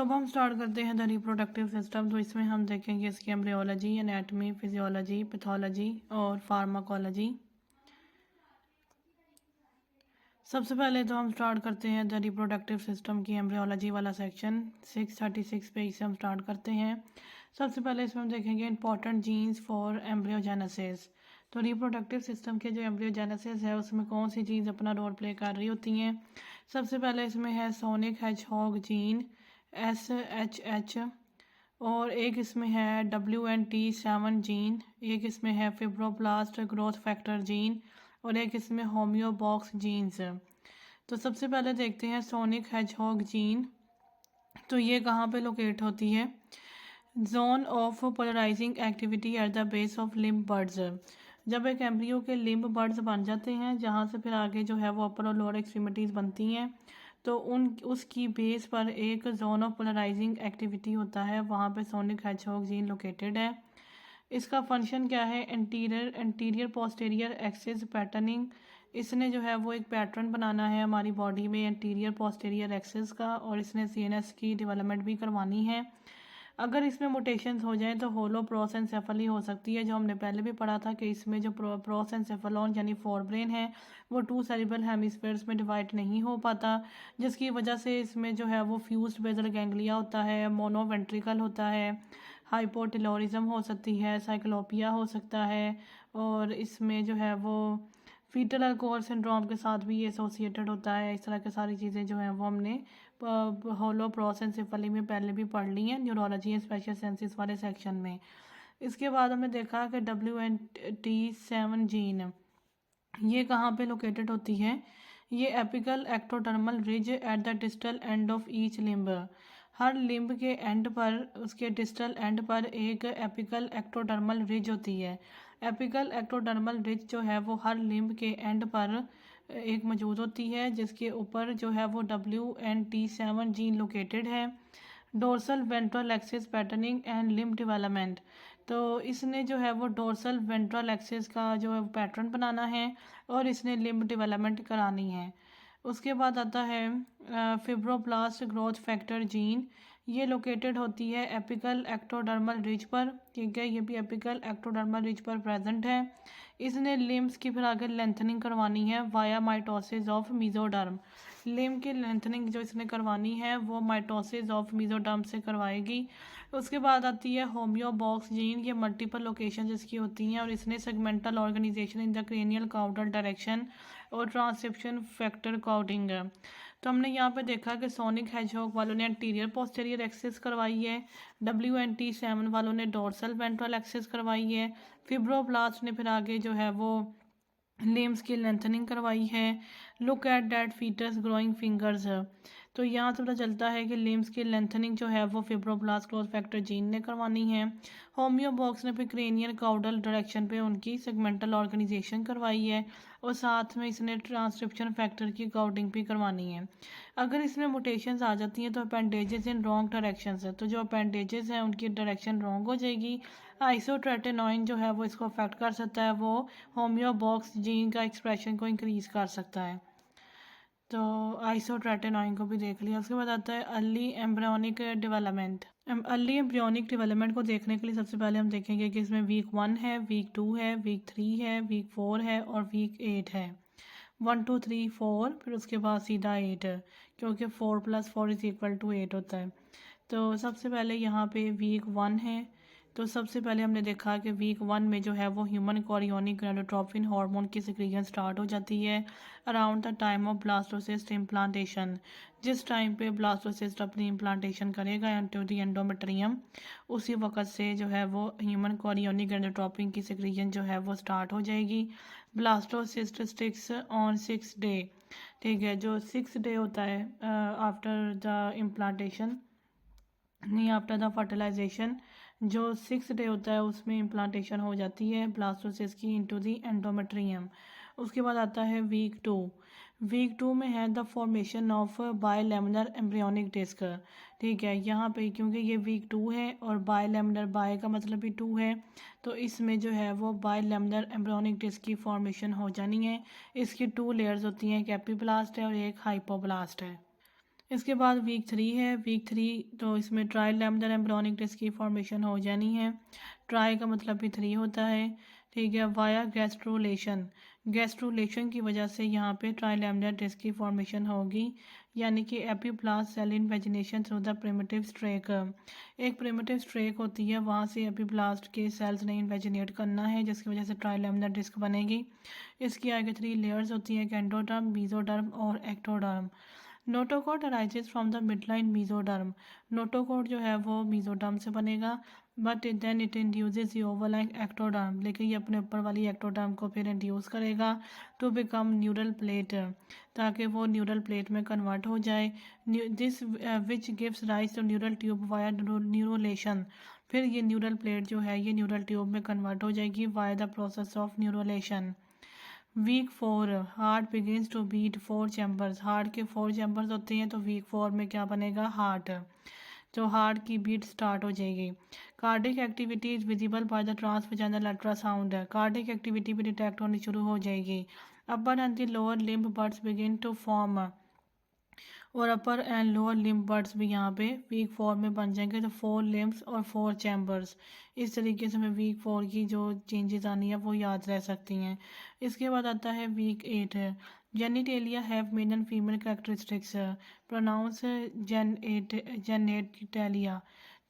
अब हम स्टार्ट करते हैं द रिप्रोडक्टिव सिस्टम। तो इसमें हम देखेंगे इसकी एम्ब्रियोलॉजी, एनाटमी, फिजियोलॉजी, पैथोलॉजी और फार्माकोलॉजी। सबसे पहले तो हम स्टार्ट करते हैं द रिप्रोडक्टिव सिस्टम की एम्ब्रियोलॉजी वाला सेक्शन 636 पेज से हम स्टार्ट करते हैं। सबसे पहले इसमें हम देखेंगे इंपॉर्टेंट जीन्स फॉर एम्ब्रियोजेनेसिस। तो रिप्रोडक्टिव सिस्टम के जो एम्ब्रियोजेनेसिस है उसमें कौन सी चीज़ अपना रोल प्ले कर रही होती हैं। सबसे पहले इसमें है सोनिक हेजहॉग जीन SHH, और एक इसमें है WNT7 जीन, एक इसमें है फिब्रोब्लास्ट ग्रोथ फैक्टर जीन और एक इसमें होम्योबॉक्स जीन्स। तो सबसे पहले देखते हैं सोनिक हेजहॉग जीन। तो ये कहाँ पे लोकेट होती है? Zone of polarising activity at the base of limb birds. जब एक एम्ब्रियो के लिम्ब बर्ड्स बन जाते हैं जहाँ से फिर आगे जो है वो अपर और लोअर एक्सट्रीमिटीज़ बनती हैं, तो उसकी बेस पर एक जोन ऑफ पोलराइजिंग एक्टिविटी होता है, वहाँ पे सोनिक हेजहॉग जीन लोकेटेड है। इसका फंक्शन क्या है? Anterior posterior axis patterning. इसने जो है वो एक पैटर्न बनाना है हमारी बॉडी में एंटीरियर पोस्टीरियर एक्सिस का, और इसने CNS की डेवलपमेंट भी करवानी है। अगर इसमें मोटेशंस हो जाए तो होलो प्रोसेंसेफली हो सकती है, जो हमने पहले भी पढ़ा था कि इसमें जो प्रोसेंसेफलॉन यानी फोरब्रेन है वो 2 सेरिब्रल हेमिस्फेयर्स में डिवाइड नहीं हो पाता, जिसकी वजह से इसमें जो है वो फ्यूज्ड बेसल गैंग्लिया होता है, मोनोवेंट्रिकल होता है, हाइपोटेलोरिज्म हो सकती है, साइक्लोपिया हो सकता है, और इसमें जो है वो फीटल अल्कोहल सिंड्रोम के साथ भी ये एसोसिएटेड होता है। इस तरह की सारी चीज़ें जो हैं वो हमने होलो प्रोसेंसेफली में पहले भी पढ़ ली हैं न्यूरोलॉजी एंड स्पेशल सेंसेस वाले सेक्शन में। इसके बाद हमने देखा कि WNT7 जीन ये कहाँ पे लोकेटेड होती है? ये apical ectodermal ridge at the distal end of each limb. Her limb के एंड पर, उसके डिस्टल एंड पर एक एपिकल एक्टोडर्मल रिज होती है। एपिकल एक्टोडर्मल रिज जो है वो हर लिम्ब के एंड पर एक मौजूद होती है, जिसके ऊपर जो है वो WNT7 जीन लोकेटेड है। Dorsal ventral axis patterning and limb development. तो इसने जो है वो डोर्सल वेंट्रल एक्सिस का जो है पैटर्न बनाना है और इसने लिम्ब डेवलपमेंट करानी है। उसके बाद आता है फिब्रोब्लास्ट ग्रोथ फैक्टर जीन। ये लोकेटेड होती है एपिकल एक्टोडर्मल रिज पर, ठीक है, ये भी एपिकल एक्टोडर्मल रिज पर प्रेजेंट है। इसने लिम्स की फिर आगे लेंथनिंग करवानी है via mitosis of mesoderm. Limb की लेंथनिंग जो इसने करवानी है वो माइटोसिस ऑफ मीजोडर्म से करवाएगी। उसके बाद आती है होम्योबॉक्स जीन। ये मल्टीपल लोकेशन इसकी होती हैं और इसने segmental organisation in the cranial caudal direction और ट्रांसक्रिप्शन फैक्टर कोडिंग। तो हमने यहाँ पे देखा कि सोनिक हेजहॉग वालों ने एंटीरियर पोस्टीरियर एक्सिस करवाई है, WNT7 वालों ने डोर्सल वेंट्रल एक्सिस करवाई है, फिब्रोब्लास्ट ने फिर आगे जो है वो लिम्स की लेंथनिंग करवाई है। Look at that fetus growing fingers. तो यहाँ से पता चलता है कि लिम्स की लेंथनिंग जो है वो फिब्रोब्लास्ट ग्रोथ फैक्टर जीन ने करवानी है। होम्योबॉक्स ने फिर क्रेनियल काउडल डायरेक्शन पे उनकी सेगमेंटल ऑर्गेनाइजेशन करवाई है और साथ में इसने ट्रांसक्रिप्शन फैक्टर की काउडिंग भी करवानी है। अगर इसमें मोटेशंस आ जाती हैं तो अपेंडेजेस इन रॉन्ग डायरेक्शंस है, तो जो अपेंडेजेस हैं उनकी डायरेक्शन रॉन्ग हो जाएगी। आइसोट्रेटेनॉइन जो है वो इसको अफेक्ट कर सकता है, वो होम्योबॉक्स जीन का एक्सप्रेशन को इंक्रीज कर सकता है। तो आइसोट्रेटेनॉइन को भी देख लिया। उसके बाद आता है early embryonic development. Early embryonic development को देखने के लिए सबसे पहले हम देखेंगे कि इसमें वीक 1 है, वीक 2 है, वीक 3 है, वीक 4 है और वीक 8 है। 1 2 3 4, फिर उसके बाद सीधा 8, क्योंकि 4 + 4 = 8 होता है। तो सबसे पहले यहाँ पे वीक 1 है। तो सबसे पहले हमने देखा कि वीक 1 में जो है वो ह्यूमन कोरियोनिक गोनाडोट्रोपिन हार्मोन की सिक्रीशन स्टार्ट हो जाती है around the time of blastocyst implantation. जिस टाइम पे ब्लास्टोसिस्ट अपनी इम्प्लांटेशन करेगा इनटू द एंडोमेट्रियम, उसी वक्त से जो है वो ह्यूमन कोरियोनिक गोनाडोट्रोपिन की सिक्रीशन जो है वो स्टार्ट हो जाएगी। ब्लास्टोसिस्ट स्टिक्स ऑन 6 डे, ठीक है, जो 6 डे होता है आफ्टर द इम्प्लांटेशन, नहीं आफ्टर द फर्टिलाइजेशन, जो 6 डे होता है उसमें इम्प्लांटेशन हो जाती है ब्लास्टोसिस्ट की इनटू द एंडोमेट्रियम। उसके बाद आता है वीक 2। वीक 2 में है the formation of bilaminar embryonic disc, ठीक है। यहाँ पे क्योंकि ये वीक 2 है और बायलैमिनर, बाय का मतलब भी 2 है, तो इसमें जो है वो बायलैमिनर एम्ब्रियोनिक डिस्क की फॉर्मेशन हो जानी है। इसकी 2 लेयर्स होती हैं, एक एपीब्लास्ट है और एक हाइपोब्लास्ट है। इसके बाद वीक 3 है। वीक 3 तो इसमें ट्राई लैमिनर एम्ब्रियोनिक डिस्क की फॉर्मेशन हो जानी है। ट्राई का मतलब भी 3 होता है, ठीक है। वाया गैस्ट्रुलेशन, गैस्ट्रुलेशन की वजह से यहाँ पे ट्राई लैमिनर डिस्क की फॉर्मेशन होगी, यानी कि epiblast cell invagination through the primitive streak. एक प्रिमिटिव स्ट्रेक होती है, वहाँ से एपीप्लास्ट के सेल्स ने इन्वेजिनेट करना है, जिसकी वजह से ट्राई लैमिनर डिस्क बनेगी। इसकी आगे 3 लेयर्स होती हैं, एंडोडर्म, मेसोडर्म और ectoderm. Notochord arises from the midline mesoderm. Notochord जो है वो मेसोडर्म से बनेगा, but then it induces the overlying ectoderm, लेकिन ये अपने ऊपर वाली एक्टोडर्म को फिर इंड्यूस करेगा टू बिकम न्यूरल प्लेट, ताकि वो न्यूरल प्लेट में कन्वर्ट हो जाए। This which gives rise to neural tube via neurulation. फिर ये न्यूरल प्लेट जो है ये न्यूरल ट्यूब में कन्वर्ट हो जाएगी via the process of neurulation. Week 4 heart begins to beat 4 chambers. Heart के 4 चैम्बर्स होते हैं, तो वीक 4 में क्या बनेगा, हार्ट, तो हार्ट की बीट स्टार्ट हो जाएगी। Cardiac activity is visible by the transvaginal ultrasound. Cardiac activity भी डिटेक्ट होनी शुरू हो जाएगी। Upper and the lower limb buds begin to form, और upper and lower limb buds भी यहाँ पे वीक 4 में बन जाएंगे, तो 4 लिम्ब्स और 4 चैम्बर्स। इस तरीके से हमें वीक 4 की जो चेंजेस आनी है वो याद रह सकती हैं। इसके बाद आता है वीक 8 है। Genitalia have male and female characteristics, pronounce genitalia.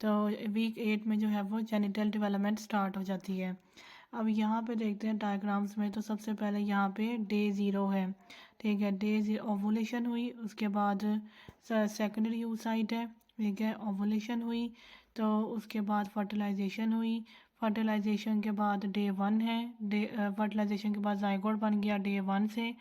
तो वीक 8 में जो है वो जेनिटल डेवलपमेंट स्टार्ट हो जाती है। अब यहाँ पे देखते हैं डायग्राम्स में, तो सबसे पहले यहाँ पे डे 0 है, ठीक है। डे 0 ओवुलेशन हुई, उसके बाद सेकेंडरी oocyte है, ठीक है। ओवुलेशन हुई, तो उसके बाद फर्टिलाइजेशन हुई। फर्टिलाइजेशन के बाद डे 1 है। डे फर्टिलाइजेशन के बाद जाइगोट बन गया डे 1 से।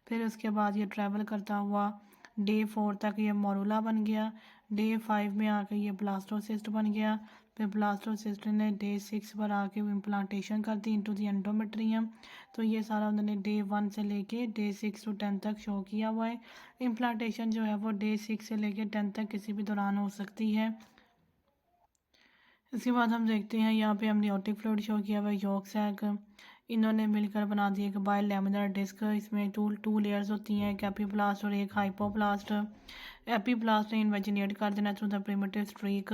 फिर उसके बाद ये ट्रैवल करता हुआ डे 4 तक ये मोरूला बन गया। डे 5 में आके ये ब्लास्टोसिस्ट बन गया। फिर ब्लास्टोसिस्ट ने डे 6 पर आके इम्प्लांटेशन कर दी इनटू द एंडोमेट्रियम। तो ये सारा उन्होंने डे 1 से लेके डे 6 to 10 तक शो किया हुआ है। इम्प्लांटेशन जो है वो डे 6 से लेके 10 तक किसी भी दौरान हो सकती है। इसके बाद हम देखते हैं यहाँ पे amniotic फ्लूइड शो किया हुआ है, यॉर्क सैक। इन्होंने मिलकर बना दिया एक बाय लैमिनर डिस्क। इसमें टू लेयर्स होती हैं, एक एपीप्लास्ट और एक हाइपोप्लास्ट। एपीप्लास्ट ने इन्वेजिनेट कर देना थ्रू द प्रिमिटिव स्ट्रीक,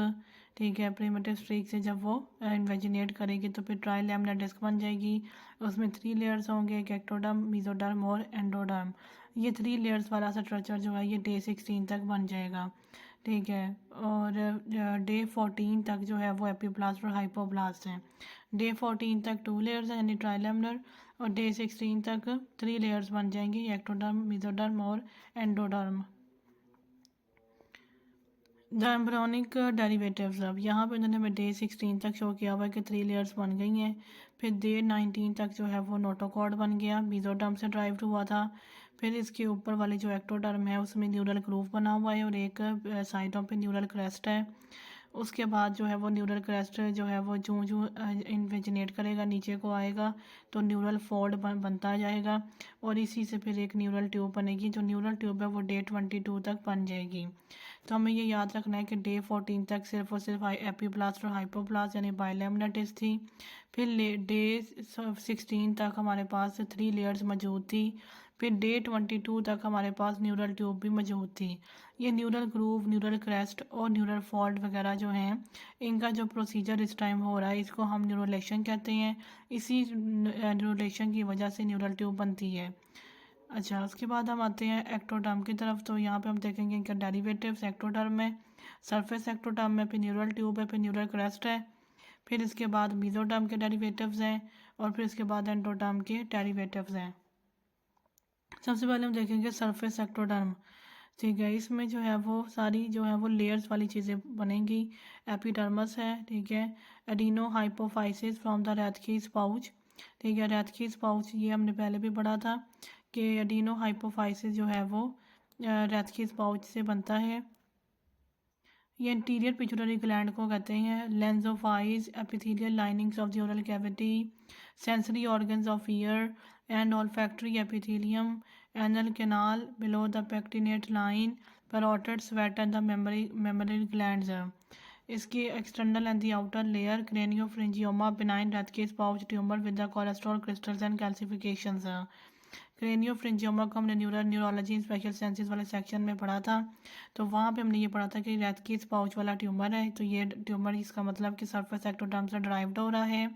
ठीक है। प्रिमिटिव स्ट्रीक से जब वो इन्वेजिनेट करेगी तो फिर ट्राई लैमिनर डिस्क बन जाएगी। उसमें 3 लेयर्स होंगे, एक एक्टोडर्म, मेसोडर्म और एंडोडर्म। ये 3 लेयर्स वाला स्ट्रक्चर जो है ये डे 16 तक बन जाएगा, ठीक है। और डे 14 तक जो है वो एपीप्लास्ट और हाइपोप्लास्ट हैं। डे 14 तक 2 लेयर्स हैं यानी ट्राइलेमिनर, और डे 16 तक 3 लेयर्स बन जाएंगी, एक्टोडर्म, मेसोडर्म और एंडोडर्म। द एम्ब्रियोनिक डेरिवेटिव्स, अब यहाँ पे उन्होंने डे 16 तक शो किया हुआ है कि 3 लेयर्स बन गई हैं। फिर डे 19 तक जो है वो नोटोकॉर्ड बन गया, मेसोडर्म से ड्राइव हुआ था। फिर इसके ऊपर वाले जो एक्टोडर्म है उसमें न्यूरल ग्रूव बना हुआ है और एक साइडों पे न्यूरल क्रेस्ट है। उसके बाद जो है वो न्यूरल क्रेस्ट जो है वो जूँ जूँ इन्वेजिनेट करेगा नीचे को आएगा, तो न्यूरल फोल्ड बनता जाएगा, और इसी से फिर एक न्यूरल ट्यूब बनेगी। जो न्यूरल ट्यूब है वो डे 22 तक बन जाएगी। तो हमें ये याद रखना है कि डे 14 तक सिर्फ और सिर्फ एपीप्लास्ट और हाइपोप्लास्ट यानी बायलैमिनर डिस्क थी। फिर डे 16 तक हमारे पास 3 लेयर्स मौजूद थी। फिर डे 22 तक हमारे पास न्यूरल ट्यूब भी मौजूद थी। ये न्यूरल ग्रूव, न्यूरल क्रेस्ट और न्यूरल फॉल्ट वगैरह जो हैं, इनका जो प्रोसीजर इस टाइम हो रहा है इसको हम न्यूरोलेशन कहते हैं। इसी न्यूरोलेशन की वजह से न्यूरल ट्यूब बनती है। अच्छा, उसके बाद हम आते हैं एक्टोडर्म की तरफ। तो यहाँ पे हम देखेंगे इनका डेरिवेटिव्स। एक्टोडर्म में सरफेस एक्टोडर्म में फिर न्यूरल ट्यूब है, फिर न्यूरल क्रेस्ट है, फिर इसके बाद मेसोडर्म के डेरिवेटिव्स हैं, और फिर इसके बाद एंडोडर्म के डेरिवेटिव्स हैं। सबसे पहले हम देखेंगे सरफेस एक्टोडर्म, ठीक है। इसमें जो है वो सारी जो है वो लेयर्स वाली चीज़ें बनेंगी। एपिडर्मस है, ठीक है। Adenohypophysis from the Rathke's pouch, ठीक है। रैथकीज पाउच ये हमने पहले भी पढ़ा था कि एडिनो हाइपोफाइसिस जो है वो रैथकीज पाउच से बनता है। ये इंटीरियर पिट्यूटरी ग्लैंड को कहते हैं। Lens of eyes, epithelial linings of the oral cavity, sensory organs of ear and olfactory epithelium, anal canal below the pectinate line, parotid sweat and the mammary glands. इसकी external and the outer layer craniopharyngioma, benign Rathke's pouch tumour with the cholesterol crystals and calcifications. Craniopharyngioma को हमने neurology special sciences वाले section में पढ़ा था। तो वहाँ पे हमने ये पढ़ा था कि रैथकीस पाउच वाला ट्यूमर है। तो ये ट्यूमर, इसका मतलब कि सरफेस एक्टोडर्म से ड्राइव्ड हो रहा है।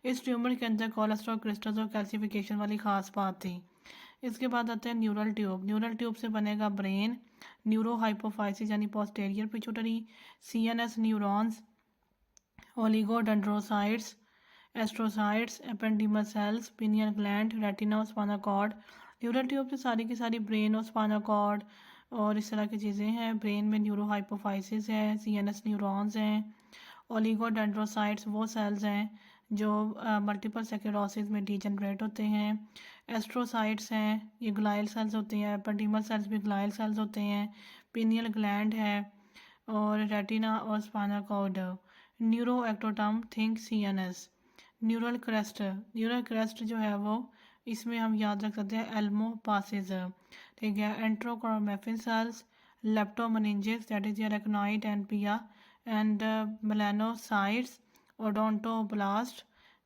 इस ट्यूमर के अंदर कोलेस्ट्रॉल क्रिस्टल्स और कैल्सिफिकेशन वाली खास बात थी। इसके बाद आते हैं न्यूरल ट्यूब। न्यूरल ट्यूब से बनेगा ब्रेन, न्यूरो हाइपोफाइसिस यानी posterior pituitary, CNS neurons, oligodendrocytes, astrocytes, ependymal cells, pineal gland, retina और स्पाइनल कॉर्ड। न्यूरल ट्यूब से सारी की सारी ब्रेन और स्पाइनल कॉर्ड और इस तरह की चीज़ें हैं। ब्रेन में न्यूरो हाइपोफाइसिस है, सीएनएस न्यूरॉन्स हैं, ओलिगोडेंड्रोसाइट्स वो सेल्स हैं जो मल्टीपल स्क्लेरोसिस में डीजनरेट होते हैं। एस्ट्रोसाइट्स हैं, ये ग्लाइल सेल्स होते हैं। एपेंडिमल सेल्स भी ग्लाइल सेल्स होते हैं। पिनियल ग्लैंड है और रेटिना और spinal cord. Neuro ectoderm think CNS. Neural crest, neural crest जो है वो इसमें हम याद रख सकते हैं एल्मो पासिस, ठीक है। Enterochromaffin cells, leptomeninges that is arachnoid and pia and melanocytes, odontoblast,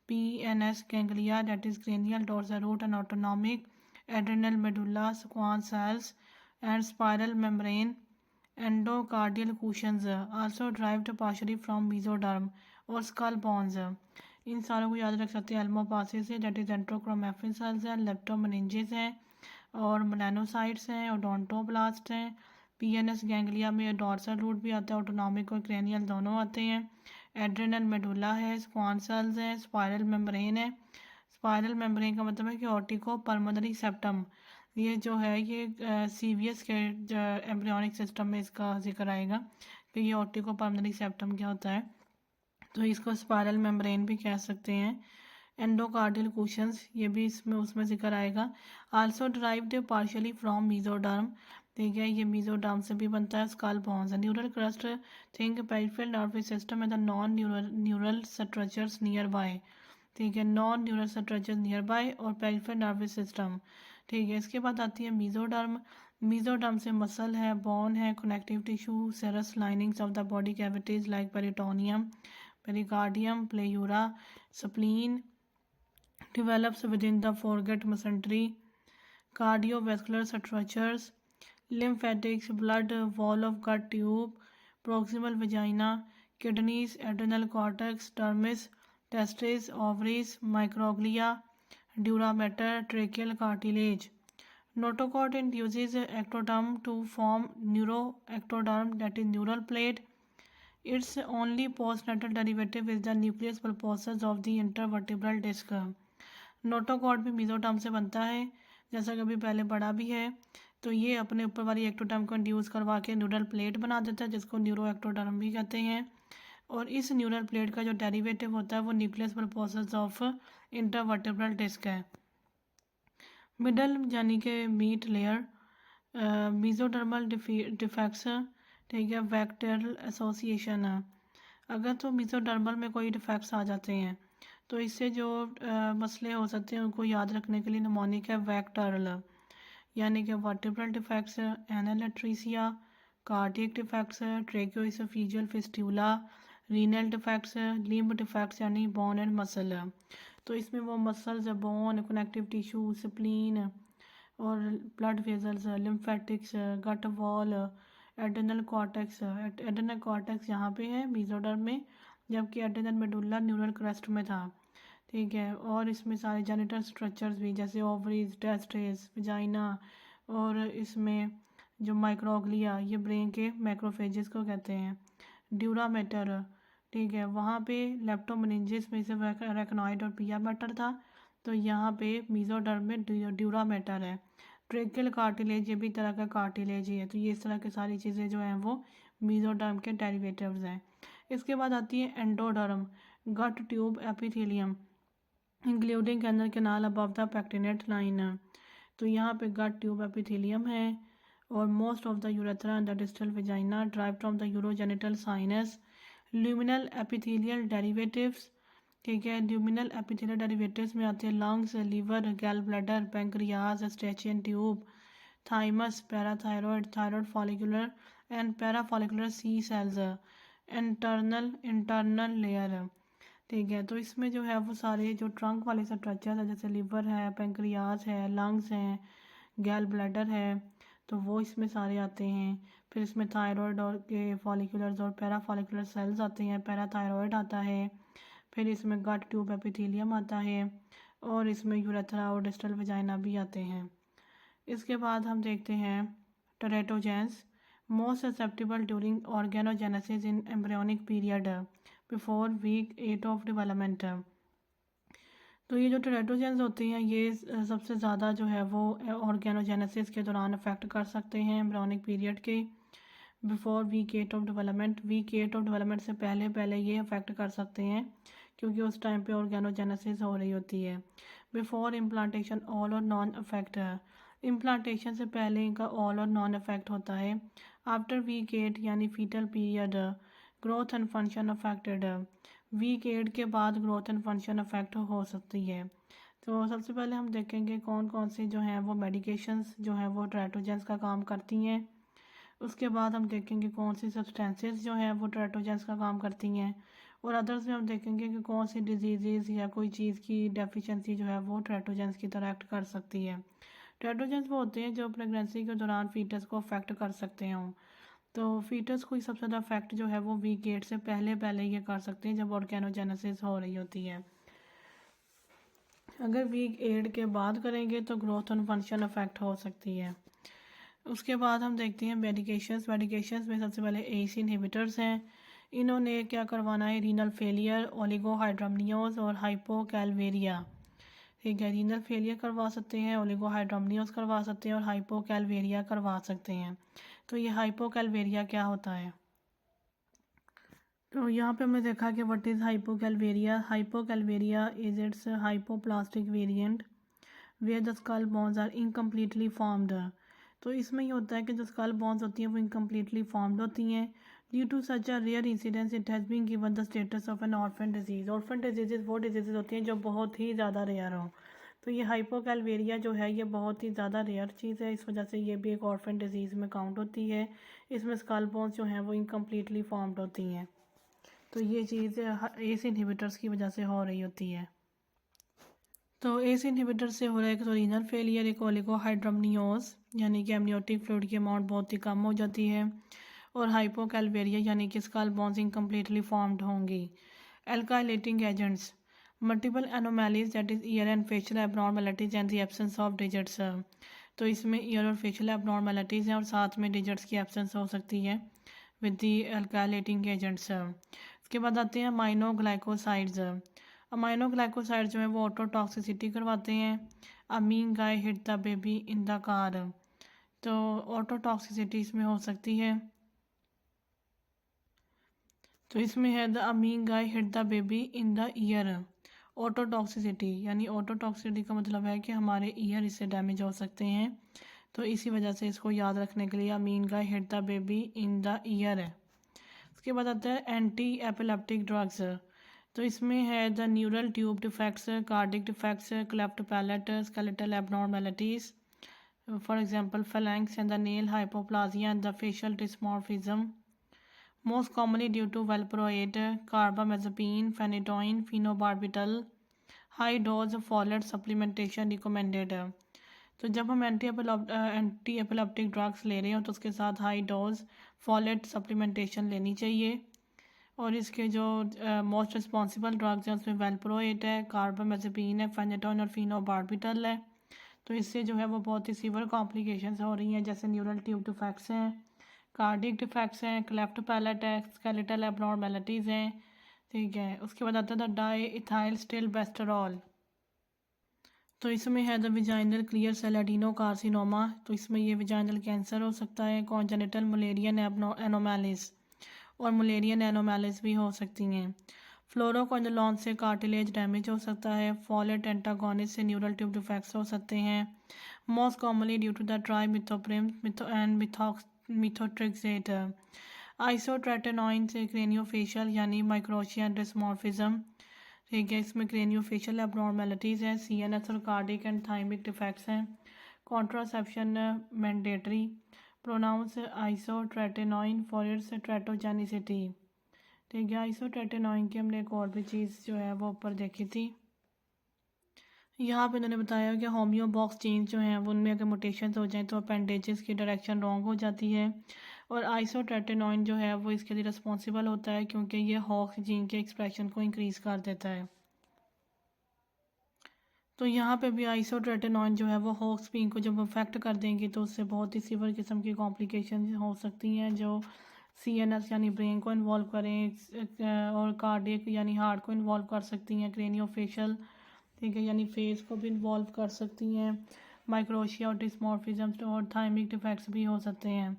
PNS ganglia that is cranial dorsal root and autonomic, adrenal medulla Schwann cells and spiral membrane, endocardial cushions also derived partially from mesoderm और skull bones. इन सारों को याद रख सकते हैं। एल्मोपासिस है that is एंट्रोक्रोमैफिन sales हैं, लेप्टोमेनिंजेस हैं और मेलानोसाइट्स हैं, ओडोंटोब्लास्ट हैं। पीएनएस गैंग्लिया में डॉर्सल रूट भी आता है, ऑटोनॉमिक और क्रेनियल दोनों आते हैं। एड्रेनल मेडुला है, स्क्वान सेल्स हैं, स्पाइरल मेम्ब्रेन है। स्पाइरल मेम्ब्रेन का मतलब है कि ऑर्टिको पल्मोनरी सेप्टम, ये जो है ये सीवीएस के एम्ब्रियोनिक सिस्टम में इसका जिक्र आएगा कि ये ऑर्टिको पल्मोनरी सेप्टम क्या होता है। तो इसको स्पाइरल मेम्ब्रेन भी कह सकते हैं। एंडोकार्डियल कुशंस ये भी इसमें उसमें जिक्र आएगा। Also derived partially from mesoderm, ठीक है, ये मेसोडर्म से भी बनता है। Skull bones, neural crest think peripheral nervous system and the non neural structures nearby, ठीक है, non neural structures nearby और पेरिफेरल नर्वस सिस्टम, ठीक है। इसके बाद आती है मेसोडर्म। मेसोडर्म से मसल है, बोन है, connective tissue, serous linings of the body cavities like peritoneum, pericardium, pleura, spleen develops within the foregut mesentery, cardiovascular structures, lymphatics, blood, wall of gut tube, proximal vagina, kidneys, adrenal cortex, dermis, testes, ovaries, microglia, dura mater, tracheal cartilage. Notochord induces ectoderm to form neuroectoderm, that is neural plate. Its only postnatal derivative is the nucleus pulposus of the intervertebral disc. Notochord भी mesoderm से बनता है, जैसा कि अभी पहले पढ़ा भी है। तो ये अपने ऊपर वाली एक्टोडर्म को इंड्यूस करवा के न्यूरल प्लेट बना देता है, जिसको न्यूरो एक्टोडर्म भी कहते हैं। और इस न्यूरल प्लेट का जो डेरिवेटिव होता है वो nucleus pulposus of intervertebral disc है। मिडल यानी कि मीट लेयर, मेसोडर्मल डिफेक्ट्स, ठीक है, बैक्टीरियल एसोसिएशन है। अगर तो मेसोडर्मल में कोई डिफेक्ट्स आ जाते हैं तो इससे जो मसले हो सकते हैं उनको याद रखने के लिए निमोनिक है वैक्टरल, यानी कि vertebral defects, anal atresia, cardiac defects, tracheoesophageal fistula, renal defects, limb defects यानी बोन एंड मसल। तो इसमें वो muscles, bone, connective tissue, spleen और blood vessels, lymphatics, gut wall, adrenal cortex. Adrenal cortex यहाँ पे है मेसोडर्म में, जबकि एड्रेनल मेडुला न्यूरल क्रस्ट में था, ठीक है। और इसमें सारे जेनिटल स्ट्रक्चर्स भी जैसे ओवरीज, टेस्टिस, वजाइना और इसमें जो माइक्रोग्लिया, ये ब्रेन के मैक्रोफेजेस को कहते हैं। ड्यूरा मैटर, ठीक है, वहाँ पे लेप्टोमेनिंजेस में से रेकनॉइड और पिया मैटर था, तो यहाँ पे मेसोडर्म में ड्यूरा मैटर है। ट्रेकियल कार्टिलेज, ये भी तरह का कार्टिलेज ही है। तो ये इस तरह की सारी चीज़ें जो हैं वो मेसोडर्म के डेरिवेटिव्स हैं। इसके बाद आती है endoderm, gut tube epithelium including canal canal above the pectinate line. तो यहाँ पे गट ट्यूब एपिथेलियम है और most of the urethra and the distal vagina derive from the urogenital sinus. Luminal epithelial derivatives, ठीक है, ल्यूमिनल एपिथेलियल डेरिवेटिव्स में आते हैं lungs, liver, gall bladder, pancreas, Eustachian tube, thymus, parathyroid, thyroid follicular and parafollicular C cells, internal layer, ठीक है। तो इसमें जो है वो सारे जो ट्रंक वाले स्ट्रक्चर है, जैसे लिवर है, पेंक्रियाज है, लंग्स हैं, गैल ब्लैडर है, तो वो इसमें सारे आते हैं। फिर इसमें थायराइड और के फॉलिकुलर्स और पैरा फॉलिकुलर सेल्स आते हैं, पैराथायरॉयड आता है। फिर इसमें गट ट्यूब एपिथेलियम आता है और इसमें यूरेथ्रा और डिस्टल वजाइना भी आते हैं। इसके बाद हम देखते हैं teratogens, most susceptible during organogenesis in embryonic period before week 8 of development. तो ये जो टेरेटोजेंस होती हैं ये सबसे ज़्यादा जो है वो ऑर्गेनोजेनेसिस के दौरान अफेक्ट कर सकते हैं एम्ब्रियोनिक पीरियड के before week 8 of development. Week 8 of development से पहले पहले ये अफेक्ट कर सकते हैं क्योंकि उस टाइम पे ऑर्गेनोजेनेसिस हो रही होती है। बिफोर इम्प्लांटेशन ऑल और नॉन अफेक्ट, इम्प्लांटेशन से पहले इनका ऑल और नॉन अफेक्ट होता है। आफ्टर वीक 8 यानी fetal period, growth and function affected, week 8 के बाद ग्रोथ एंड फंक्शन अफेक्ट हो सकती है। तो सबसे पहले हम देखेंगे कौन कौन सी जो हैं वो मेडिकेशंस जो हैं वो टेरेटोजेंस का काम करती हैं। उसके बाद हम देखेंगे कौन सी सब्सटेंसेस जो हैं वो टेरेटोजेंस का काम करती हैं, और अदर्स में हम देखेंगे कि कौन सी डिजीज़ या कोई चीज़ की डेफिशिएंसी जो है वो टेरेटोजेंस की तरह एक्ट कर सकती है। टेरेटोजेंस वो होते हैं जो प्रेगनेंसी के दौरान फीटस को अफेक्ट कर सकते हों। तो फीटस को सबसे ज़्यादा अफेक्ट जो है वो वीक 8 से पहले पहले ये कर सकते हैं जब ऑर्गेनोजेनेसिस हो रही होती है। अगर वीक 8 के बाद करेंगे तो ग्रोथ और फंक्शन अफेक्ट हो सकती है। उसके बाद हम देखते हैं मेडिकेशंस में सबसे पहले एसी इनहिबिटर्स हैं। इन्होंने क्या करवाना है, रीनल फेलियर, ओलिगोहाइड्रमनियोज और हाइपोकैलवेरिया। ठीक है, रीनल फेलियर करवा सकते हैं, ओलिगोहाइड्रमनियोज करवा सकते हैं और हाइपोकैलवेरिया करवा सकते हैं। तो ये हाइपोकैलवेरिया क्या होता है, तो यहाँ पे हमने देखा कि what is hypocalvaria. Hypocalvaria is its hypoplastic variant where the skull bones are incompletely formed. तो इसमें ये होता है कि जो स्कल बोन्स होती हैं वो इनकम्प्लीटली फॉर्म्ड होती हैं। Due to such a rare incidence it has been given the status of an orphan disease. Orphan disease वो डिजीज़ होती हैं जो बहुत ही ज़्यादा रेयर हों। तो ये हाइपोकैलवेरिया जो है ये बहुत ही ज़्यादा रेयर चीज़ है, इस वजह से ये भी एक ऑर्फन डिजीज़ में काउंट होती है। इसमें स्कल बोन्स जो हैं वो इनकम्प्लीटली फॉर्म्ड होती हैं। तो ये चीज़ एस इनहिबिटर्स की वजह से हो रही होती है। तो एस इनहिबिटर से हो रहा है एक तो रीनल फेलियर, एक ओलिगोहाइड्रमनियोज यानी कि एमनियोटिक फ्लूइड की अमाउंट बहुत ही कम हो जाती है, और हाइपोकैलवेरिया यानी कि स्कल बोन्स इनकम्प्लीटली फॉर्म्ड होंगी। Alkylating agents, multiple anomalies that is ear and facial abnormalities and the absence of digits. तो इसमें ईयर और फेशियल एबनॉर्मेलिटीज़ हैं और साथ में डिजिट्स की एब्सेंस हो सकती है विद द एल्काइलेटिंग एजेंट्स। उसके बाद आते हैं अमाइनोग्लाइकोसाइड्स। अमाइनोग्लाइकोसाइड जो है वो ऑटोटॉक्सिसिटी करवाते हैं। A mean guy hit the baby in the car, तो ऑटोटॉक्सिसिटी इसमें हो सकती है। तो इसमें है the a mean guy hit the baby in the ear. Ototoxicity यानी ऑटोटॉक्सिसिटी का मतलब है कि हमारे ईयर इससे डैमेज हो सकते हैं, तो इसी वजह से इसको याद रखने के लिए a mean guy hit the baby in the ear है। उसके बाद आता है एंटी एपिलेप्टिक ड्रग्स। तो इसमें है the neural tube defects, cardiac defects, cleft palate, skeletal abnormalities, for example phalanx and the nail hypoplasia and the facial dysmorphism, most commonly due to valproate, carbamazepine, phenytoin, phenobarbital, high dose folate supplementation recommended। तो जब हम anti epileptic drugs ले रहे हो तो उसके साथ high dose folate supplementation लेनी चाहिए। और इसके जो मोस्ट रिस्पॉन्सिबल ड्रग्स हैं उसमें वेल्प्रोएट है, कार्बामेज़ेपिन है, फेनेटोइन और फिनोबार्बिटल है। तो इससे जो है वो बहुत ही सीवियर कॉम्प्लिकेशंस हो रही हैं, जैसे न्यूरल ट्यूब डिफेक्ट्स हैं, कार्डिक डिफेक्ट्स हैं, क्लेफ्ट पैलेट है, स्केलेटल एबनॉर्मेलिटीज़ हैं। ठीक है, उसके बाद आता है डाई इथाइल स्टिलबेस्टेरॉल। तो इसमें है the vaginal clear cell adenocarcinoma. तो इसमें ये विजाइनल कैंसर हो सकता है, कॉन्जेनिटल मलेरियन एनोमैलिस और मलेरियन एनोमैलिस भी हो सकती हैं। फ्लोरोक्विनोलोन से कार्टिलेज डैमेज हो सकता है। फॉलेट एंटागोनिस्ट से न्यूरल ट्यूब डिफेक्ट्स हो सकते हैं, most commonly due to the trimethoprim and methotrexate. Isotretinoin से क्रेनियोफेशियल यानी माइक्रोशिया डिस्मॉर्फिज्म। ठीक है, इसमें क्रेनियोफेशियल एबनॉर्मेलिटीज़ हैं, CNS और कार्डिक एंड थाइमिक डिफेक्ट्स हैं। Contraception mandatory, pronounce isotretinoin for its teratogenicity. ठीक है। आइसोट्रेटिनोइन की हमने एक और भी चीज़ जो है वो ऊपर देखी थी। यहाँ पे इन्होंने बताया कि होम्योबॉक्स जीन्स जो हैं वो उनमें अगर मुटेशंस हो जाएं तो अपेंडेजेस की डायरेक्शन रॉन्ग हो जाती है, और आइसोट्रेटिनोइन जो है वो इसके लिए रिस्पॉन्सिबल होता है क्योंकि ये हॉक्स जीन के एक्सप्रेशन को इंक्रीज़ कर देता है। तो यहाँ पे भी आइसोट्रेटिनोइन जो है वो हॉक्स जीन को जब अफेक्ट कर देंगे तो उससे बहुत ही सीवियर किस्म की कॉम्प्लिकेशन हो सकती हैं जो CNS यानी ब्रेन को इन्वॉल्व करें और कार्डियक यानी हार्ट को इन्वॉल्व कर सकती हैं, क्रेनियोफेशियल, ठीक है, यानी फेस को भी इन्वॉल्व कर सकती हैं, माइक्रोशिया और डिस्मॉर्फिज्म और थाइमिक डिफेक्ट्स भी हो सकते हैं।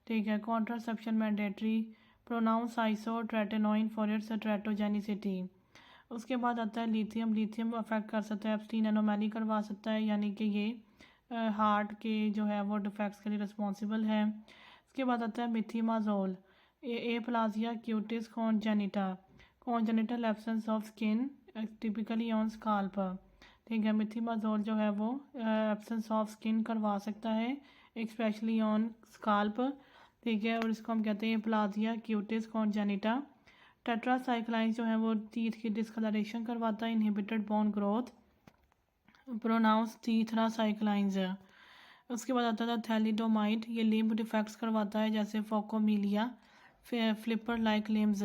ठीक है। Contraception mandatory, pronounce isotretinoin for its teratogenicity. उसके बाद आता है लिथियम। लिथियम अफेक्ट कर सकता है, एब्स्टीन एनोमैली करवा सकता है, यानी कि ये हार्ट के जो है वो डिफेक्ट्स के लिए रिस्पॉन्सिबल है। उसके बाद आता है methimazole, aplasia cutis congenital absence of skin typically on scalp. ठीक है। मिथीमाजोल जो है वो एब्सेंस ऑफ स्किन करवा सकता है, स्पेशली ऑन स्काल्प। ठीक है। और इसको हम कहते हैं प्लाजिया क्यूटिस कॉन्जेनिटा। टेट्रासाइक्लाइंस जो है वो टीथ की डिस्कलरेशन करवाता है, इनहिबिटेड बोन ग्रोथ, प्रोनाउंस टीथरासाइक्लाइंस। उसके बाद आता था थैलिडोमाइड, ये लिम्ब डिफेक्ट्स करवाता है जैसे फोकोमीलिया, फ्लिपर लाइक लिम्स।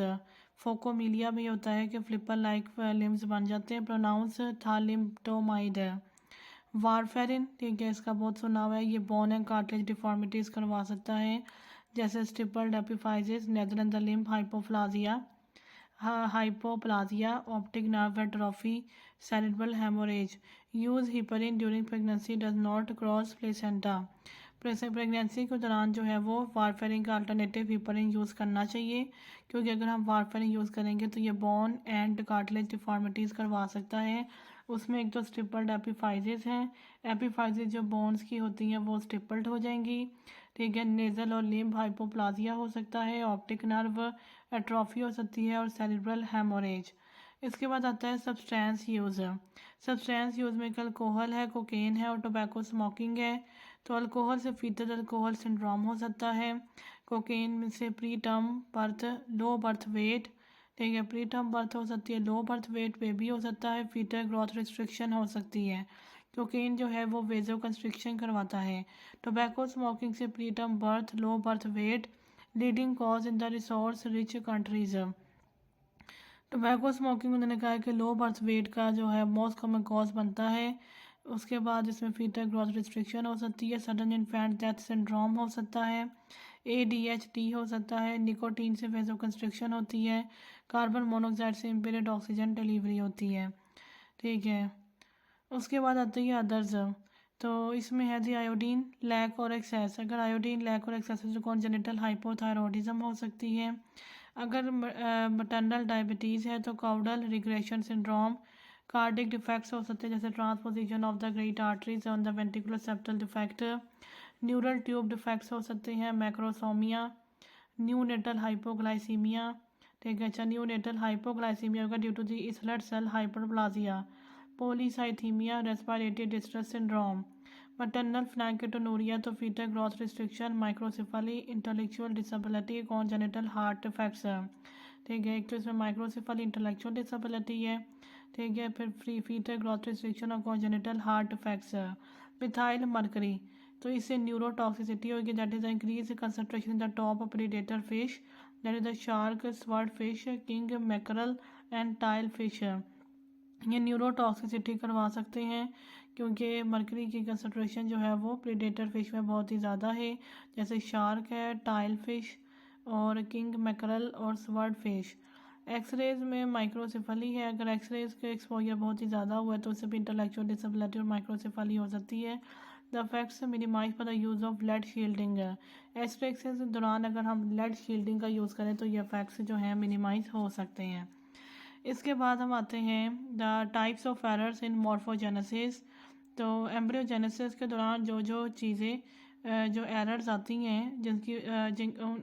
फोकोमीलिया भी होता है कि फ्लिपर लाइक लिम्स बन जाते हैं, प्रोनाउंस थालिडोमाइड है। वारफेरिन, ठीक है, इसका बहुत सुना हुआ है, ये बोन एंड कार्टिलेज डिफॉर्मिटीज़ करवा सकता है जैसे stippled epiphyses, neither in the limb hypoplasia, optic nerve atrophy, cerebral haemorrhage. Use heparin during pregnancy does not cross placenta. Pregnancy के दौरान जो है वो वारफेरिन का अल्टरनेटिव हिपरिन यूज़ करना चाहिए, क्योंकि अगर हम वारफेरिन यूज़ करेंगे तो ये बोन एंड कार्टिलेज डिफॉर्मिटीज़ करवा सकता है। उसमें एक तो स्टिपल्ड एपिफाइजिस हैं, एपिफाइजिस जो बोन्स की होती हैं वो स्टिपल्ड हो जाएंगी। ठीक है। नेज़ल और लिम्ब हाइपोप्लाजिया हो सकता है, ऑप्टिक नर्व एट्रोफी हो सकती है, और सेरेब्रल हेमोरेज। इसके बाद आता है सब्सटेंस यूज़। सब्सटेंस यूज़ में अल्कोहल है, कोकेन है और टोबैको स्मोकिंग है। तो अल्कोहल से फीटल अल्कोहल सिंड्रोम हो सकता है, कोकेन से pre term birth, low birth weight, ठीक है, प्री टर्म बर्थ हो सकती है, लो बर्थ वेट बेबी हो सकता है, फीटल ग्रोथ रिस्ट्रिक्शन हो सकती है। कोकेन जो है वो वेजो कंस्ट्रिक्शन करवाता है। टोबैको स्मोकिंग से pre term birth, low birth weight, leading cause in the resource rich countries. Tobacco smoking उन्होंने कहा है कि लो बर्थ वेट का जो है मोस्ट कॉमन कॉज बनता है। उसके बाद इसमें फीटल ग्रोथ रिस्ट्रिक्शन हो सकती है, सडन इन्फेंट डेथ सिंड्रोम हो सकता है, ADHD हो सकता है, निकोटीन से वेजो कंस्ट्रिक्शन होती है, कार्बन मोनोऑक्साइड से इम्पेयर्ड ऑक्सीजन डिलीवरी होती है। ठीक है। उसके बाद आती है अदर्स। तो इसमें है जी आयोडीन लैक और एक्सेस। अगर आयोडीन लैक और एक्सेस तो कॉन्जेनिटल हाइपोथायरॉयडिज्म हो सकती है। अगर मटर्नल डायबिटीज़ है तो caudal regression syndrome, cardiac defects हो सकते हैं जैसे transposition of the great arteries on the ventricular septal defect, neural tube defects हो सकते हैं, मैक्रोसोमिया, न्यूनेटल हाइपोग्लाइसीमिया। ठीक है। अच्छा, न्यूनेटल हाइपोग्लाइसीमिया होगा due to the islet cell hyperplasia, polycythaemia, respiratory distress syndrome, maternal phenylketonuria तो fetal growth restriction, microcephaly, intellectual disability, congenital heart defects है। ठीक है। एक तो इसमें माइक्रोसिफली इंटेलेक्चुअल डिसेबिलिटी है, ठीक है, फिर फ्री फीटल ग्रोथ रिस्ट्रिक्शन और कॉन्जेनिटल हार्ट डिफेक्ट्स है। मिथाइल मरकरी, तो इससे न्यूरोटॉक्सिसिटी होगी, that is the increase concentration in the top of predator fish, that is the shark, sword fish, king mackerel and tile fish. ये neurotoxicity करवा सकते हैं क्योंकि मरकरी की कंसनट्रेशन जो है वो प्रीडेटर फिश में बहुत ही ज़्यादा है, जैसे शार्क है, टाइल फिश और किंग मैकरल और स्वर्ड फिश। एक्सरेज में माइक्रोसिफली है, अगर एक्सरेज के एक्सपोजर बहुत ही ज़्यादा हुआ है तो उससे भी इंटेलेक्चुअल डिसेबिलिटी और माइक्रोसिफली हो सकती है। The effects minimise for the use of lead shielding है। एक्सरेज के दौरान अगर हम लेड शील्डिंग का यूज़ करें तो ये इफेक्ट्स जो हैं मिनिमाइज हो सकते हैं। इसके बाद हम आते हैं the types of errors in morphogenesis. तो एम्ब्रियोजेनेसिस के दौरान जो जो चीज़ें जो एरर्स आती हैं जिन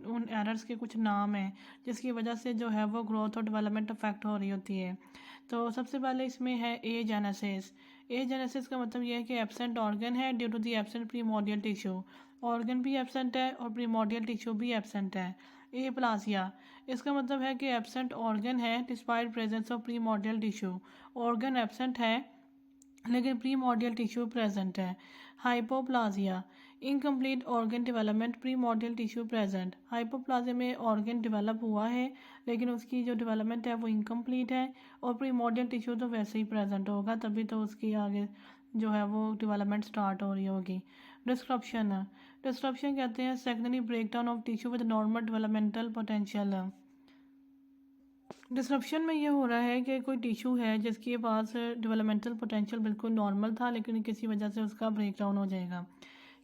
उन एरर्स के कुछ नाम हैं जिसकी वजह से जो है वो ग्रोथ और डेवलपमेंट अफेक्ट हो रही होती है। तो सबसे पहले इसमें है एजेनेसिस। एजेनेसिस का मतलब ये है कि एब्सेंट ऑर्गन है due to the absent primordial tissue, organ भी एब्सेंट है और प्रीमोर्डियल टिश्यू भी एब्सेंट है। एप्लासिया, इसका मतलब है कि एब्सेंट ऑर्गन है despite presence of primordial tissue. Organ absent है लेकिन प्रीमोर्डियल टिश्यू प्रेजेंट है। Hypoplasia incomplete organ development primordial tissue present. Hypoplasia में ऑर्गन डेवलप हुआ है लेकिन उसकी जो डेवलपमेंट है वो इनकम्प्लीट है, और प्रीमोर्डियल टिश्यू तो वैसे ही प्रेजेंट होगा, तभी तो उसकी आगे जो है वो डेवलपमेंट स्टार्ट हो रही होगी। डिस्क्रप्शन डिस्क्रप्शन कहते हैं secondary breakdown of tissue with normal developmental potential. डिस्क्रप्शन में ये हो रहा है कि कोई टिश्यू है जिसके पास डेवलपमेंटल पोटेंशियल बिल्कुल नॉर्मल था लेकिन किसी वजह से उसका ब्रेकडाउन हो जाएगा।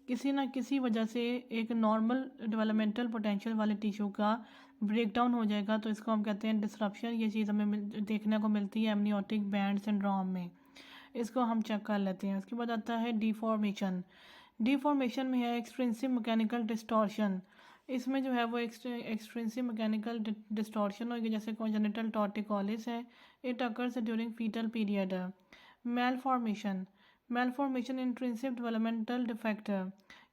किसी ना किसी वजह से एक नॉर्मल डेवलपमेंटल पोटेंशियल वाले टिश्यू का ब्रेकडाउन हो जाएगा, तो इसको हम कहते हैं डिस्रप्शन। ये चीज़ हमें देखने को मिलती है एमनियोटिक बैंड सिंड्रोम में। इसको हम चेक कर लेते हैं। उसके बाद आता है डिफॉर्मेशन। डिफॉर्मेशन में है एक्सट्रिंसिक मैकेनिकल डिस्टॉर्शन। इसमें जो है वो एक्सट्रिंसिक मैकेनिकल डिस्टॉर्शन होगी, जैसे कॉन्जेनिटल टॉर्टिकोलिस है। It occurs during fetal period. Malformation malformation intrinsic developmental defect.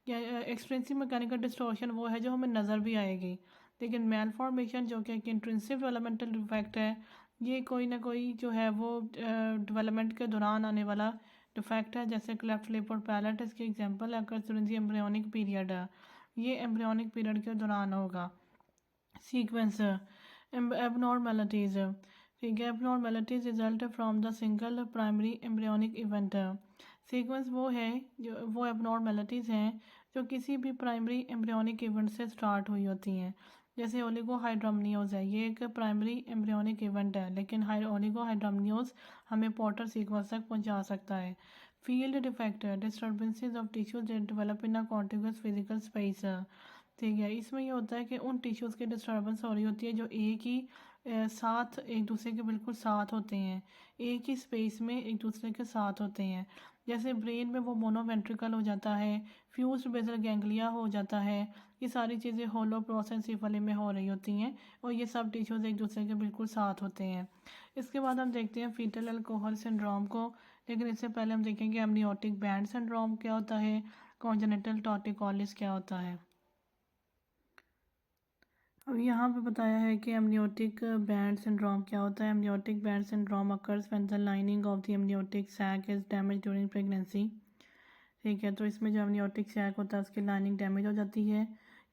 Extrinsic mechanical distortion वो है जो हमें नज़र भी आएगी, लेकिन मेलफॉर्मेशन जो कि इंट्रिंसिक डेवलपमेंटल डिफेक्ट है, ये कोई ना कोई जो है वो डेवलपमेंट के दौरान आने वाला डिफेक्ट है। जैसे क्लेफ्ट लिप और पैलेट इसके एग्जांपल है। ड्यूरिंग एम्ब्रियोनिक पीरियड है, ये एम्ब्रियोनिक पीरियड के दौरान होगा। सीक्वेंस एबनॉर्मेलिटीज़, ठीक है। Abnormalities result from the single primary embryonic event. Sequence वो है जो वो एबनॉर्मेलिटीज़ हैं जो किसी भी प्राइमरी एम्ब्रियोनिक इवेंट से स्टार्ट हुई होती हैं। जैसे ओलिगोहाइड्रोमनियोज है, ये एक प्राइमरी एम्ब्रियोनिक इवेंट है लेकिन ओलिगोहाइड्रोमनियोज हमें पोर्टर सीक्वेंस तक पहुंचा सकता है। Field defect disturbances of tissues develop in a contiguous physical space, ठीक है। इसमें ये होता है कि उन टिश्यूज़ की डिस्टर्बेंस हो रही होती है जो एक ही साथ एक दूसरे के बिल्कुल साथ होते हैं, एक ही स्पेस में एक दूसरे के साथ होते हैं। जैसे ब्रेन में वो मोनोवेंट्रिकल हो जाता है, फ्यूज्ड बेसल गैंग्लिया हो जाता है। ये सारी चीज़ें होलो प्रोसेंसिफली में हो रही होती हैं और ये सब टिश्यूज़ एक दूसरे के बिल्कुल साथ होते हैं। इसके बाद हम देखते हैं फीटल अल्कोहल सिंड्रोम को, लेकिन इससे पहले हम देखेंगे एमनियोटिक बैंड सिंड्रोम क्या होता है, कॉन्जेनिटल टॉर्टिकोलिस क्या होता है। अब यहाँ पे बताया है कि एमनियोटिक बैंड सिंड्रोम क्या होता है। Amniotic band syndrome occurs when the lining of the amniotic sac is damage during pregnancy, ठीक है। तो इसमें जो एमनियोटिक सैक होता है उसकी लाइनिंग डैमेज हो जाती है,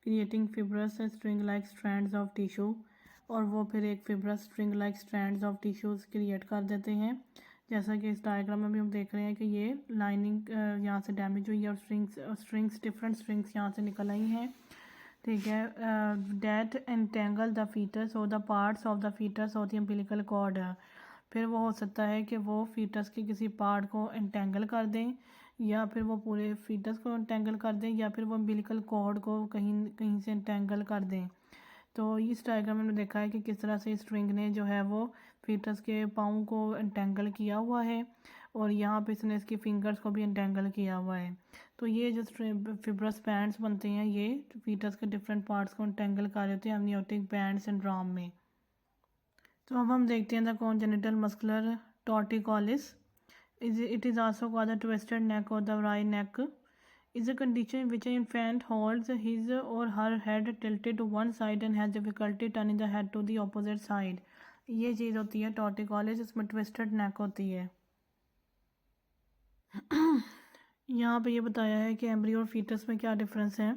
creating fibrous string like strands of tissue, और वो फिर एक fibrous string like strands of tissues create कर देते हैं। जैसा कि इस डायग्राम में भी हम देख रहे हैं कि ये लाइनिंग यहाँ से डैमेज हुई है और स्ट्रिंग्स डिफरेंट स्ट्रिंग्स यहाँ से निकल आई हैं, ठीक है। डेट एंटेंगल द फीटस और the parts of the fetus और द अम्बिलिकल कॉर्ड। फिर वो हो सकता है कि वो फीटस के किसी पार्ट को एंटेंगल कर दें, या फिर वो पूरे फीटस को एंटेंगल कर दें, या फिर वो अम्बिलिकल कॉर्ड को कहीं कहीं से एंटेंगल कर दें। तो इस डायग्राम में हमने देखा है कि किस तरह से स्ट्रिंग ने जो है वो फीटस के पाँव को एंटेंगल किया हुआ है, और यहाँ पे इसने इसकी फिंगर्स को भी एंटेंगल किया हुआ है। तो ये जो फिब्रस बैंड्स बनते हैं ये फीटस के डिफरेंट पार्ट्स को एंटेंगल कर देते हैं एमनियोटिक बैंड सिंड्रोम में। तो अब हम देखते हैं the congenital muscular torticollis. It is also called the twisted neck or the wry neck. Is a condition in which an infant holds his or her head tilted to one side and has difficulty turning the head to the opposite side. ये चीज़ होती है torticollis, इसमें twisted नेक होती है। यहाँ पे ये बताया है कि एम्ब्रियो और फीटस में क्या डिफरेंस है।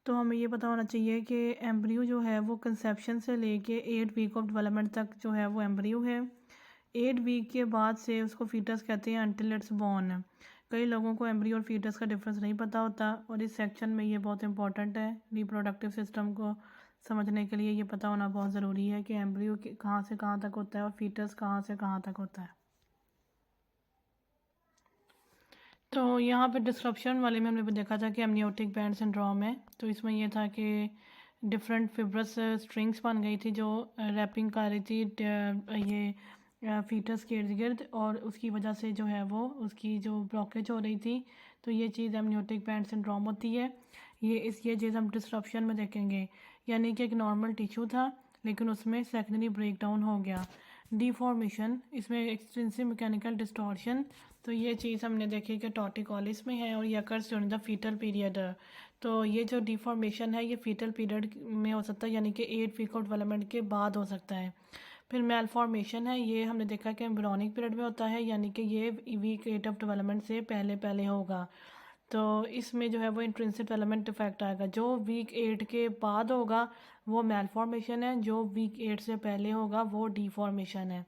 तो हमें ये पता होना चाहिए कि एम्ब्रियो जो है वो कंसेप्शन से लेके 8 वीक ऑफ डेवलपमेंट तक जो है वो एम्ब्रियो है। 8 वीक के बाद से उसको फीटस कहते हैं अंटिल इट्स बॉर्न। कई लोगों को एम्ब्रियो और फीटस का डिफरेंस नहीं पता होता, और इस सेक्शन में ये बहुत इंपॉर्टेंट है। रिप्रोडक्टिव सिस्टम को समझने के लिए ये पता होना बहुत ज़रूरी है कि एम्ब्रियो कहाँ से कहाँ तक होता है और फीटस कहाँ से कहाँ तक होता है। तो यहाँ पे डिस्क्रप्शन वाले में हमने देखा था कि एमनियोटिक बैंड सिंड्रोम है। तो इसमें यह था कि डिफरेंट फिब्रस स्ट्रिंग्स बन गई थी जो रैपिंग कर रही थी ये फीटस के इर्द गिर्द, और उसकी वजह से जो है वो उसकी जो ब्लॉकेज हो रही थी। तो ये चीज़ एमनियोटिक बैंड सिंड्रोम होती है। ये चीज़ हम डिस्क्रप्शन में देखेंगे, यानी कि एक नॉर्मल टिश्यू था लेकिन उसमें सेकेंडरी ब्रेकडाउन हो गया। डिफॉर्मेशन, इसमें एक्सटेंसिव मैकेनिकल डिस्टॉर्शन, तो ये चीज़ हमने देखी कि टॉर्टिकोलिस में है और ये occurs during the fetal period. तो ये जो डिफॉर्मेशन है ये फीटल पीरियड में हो सकता है, यानी कि 8 वीक ऑफ डेवलपमेंट के बाद हो सकता है। फिर मेलफॉर्मेशन है, ये हमने देखा कि एम्ब्रियोनिक पीरियड में होता है, यानी कि ये वीक 8 ऑफ डेवलपमेंट से पहले पहले होगा। तो इसमें जो है वो इंट्रिंसिक डेवलपमेंट इफेक्ट आएगा। जो वीक 8 के बाद होगा वो मेलफॉर्मेशन है, जो वीक 8 से पहले होगा वो डिफॉर्मेशन है।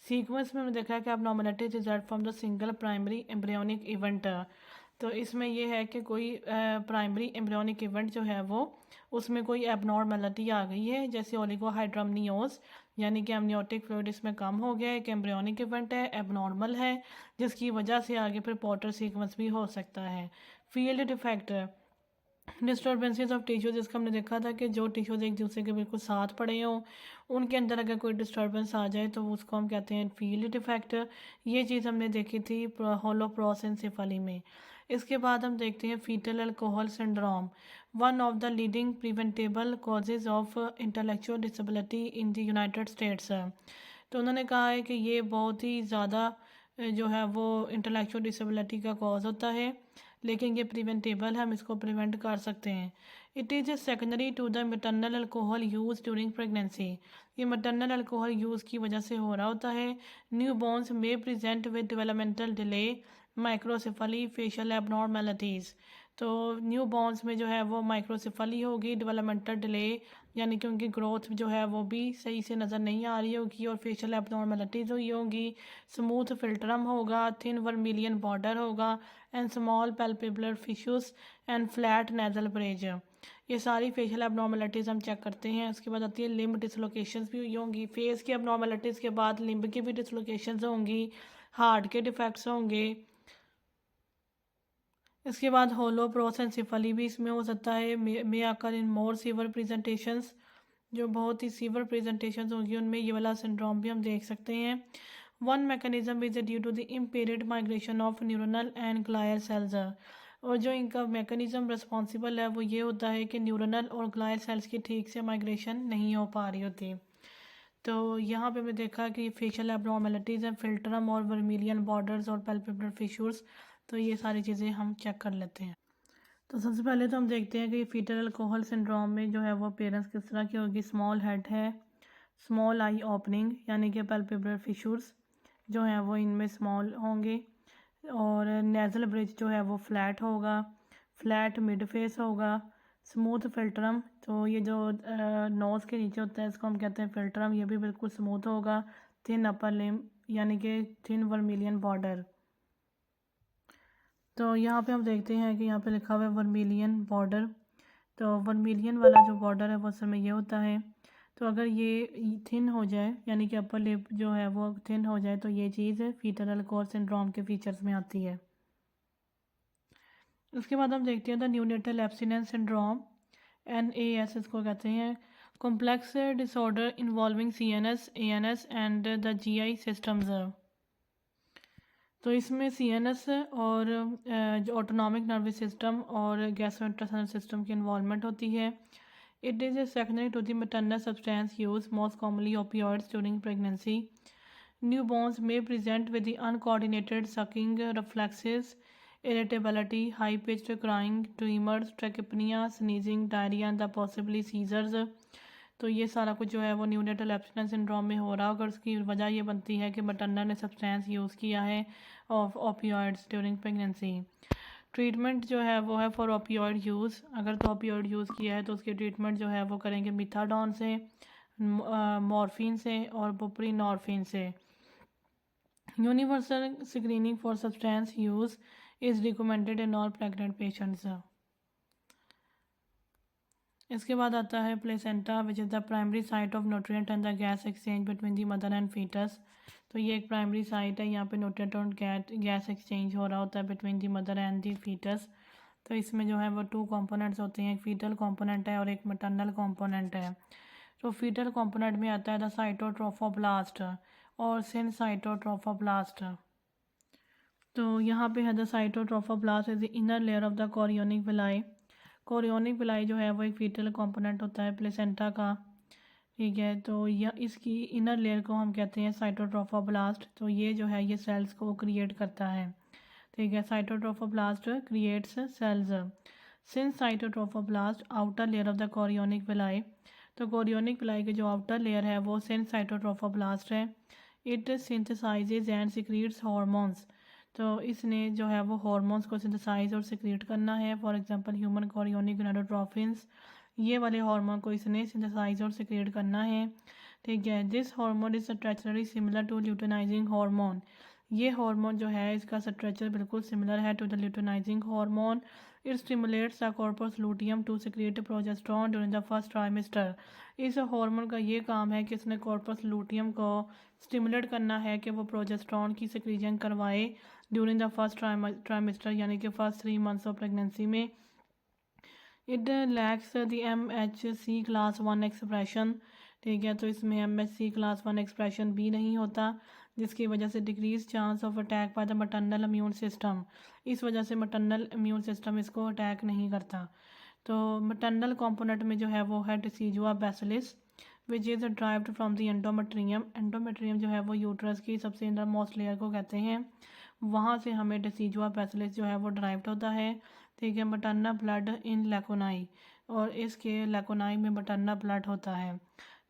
सीक्वेंस में हमने देखा है कि abnormalities result from the single primary embryonic event. तो इसमें यह है कि कोई प्राइमरी एम्ब्रियोनिक इवेंट जो है वो उसमें कोई एबनॉर्मेलिटी आ गई है, जैसे ओलिगोहाइड्रमनियोज, यानी कि एमनियोटिक फ्लूइड इसमें कम हो गया है, एक एम्ब्रियोनिक इवेंट है, एबनॉर्मल है, जिसकी वजह से आगे फिर पॉटर सीक्वेंस भी हो सकता है। Field defect, disturbances of tissue, जिसका हमने देखा था कि जो टिश्यूज एक दूसरे के बिल्कुल साथ पड़े हों उनके अंदर अगर कोई डिस्टर्बेंस आ जाए तो उसको हम कहते हैं फील्ड डिफेक्ट। ये चीज़ हमने देखी थी होलोप्रोसेंसेफली में। इसके बाद हम देखते हैं fetal alcohol syndrome, one of the leading preventable causes of intellectual disability in the United States. तो उन्होंने कहा है कि ये बहुत ही ज़्यादा जो है वो इंटेलेक्चुअल डिसेबिलिटी का कॉज होता है, लेकिन ये प्रिवेंटेबल है, हम इसको प्रिवेंट कर सकते हैं। It is a secondary to the maternal alcohol use during pregnancy, ये मटर्नल अल्कोहल यूज़ की वजह से हो रहा होता है। न्यू बॉर्न्स में present with developmental delay, microcephaly, facial abnormalities. तो न्यू बॉर्न्स में जो है वो माइक्रोसेफली होगी, डेवलपमेंटल डिले यानी कि उनकी ग्रोथ जो है वो भी सही से नज़र नहीं आ रही होगी, और फेशियल एबनॉर्मेलिटीज़ हुई होंगी, स्मूथ फिल्ट्रम होगा, थिन वर्मिलियन बॉर्डर होगा, and small palpebral fissures and flat nasal bridge. ये सारी फेशियल एबनॉर्मेलिटीज़ हम चेक करते हैं। उसके बाद आती है लिम्ब डिसलोकेशंस भी हुई होंगी, फेस की एबनॉर्मेलिटीज़ के बाद लिम्ब की भी डिसलोकेशंस होंगी, हार्ट के डिफेक्ट्स होंगे। इसके बाद होलोप्रोसेंसिफली भी इसमें हो सकता है, मे आकर इन मोर सीवर प्रेजेंटेशंस, जो बहुत ही सीवर प्रेजेंटेशंस होंगी उनमें ये वाला सिंड्रोम भी हम देख सकते हैं। One mechanism is due to the impaired migration of neuronal and glial cells, और जो इनका मैकेनिज्म रिस्पॉन्सिबल है वो ये होता है कि न्यूरोनल और ग्लायल सेल्स की ठीक से माइग्रेशन नहीं हो पा रही होती। तो यहाँ पे हमने देखा कि फेशियल एबनॉर्मेलिटीज़ हैं, फिल्ट्रम और वर्मिलियन बॉर्डर्स और पैल्पेबुलर फिशर्स। तो ये सारी चीज़ें हम चेक कर लेते हैं। तो सबसे पहले तो हम देखते हैं कि फीटल अल्कोहल सिंड्रोम में जो है वो पेरेंट्स किस तरह की होगी। स्मॉल हेड है, स्मॉल आई ओपनिंग यानी कि पैल्पेबुलर फिशर्स जो हैं वो इनमें स्मॉल होंगे, और नेज़ल ब्रिज जो है वो फ्लैट होगा, फ्लैट मिड फेस होगा, स्मूथ फिल्ट्रम, तो ये जो नोज़ के नीचे होता है इसको हम कहते हैं फिल्ट्रम, ये भी बिल्कुल स्मूथ होगा, थिन अपर लिम्ब यानी कि थिन वर्मिलियन बॉर्डर। तो यहाँ पे हम देखते हैं कि यहाँ पे लिखा हुआ है वर्मिलियन बॉर्डर। तो वर्मिलियन वाला जो बॉर्डर है वो असल में ये होता है। तो अगर ये थिन हो जाए यानी कि अपर लिप जो है वो थिन हो जाए तो ये चीज़ फीटल अल्कोहल सिंड्रोम के फीचर्स में आती है। उसके बाद हम देखते हैं the neonatal abstinence syndrome, NAS इसको कहते हैं, complex disorder involving CNS, ANS and the GI systems. तो इसमें CNS और जो ऑटोनॉमिक नर्वस सिस्टम और गैस्ट्रोइंटेस्टाइनल सिस्टम की इन्वॉल्वमेंट होती है। It is a secondary to the maternal substance use, most commonly opioids during pregnancy. Newborns may present with the uncoordinated sucking reflexes, irritability, high-pitched crying, tremors, trachepnea, sneezing, diarrhea and the possibly seizures. तो ये सारा कुछ जो है वो neonatal abstinence syndrome में हो रहा है, अगर उसकी वजह ये बनती है कि मटरनल ने सब्सटेंस यूज़ किया है of opioids during pregnancy. Treatment जो है वो है फॉर ओपियोइड यूज़, अगर तो ओपियोइड यूज़ किया है तो उसकी ट्रीटमेंट जो है वो करेंगे मिथाडोन से, मॉर्फिन से और बुप्रीनॉर्फिन से। Universal screening for substance use is recommended in all pregnant patients. इसके बाद आता है placenta, which is the primary site of nutrient and the gas exchange between the mother and fetus. तो ये एक प्राइमरी साइट है, यहाँ पे न्यूट्रिएंट और गैस एक्सचेंज हो रहा होता है between the mother and the fetus. तो इसमें जो है वो 2 कंपोनेंट्स होते हैं, एक फीटल कंपोनेंट है और एक मैटरनल कंपोनेंट है। तो फीटल कंपोनेंट में आता है द साइटोट्रोफोब्लास्ट और सिनसाइटोट्रोफोब्लास्ट। तो यहाँ पे है the cytotrophoblast is the inner layer of the chorionic villi. Chorionic villi जो है वो एक फीटल कंपोनेंट होता है प्लेसेंटा का। ठीक है। तो यह इसकी इनर लेयर को हम कहते हैं साइटोट्रोफोब्लास्ट। तो ये जो है ये सेल्स को क्रिएट करता है। ठीक है, cytotrophoblast creates cells. Syncytiotrophoblast outer layer of the chorionic villi, तो कोरियोनिक विलाई के जो आउटर लेयर है वो सिंस साइटोट्रोफोब्लास्ट है। It synthesises and secretes hormones, तो इसने जो है वो हॉर्मोन्स को सिंथेसाइज और सिक्रीट करना है। For example human chorionic gonadotrophins, ये वाले हार्मोन को इसने सिंथेसाइज और सिक्रेट करना है। ठीक है, this hormone is structurally similar to luteinising hormone, ये हार्मोन जो है इसका स्ट्रक्चर बिल्कुल सिमिलर है to the luteinising hormone. It stimulates the corpus luteum to secrete progesterone during the first trimester. इस हार्मोन का ये काम है कि इसने कॉर्पस लूटियम को स्टिमुलेट करना है कि वो प्रोजेस्टेरोन की सिक्रीजन करवाए ड्यूरिंग द फर्स्ट ट्राइमेस्टर, यानी कि फर्स्ट 3 मंथ्स ऑफ प्रेगनेंसी में। It lacks the MHC class 1 expression. ठीक है, तो इसमें MHC क्लास 1 एक्सप्रेशन भी नहीं होता, जिसकी वजह से decrease chance of attack by the maternal immune system. इस वजह से मटर्नल इम्यून सिस्टम इसको अटैक नहीं करता। तो मटर्नल कंपोनेंट में जो है वो है decidua basalis which is derived from the endometrium. Endometrium जो है वो यूट्रस की सबसे इंडर मोस्ट लेयर को कहते हैं, वहाँ से हमें डिसीजुआ बैसिलिस जो है वो ड्राइव्ड होता है। ठीक है, मटर्ना ब्लड इन लैकोनाई, और इसके लैकोनाई में मटर्ना ब्लड होता है।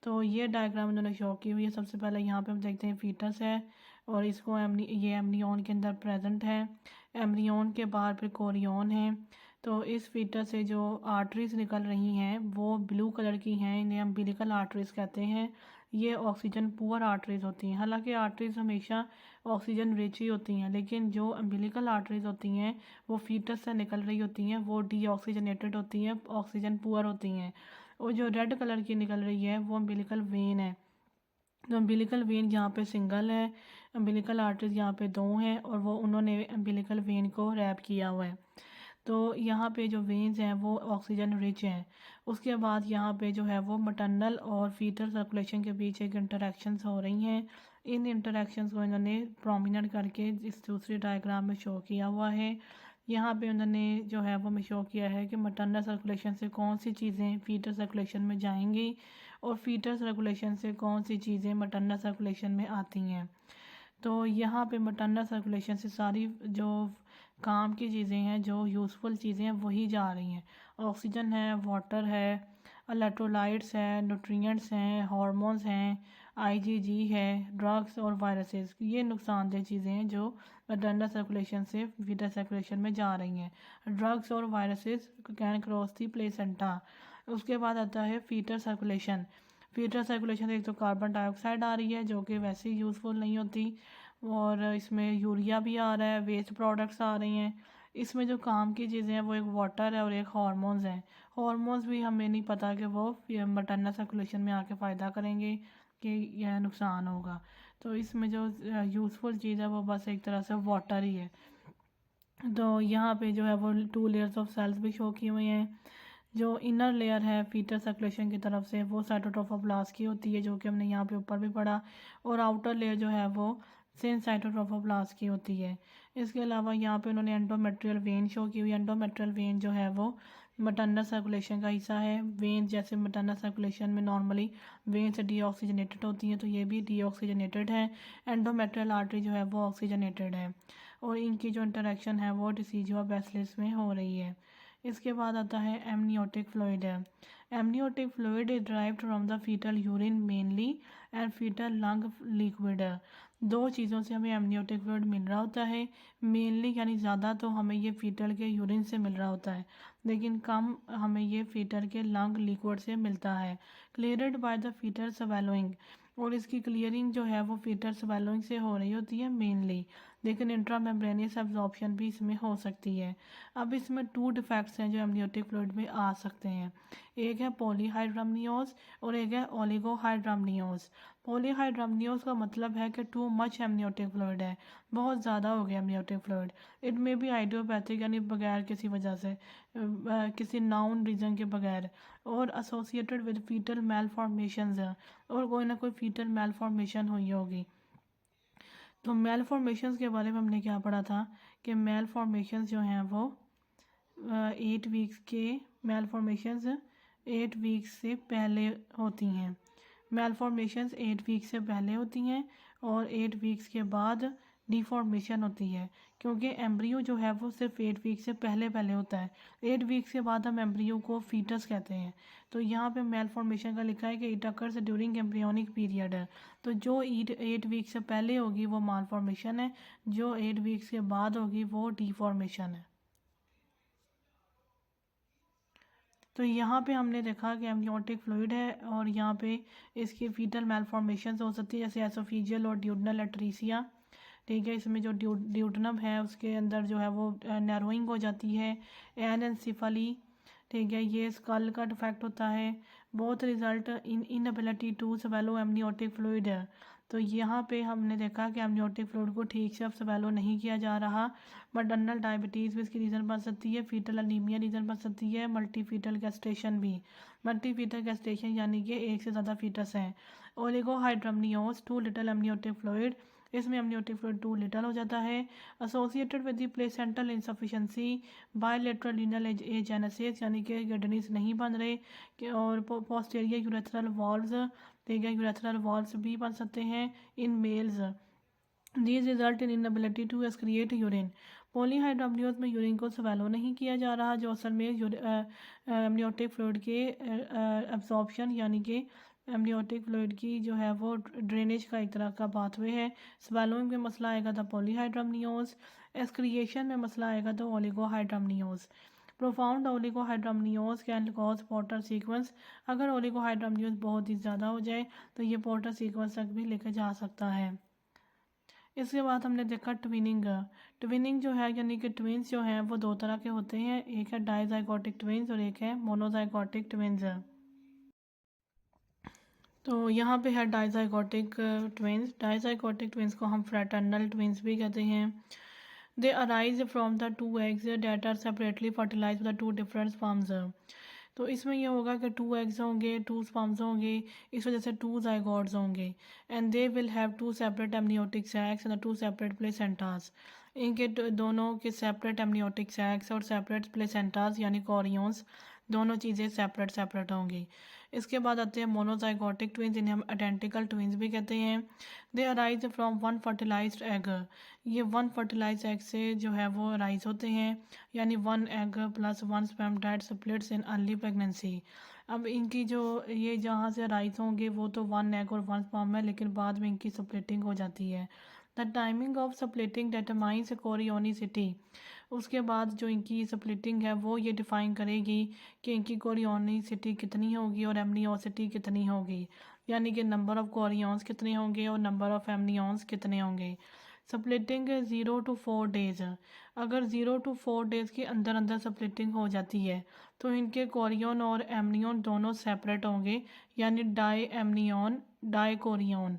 तो ये डायग्राम इन्होंने शो की हुई है। सबसे पहले यहाँ पे हम देखते हैं फीटस है, और इसको ये एमनियोन के अंदर प्रेजेंट है। एमनियोन के बाहर फिर कोरियोन है। तो इस फीटस से जो आर्टरीज निकल रही हैं वो ब्लू कलर की हैं, इन्हें अम्बिलिकल आर्टरीज कहते हैं। ये ऑक्सीजन पुअर आर्टरीज होती हैं। हालांकि आर्टरीज हमेशा ऑक्सीजन रिच ही होती हैं, लेकिन जो अम्बिलिकल आर्टरीज होती हैं वो फीटस से निकल रही होती हैं, वो डीऑक्सीजनेटेड होती हैं, ऑक्सीजन पुअर होती हैं। और जो रेड कलर की निकल रही है वो अम्बिलिकल वेन है। तो अम्बिलिकल वेन यहाँ पे सिंगल है, अम्बिलिकल आर्टरीज यहाँ पे 2 हैं, और वो उन्होंने अम्बिलिकल वेन को रैप किया हुआ है। तो यहाँ पे जो वेन्स हैं वो ऑक्सीजन रिच हैं। उसके बाद यहाँ पे जो है वो मटर्नल और फीटल सर्कुलेशन के बीच एक इंटरेक्शंस हो रही हैं। इन इंटरेक्शंस को इन्होंने प्रोमिनेंट करके इस दूसरी डायग्राम में शो किया हुआ है। यहाँ पे उन्होंने जो है वो शो किया है कि मटर्नल सर्कुलेशन से कौन सी चीज़ें फीटल सर्कुलेशन में जाएंगी, और फीटल सर्कुलेशन से कौन सी चीज़ें मटर्नल सर्कुलेशन में आती हैं। तो यहाँ पे मटर्नल सर्कुलेशन से सारी जो काम की चीज़ें हैं, जो यूज़फुल चीज़ें हैं, वही जा रही हैं। ऑक्सीजन है, वाटर है, इलेक्ट्रोलाइट्स है, न्यूट्रिएंट्स हैं, हार्मोन्स हैं, आईजीजी है, ड्रग्स और वायरसेस, ये नुकसानदेह चीज़ें हैं जो मटर्नल सर्कुलेशन से फीटल सर्कुलेशन में जा रही हैं। ड्रग्स और viruses can cross the placenta. उसके बाद आता है फीटल सर्कुलेशन। फीटल सर्कुलेशन से एक तो कार्बन डाइऑक्साइड आ रही है जो कि वैसे ही यूज़फुल नहीं होती, और इसमें यूरिया भी आ रहा है, वेस्ट प्रोडक्ट्स आ रही हैं। इसमें जो काम की चीज़ें हैं वो एक वाटर है और एक हार्मोन्स हैं। हार्मोन्स भी हमें नहीं पता कि वो मटर्नल सर्कुलेशन में आके फ़ायदा करेंगे कि यह नुकसान होगा। तो इसमें जो यूज़फुल चीज़ है वो बस एक तरह से वाटर ही है। तो यहाँ पे जो है वो 2 लेयर्स ऑफ सेल्स भी शो की हुई हैं। जो इनर लेयर है फीटल सर्कुलेशन की तरफ से वो साइटोट्रोफोब्लास्ट की होती है, जो कि हमने यहाँ पे ऊपर भी पढ़ा, और आउटर लेयर जो है वो सेम साइटोट्रोफोब्लास्ट की होती है। इसके अलावा यहाँ पे उन्होंने एंडोमेट्रियल वेन शो की हुई है। एंडोमेट्रियल वेन जो है वो मटर्नल सर्कुलेशन का हिस्सा है। वेन जैसे मटर्नल सर्कुलेशन में नॉर्मली वेन से डीऑक्सीजनेटेड होती हैं, तो ये भी डीऑक्सीजनेटेड है। एंडोमेट्रियल आर्टरी जो है वो ऑक्सीजनेटेड है, और इनकी जो इंटरेक्शन है वो डिसीजुआ बैसिलस में हो रही है। इसके बाद आता है एमनियोटिक फ्लूइड है। Amniotic fluid is derived from the fetal urine mainly and fetal lung liquid. 2 चीज़ों से हमें एमनियोटिक फ्लूइड मिल रहा होता है। मेनली यानी ज़्यादा तो हमें ये फीटल के यूरिन से मिल रहा होता है, लेकिन कम हमें ये फीटल के लंग लिक्विड से मिलता है। Cleared by the fetal swallowing, और इसकी क्लियरिंग जो है वो फीटल स्वेलोइंग से हो रही होती है मेनली, लेकिन इंट्रामेम्ब्रेनियस एब्जॉर्प्शन भी इसमें हो सकती है। अब इसमें 2 डिफेक्ट्स हैं जो एमनियोटिक फ्लूइड में आ सकते हैं। एक है पॉलीहाइड्रमनियोज और एक है ओलिगोहाइड्रमनियोज। पॉलीहाइड्रमनियोज का मतलब है कि टू मच एमनियोटिक फ्लूइड है, बहुत ज़्यादा हो गया एमनियोटिक फ्लूइड। इट में भी आइडियोपैथिक यानी बगैर किसी वजह से किसी नाउन रीज़न के बगैर, और एसोसिएटेड विद फीटल मेलफॉर्मेशंस है, और कोई ना कोई फीटल मेलफॉर्मेशन हुई होगी। तो मेलफॉर्मेशंस के बारे में हमने क्या पढ़ा था कि मेलफॉर्मेशंस जो हैं वो 8 वीक्स के मेलफॉर्मेशंस 8 वीक्स से पहले होती हैं। मेलफॉर्मेशंस 8 वीक से पहले होती हैं और 8 वीक्स के बाद डिफॉर्मेशन होती है, क्योंकि एम्ब्रियो जो है वो सिर्फ 8 वीक से पहले पहले होता है। 8 वीक्स के बाद हम एम्ब्रियो को फीटस कहते हैं। तो यहाँ पे मेल फॉर्मेशन का लिखा है कि it occurs during embryonic period है। तो जो 8 वीक से पहले होगी वो माल फॉर्मेशन है, जो 8 वीक्स के बाद होगी वो डिफॉर्मेशन है। तो यहाँ पे हमने देखा कि एमनियोटिक फ्लूइड है और यहाँ पे इसकी फीटल मेलफॉर्मेशन हो सकती है, जैसे एसोफिजियल और ड्यूडनल एट्रीसिया। ठीक है, इसमें जो ड्यूडनम है उसके अंदर जो है वो नैरोइंग हो जाती है। एनएनसिफली, ठीक है, ये स्कल का डिफेक्ट होता है। Both result in inability to swallow amniotic fluid. तो यहाँ पे हमने देखा कि एमनियोटिक फ्लूइड को ठीक से अब स्वेलो नहीं किया जा रहा। मटर्नल डायबिटीज़ भी इसकी रीज़न बन सकती है, फीटल अनीमिया रीज़न बन सकती है, मल्टी फीटल गैस्टेशन भी। मल्टी फीटल गैस्टेशन यानी कि एक से ज़्यादा फीटस हैं। ओलिगोहाइड्रमनियोस टू लिटल एमनियोटिक फ्लूइड, इसमें एमनियोटिक फ्लूइड टू लिटल हो जाता है। Associated with the placental insufficiency, bilateral renal agenesis यानी कि किडनीज नहीं बन रहे और पोस्टीरियर यूरेथ्रल वॉल्व्स, ठीक है, यूरेथ्रल वॉल्व्स भी बन सकते हैं in males. These result in inability to excrete urine. Polyhydramnios में यूरिन को स्वेलो नहीं किया जा रहा, जो असल में एमनियोटिक फ्लूइड के एब्जॉर्प्शन यानी कि एमनियोटिक फ्लूइड की जो है वो ड्रेनेज का एक तरह का पाथवे है। स्वेलोइंग में मसला आएगा तो पॉलीहाइड्रोमनियोज, एक्सक्रिएशन में मसला आएगा तो oligohydramnios. Profound oligohydramnios can cause Potter sequence. अगर ओलिगोहाइड्रोमनियोज बहुत ही ज़्यादा हो जाए तो ये पोर्टर सीक्वेंस तक भी लेकर जा सकता है। इसके बाद हमने देखा ट्विनिंग। ट्विनिंग जो है यानी कि ट्विंस जो हैं वो दो तरह के होते हैं, एक है डाइजाइगोटिक ट्विंस और एक है मोनोजाइगोटिक ट्विंस। तो यहाँ पे है डाइजाइगोटिक ट्विंस। डाइजाइगोटिक ट्विंस को हम फ्रैटर्नल ट्विंस भी कहते हैं। They arise from the two eggs that are separately fertilise with two different sperms. तो इसमें ये होगा कि 2 एग्स होंगे, 2 स्पर्म्स होंगे, इस वजह से 2 जाइगोट्स होंगे and they will have 2 separate amniotic sacs and 2 separate placentas. इनके दोनों के सेपरेट एमनियोटिक सैक्स और सेपरेट प्लेसेंटास यानी कोरियंस, दोनों चीज़ें सेपरेट सेपरेट होंगी। इसके बाद आते हैं मोनोजाइगोटिक ट्विंस, इन्हें हम आइडेंटिकल ट्विंस भी कहते हैं। They arise from one fertilised egg. ये वन फर्टिलाइज्ड एग से जो है वो अराइज होते हैं, यानी 1 egg plus 1 sperm that splits in early pregnancy. अब इनकी जो ये जहाँ से अराइज होंगे वो तो 1 एग और 1 स्पर्म है, लेकिन बाद में इनकी स्प्लिटिंग हो जाती है। The timing of splitting determines chorionicity. उसके बाद जो इनकी स्प्लिटिंग है वो ये डिफाइन करेगी कि इनकी कोरियोनिसिटी कितनी होगी और एमनियोसिटी कितनी होगी, यानी कि नंबर ऑफ कोरियंस कितने होंगे और नंबर ऑफ एमनियंस कितने होंगे। Splitting 0 to 4 days. अगर 0 to 4 डेज के अंदर अंदर स्प्लिटिंग हो जाती है तो इनके कोरियन और एमनियन दोनों सेपरेट होंगे, यानी डाई एमनियन डाई कोरियन।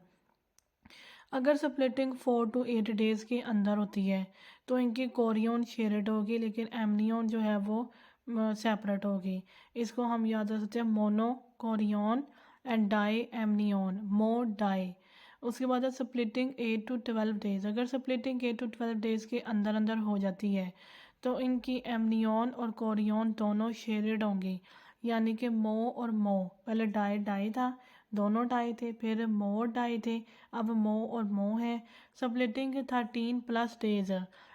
अगर स्प्लिटिंग 4 to 8 डेज़ के अंदर होती है तो इनकी कोरियन शेयर्ड होगी, लेकिन एमनियन जो है वो सेपरेट होगी। इसको हम याद रख सकते हैं mono chorion and di amnion, mo di. उसके बाद है स्प्लिटिंग 8 to 12 डेज़। अगर स्प्लिटिंग 8 to 12 डेज़ के अंदर अंदर हो जाती है तो इनकी एमनियन और कोरियन दोनों शेयर्ड होंगी, यानी कि मो और मो। पहले डाई डाई था, दोनों डाई थे, फिर मो डाई थे, अब मो और मो है। Splitting 13 plus days.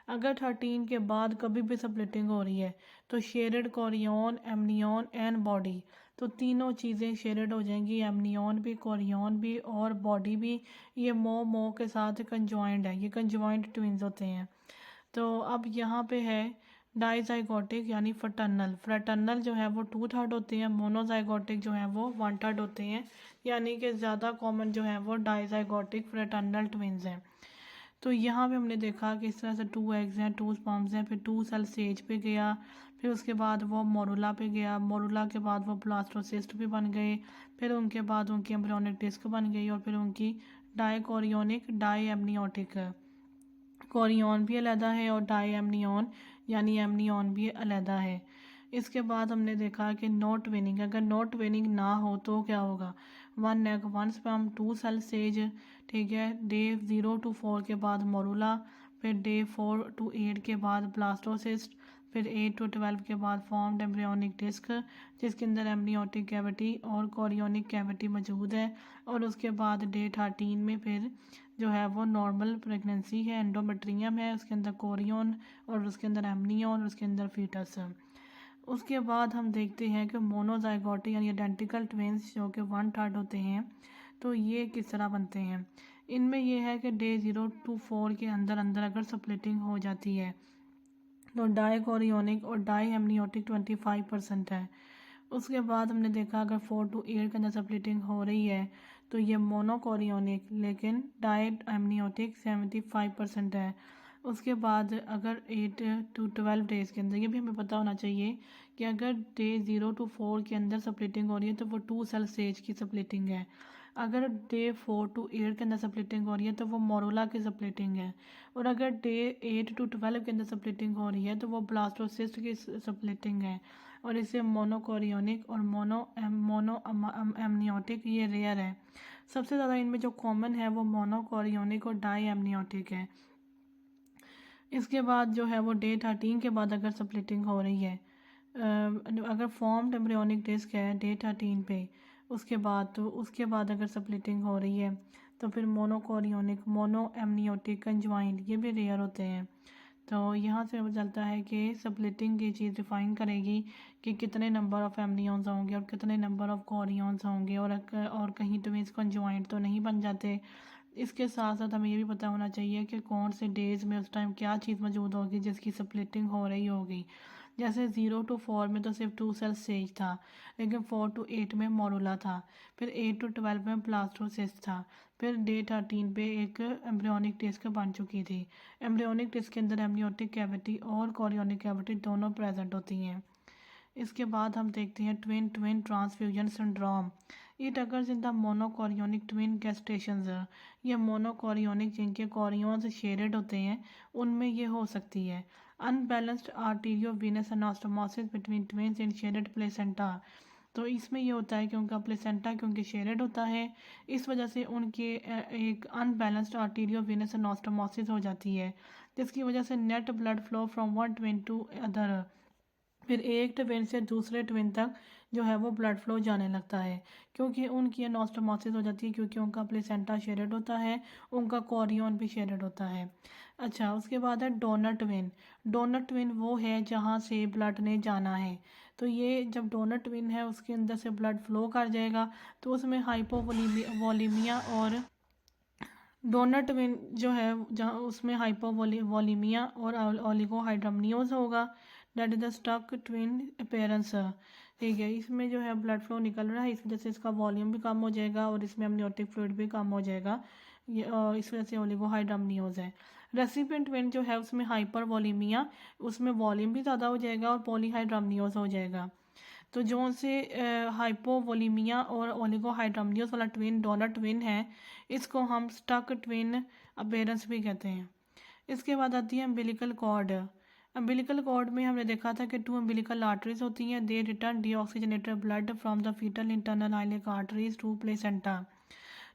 अगर 13 के बाद कभी भी स्प्लिटिंग हो रही है तो shared Korean, amnion and body, तो तीनों चीज़ें शेयर्ड हो जाएंगी, एमनियन भी, कोरियन भी और बॉडी भी। ये मो के साथ कंजॉइंट है, ये कंजॉइंट ट्विंस होते हैं। तो अब यहाँ पे है डाइजाइगोटिक यानी फ्रैटर्नल। फ्रैटर्नल जो है वो 2/3 होते हैं, मोनोजाइगोटिक जो है वो 1/3 होते हैं, यानी कि ज़्यादा कॉमन जो है वो डाइजाइगोटिक फ्रैटर्नल ट्विंस हैं। तो यहाँ पे हमने देखा कि इस तरह से 2 एग्स हैं, 2 स्पर्म्स हैं, फिर 2 सेल स्टेज पे गया, फिर उसके बाद वो मोरुला पे गया, मोरुला के बाद वो ब्लास्टोसिस्ट भी बन गए, फिर उनके बाद उनकी एम्ब्रियोनिक डिस्क बन गई और फिर उनकी डाइकोरियोनिक डाई एमनियोटिक। कोरियन भी अलहदा है और डाई एमनियन यानी एमनियन भी अलहदा है। इसके बाद हमने देखा कि नॉट ट्विनिंग। अगर नॉट ट्विनिंग ना हो तो क्या होगा, 1 एग 1 स्पर्म 2 सेल स्टेज, ठीक है, डे 0 to 4 के बाद मोरुला, फिर डे 4 to 8 के बाद ब्लास्टोसिस्ट, फिर 8 to 12 के बाद फॉर्म्ड एम्ब्रियोनिक डिस्क जिसके अंदर एम्नियोटिक कैविटी और कोरियोनिक कैविटी मौजूद है, और उसके बाद डे 13 में फिर जो है वो नॉर्मल प्रेगनेंसी है, एंडोमेट्रियम है, उसके अंदर कोरियन और उसके अंदर एमनियन और उसके अंदर फीटस। उसके बाद हम देखते हैं कि मोनोजाइगोटी यानी आइडेंटिकल ट्विंस जो कि 1/3 होते हैं, तो ये किस तरह बनते हैं। इनमें यह है कि डे 0 to 4 के अंदर अंदर अगर स्प्लिटिंग हो जाती है तो डाई कोरियोनिक और डाई एमनियोटिक 25% है। उसके बाद हमने देखा अगर 4 to 8 के अंदर स्प्लिटिंग हो रही है तो ये मोनोकोरियोनिक लेकिन डाई एमनियोटिक 75% है। उसके बाद अगर 8 to 12 डेज़ के अंदर, ये भी हमें पता होना चाहिए कि अगर डे 0 to 4 के अंदर स्प्लिटिंग हो रही है तो वो 2 सेल स्टेज की स्प्लिटिंग है। अगर डे 4 to 8 के अंदर स्प्लिटिंग हो रही है तो वो मोरुला की स्प्लिटिंग है, और अगर डे 8 to 12 के अंदर स्प्लिटिंग हो रही है तो वो ब्लास्टोसिस्ट की स्प्लिटिंग है, और इसे मोनोकोरियोनिक और मोनो एमनियोटिक ये रेयर है। सबसे ज़्यादा इनमें जो कॉमन है वो मोनोकोरियोनिक और डाई एमनियोटिक है। इसके बाद जो है वो डे 13 के बाद अगर स्प्लिटिंग हो रही है, अगर फॉर्म्ड एम्ब्रियोनिक डिस्क है डे 13 पे, उसके बाद तो उसके बाद अगर स्प्लिटिंग हो रही है तो फिर मोनोकोरियोनिक, मोनो एमनियोटिक, कंजवाइंट ये भी रेयर होते हैं। तो यहाँ से पता चलता है कि स्प्लिटिंग की चीज़ डिफाइन करेगी कि कितने नंबर ऑफ एमनियंस होंगे और कितने नंबर ऑफ कोरियंस होंगे, और कहीं ट्विंस कंजवाइंट तो नहीं बन जाते। इसके साथ साथ हमें ये भी पता होना चाहिए कि कौन से डेज़ में उस टाइम क्या चीज़ मौजूद होगी जिसकी स्प्लिटिंग हो रही होगी। जैसे 0 to 4 में तो सिर्फ 2 सेल स्टेज था, लेकिन 4 to 8 में मोरुला था, फिर 8 to 12 में ब्लास्टोसिस्ट था, फिर डे 13 पे एक एम्ब्रियोनिक डिस्क बन चुकी थी। एम्ब्रियोनिक डिस्क के अंदर एमनियोटिक कैविटी और कोरियोनिक कैविटी दोनों प्रेजेंट होती हैं। इसके बाद हम देखते हैं twin twin transfusion syndrome. It occurs in the monochorionic twin gestations. ये मोनोकोरियोनिक जिनके कोरियंस शेडेड होते हैं उनमें ये हो सकती है। Unbalanced arteriovenous anastomosis between twins in shared placenta. तो इसमें ये होता है कि उनका प्लेसेंटा क्योंकि शेडेड होता है, इस वजह से उनके एक अनबैलेंस्ड आर्टीरियो वीनस एनास्टोमोसिस हो जाती है, जिसकी वजह से net blood flow from one twin to other, फिर एक ट्विन से दूसरे ट्विन तक जो है वो ब्लड फ्लो जाने लगता है, क्योंकि उनकी एनास्टोमोसिस हो जाती है, क्योंकि उनका प्लेसेंटा शेडेड होता है, उनका कोरियन भी शेडेड होता है। अच्छा, उसके बाद है डोनर ट्विन। डोनर ट्विन वो है जहाँ से ब्लड ने जाना है, तो ये जब डोनर ट्विन है उसके अंदर से ब्लड फ्लो कर जाएगा तो उसमें हाइपोवोलीमिया, और डोनर ट्विन जो है जहाँ उसमें हाइपोवोलीमिया और ओलिगोहाइड्रमनियोज होगा, that is the stock twin appearance. ठीक है, इसमें जो है ब्लड फ्लो निकल रहा है, इस वजह से इसका वॉल्यूम भी कम हो जाएगा और इसमें एमनियोटिक फ्लूइड भी कम हो जाएगा, ये इस वजह से ओलिगोहाइड्रमनियोज है। रेसिपिएंट ट्विन जो है उसमें हाइपरवोलीमिया, उसमें वॉल्यूम भी ज़्यादा हो जाएगा और पॉलीहाइड्रमनियोज हो जाएगा। तो जो से हाइपोवोलीमिया और ओलिगोहाइड्रमनियोज वाला ट्विन डोनर ट्विन है, इसको हम स्टक ट्विन अपेयरेंस भी कहते हैं। इसके बाद आती है अम्बिलिकल कॉर्ड। अम्बिलिकल कॉर्ड में हमने देखा था कि 2 अम्बिलिकल आर्टरीज होती हैं, they return deoxygenated blood from the fetal internal iliac arteries to placenta.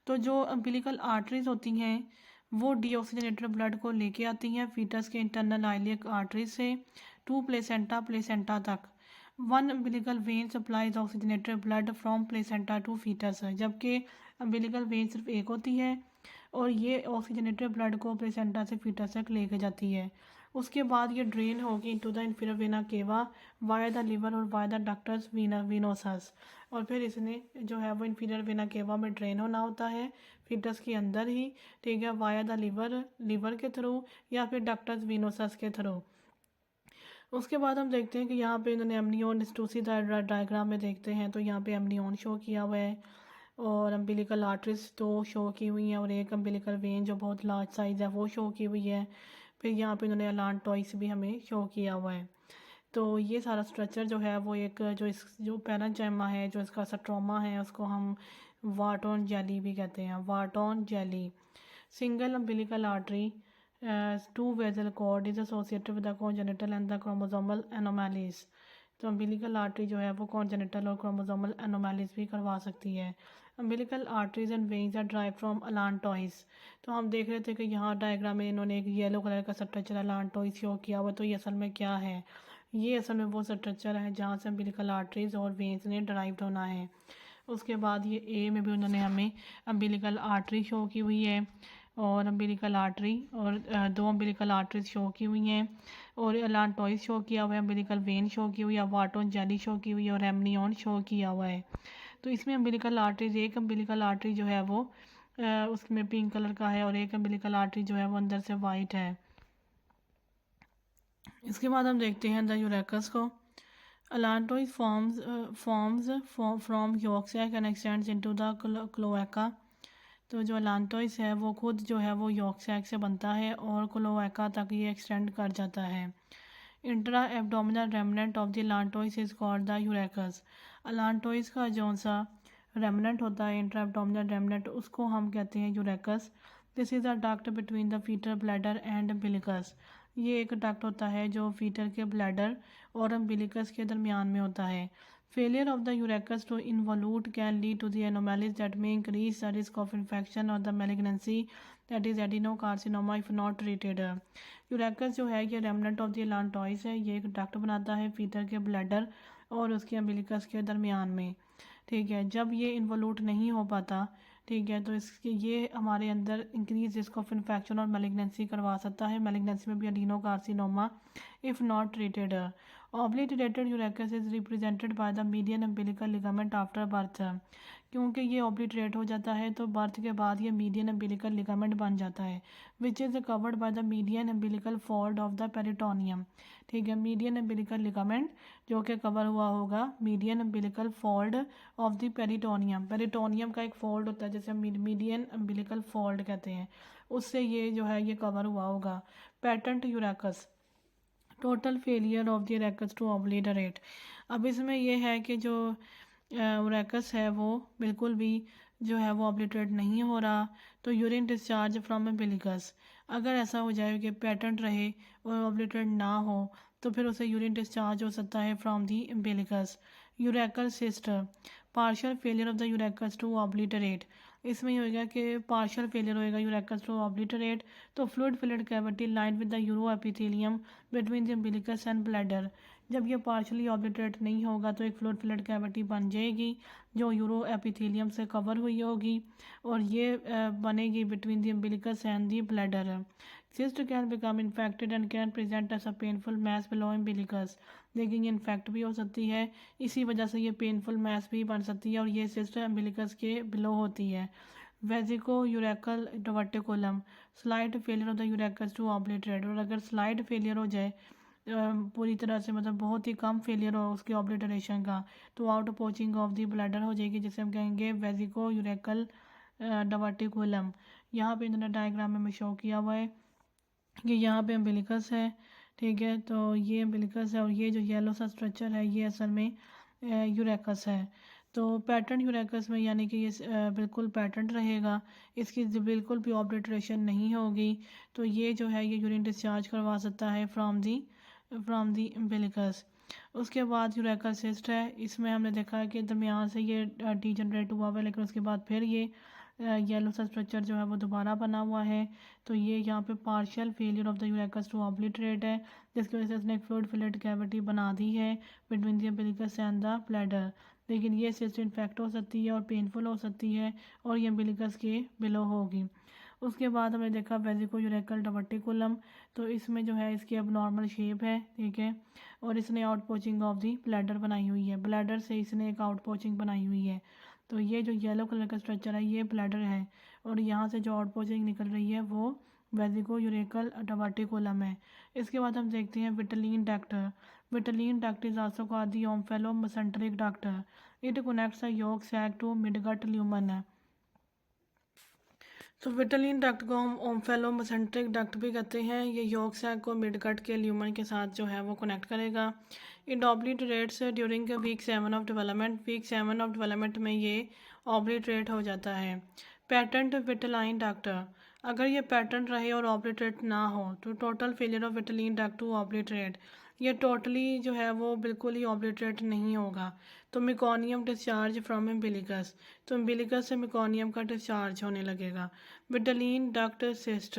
तो जो अम्बिलिकल आर्टरीज होती हैं वो डीऑक्सीजनेटेड ब्लड को लेके आती हैं फीटस के इंटरनल आइलिक आर्टरीज से टू प्लेसेंटा तक। One umbilical vein supplies oxygenated blood from placenta to fetus, जबकि अम्बिलिकल वेन सिर्फ एक होती है और ये ऑक्सीजनेटेड ब्लड को प्लेसेंटा से फीटस तक लेके जाती है। उसके बाद ये ड्रेन होगी into the inferior vena cava via the liver और वाया द डक्टस वीनोसस, और फिर इसने जो है वो इंफीरियर वेना केवा में ड्रेन होना होता है फीटस के अंदर ही, ठीक है, वाया द लिवर के थ्रू या फिर डक्टस वीनोसस के थ्रू। उसके बाद हम देखते हैं कि यहाँ पे इन्होंने एमनियोन स्टूसी डायग्राम में देखते हैं तो यहाँ पे एमनियोन शो किया हुआ है और अम्बिलिकल आर्टरीज तो शो की हुई है और एक अम्बिलिकल वेन जो बहुत लार्ज साइज़ है वो शो की हुई है। फिर यहाँ पे इन्होंने अलांटॉइस भी हमें शो किया हुआ है। तो ये सारा स्ट्रक्चर जो है वो एक जो पैरेंचाइमा है, जो इसका स्ट्रोमा है, उसको हम वार्टन जेली भी कहते हैं, Wharton jelly. Single umbilical artery two vessel cord is associated with the congenital and the chromosomal anomalies. तो अम्बिलिकल आर्टरी जो है वो कॉन्जेनिटल और क्रोमोसोमल एनोमैलीज भी करवा सकती है। Umbilical arteries and veins are derive from allantois. तो हम देख रहे थे कि यहाँ डायग्राम में इन्होंने एक येलो कलर का स्ट्रक्चर अलांटोइस शो किया हुआ, तो ये असल में क्या है? ये असल में वो स्ट्रक्चर है जहाँ से अम्बिलिकल आर्टरीज और वेन्स ने ड्राइव्ड होना है। उसके बाद ये ए में भी उन्होंने हमें अम्बिलिकल आर्टरी शो की हुई है और अम्बिलिकल आर्टरी और दो अम्बिलिकल आर्टरीज शो की हुई हैं और अलांटोइस शो किया हुआ है, अम्बिलिकल वेन शो की हुई है, वाटोन जेली शो की हुई है और एमनियन शो किया हुआ है। तो इसमें अम्बिलिकल आर्टरीज, एक अम्बिलिकल आर्टरी जो है वो उसमें पिंक कलर का है और एक अम्बिलिकल आर्टरी जो है वो अंदर से वाइट है। इसके बाद हम देखते हैं द यूरेकस को। Allantois forms from yolk sac and extends into the cloaca. तो जो अलांटोइस है वो खुद जो है वो यॉर्क सैक से बनता है और क्लोएका तक ये एक्सटेंड कर जाता है। Intra abdominal remnant of the allantois is called the urachus. Allantois का जो सा रेमनेंट होता है, इंट्रा एब्डोमिनल रेमनेंट, उसको हम कहते हैं urachus. This is a duct between the fitter bladder and umbilicus. ये एक डक्ट होता है जो फीटर के ब्लैडर और अम्बिलिकस के दरमियान में होता है। Failure of the urachus to involute can lead to the anomalies that may increase the risk of infection or the malignancy, that is adenocarcinoma, if not treated. Urachus जो है ये रेमनेंट ऑफ द अलांटोइस है। ये एक duct बनाता है fitter के bladder और उसके अम्बिलिकस के दरमियान में। ठीक है, जब ये इन्वोल्यूट नहीं हो पाता, ठीक है, तो इसके ये हमारे अंदर इंक्रीज रिस्क ऑफ इन्फेक्शन और मेलिग्नेंसी करवा सकता है। मेलिग्नेंसी में भी adenocarcinoma if not treated. Obliterated urachus is represented by the median umbilical ligament after birth. क्योंकि ये ऑब्लिटरेट हो जाता है तो बर्थ के बाद ये मीडियन अम्बिलिकल लिगामेंट बन जाता है, which is covered by the median umbilical fold of the peritoneum. ठीक है, मीडियन अम्बिलिकल लिगामेंट जो कि कवर हुआ होगा median umbilical fold of the peritoneum. Peritoneum का एक फोल्ड होता है जैसे मीडियन अम्बिलिकल फोल्ड कहते हैं, उससे ये जो है ये कवर हुआ होगा। Patent urachus, total failure of the urachus to obliterate. अब इसमें यह है कि जो यूरेकस है वो बिल्कुल भी जो है वो ऑब्लिटरेट नहीं हो रहा। तो यूरिन डिस्चार्ज फ्रॉम अम्बिलिकस, अगर ऐसा हो जाए कि पैटेंट रहे और ऑब्लिटरेट ना हो तो फिर उसे यूरिन डिस्चार्ज हो सकता है from the umbilicus. Urachal cyst, partial failure of the urachus to obliterate. इसमें ये होगा कि पार्शियल फेलियर होएगा यूरेकस टू ऑब्लिटरेट। तो fluid filled cavity line with the uroepithelium between the umbilicus and bladder. जब ये पार्शियली ऑब्लिटरेट नहीं होगा तो एक फ्लूइड फिल्ड कैविटी बन जाएगी जो यूरो एपिथेलियम से कवर हुई होगी और ये बनेगी between the umbilicus and the bladder. Cyst can become infected and can present as a painful mass below umbilicus। लेकिन ये इन्फेक्ट भी हो सकती है, इसी वजह से ये पेनफुल मैस भी बन सकती है और ये सिस्ट अम्बिलिकस के बिलो होती है। Vesicourachal diverticulum, slight failure of the urachus to obliterate. और अगर स्लाइड फेलियर हो जाए पूरी तरह से, मतलब बहुत ही कम फेलियर हो उसकी ऑब्लिटरेशन का, तो out poaching of the bladder हो जाएगी जिसे हम कहेंगे वेजिको यूरेकल डवर्टिकुलम। यहाँ पे इन्होंने डायग्राम में शो किया हुआ है कि यहाँ पे अम्बिलिकस है। ठीक है, तो ये अम्बिलिकस है और ये जो येलो सा स्ट्रक्चर है ये असल में यूरेकस है। तो पैटर्न यूरेकस में यानी कि ये बिल्कुल पैटर्न रहेगा, इसकी बिल्कुल भी ऑब्लिटरेशन नहीं होगी। तो ये जो है ये यूरिन डिस्चार्ज करवा सकता है फ्रॉम दी अम्बिलिकस। उसके बाद यूरेकल सिस्ट है, इसमें हमने देखा है कि दरमियान से ये डीजनरेट हुआ हुआ है लेकिन उसके बाद फिर ये येलो सा स्ट्रक्चर जो है वो दोबारा बना हुआ है। तो ये यहाँ पे partial failure of the urachus to obliterate है जिसकी वजह से उसने एक फ्लूइड फिल्ड कैविटी बना दी है between the umbilicus and the bladder. लेकिन ये सिस्ट इन्फेक्ट हो सकती है और पेनफुल हो सकती है और ये अम्बिलिकस के बिलो होगी। उसके बाद हमने देखा वेजिको यूरेकल डवर्टिकुलम, तो इसमें जो है इसकी अब नॉर्मल शेप है। ठीक है, और इसने out poaching of the bladder बनाई हुई है, ब्लैडर से इसने एक आउट पोचिंग बनाई हुई है। तो ये जो येलो कलर का स्ट्रक्चर है ये ब्लैडर है और यहाँ से जो आउट पोचिंग निकल रही है वो वेजिको यूरेकल डवर्टिकुलम है। इसके बाद हम देखते हैं vitelline duct. Vitelline duct is also called the omphalomesenteric duct. It connects the yolk sac to midgut lumen. तो विटलिन डक्ट को हम ओम्फेलो मेसेंट्रिक डक्ट भी कहते हैं। ये यॉर्क सैक को मिडगट के ल्यूमन के साथ जो है वो कनेक्ट करेगा। It obliterates during week 7 of development. Week 7 of development में ये ऑब्लिटरेट हो जाता है। पैटेंट विटलाइन डक्ट, अगर ये पैटर्न रहे और ऑब्लिटरेट ना हो तो total failure of vitelline duct to obliterate. ये टोटली जो है वो बिल्कुल ही ऑब्लिटरेट नहीं होगा। तो मेकोनियम डिस्चार्ज फ्रॉम एम्बिलिकस, तो एम्बिलिकस से मेकोनियम का डिस्चार्ज होने लगेगा। Vitelline duct cyst,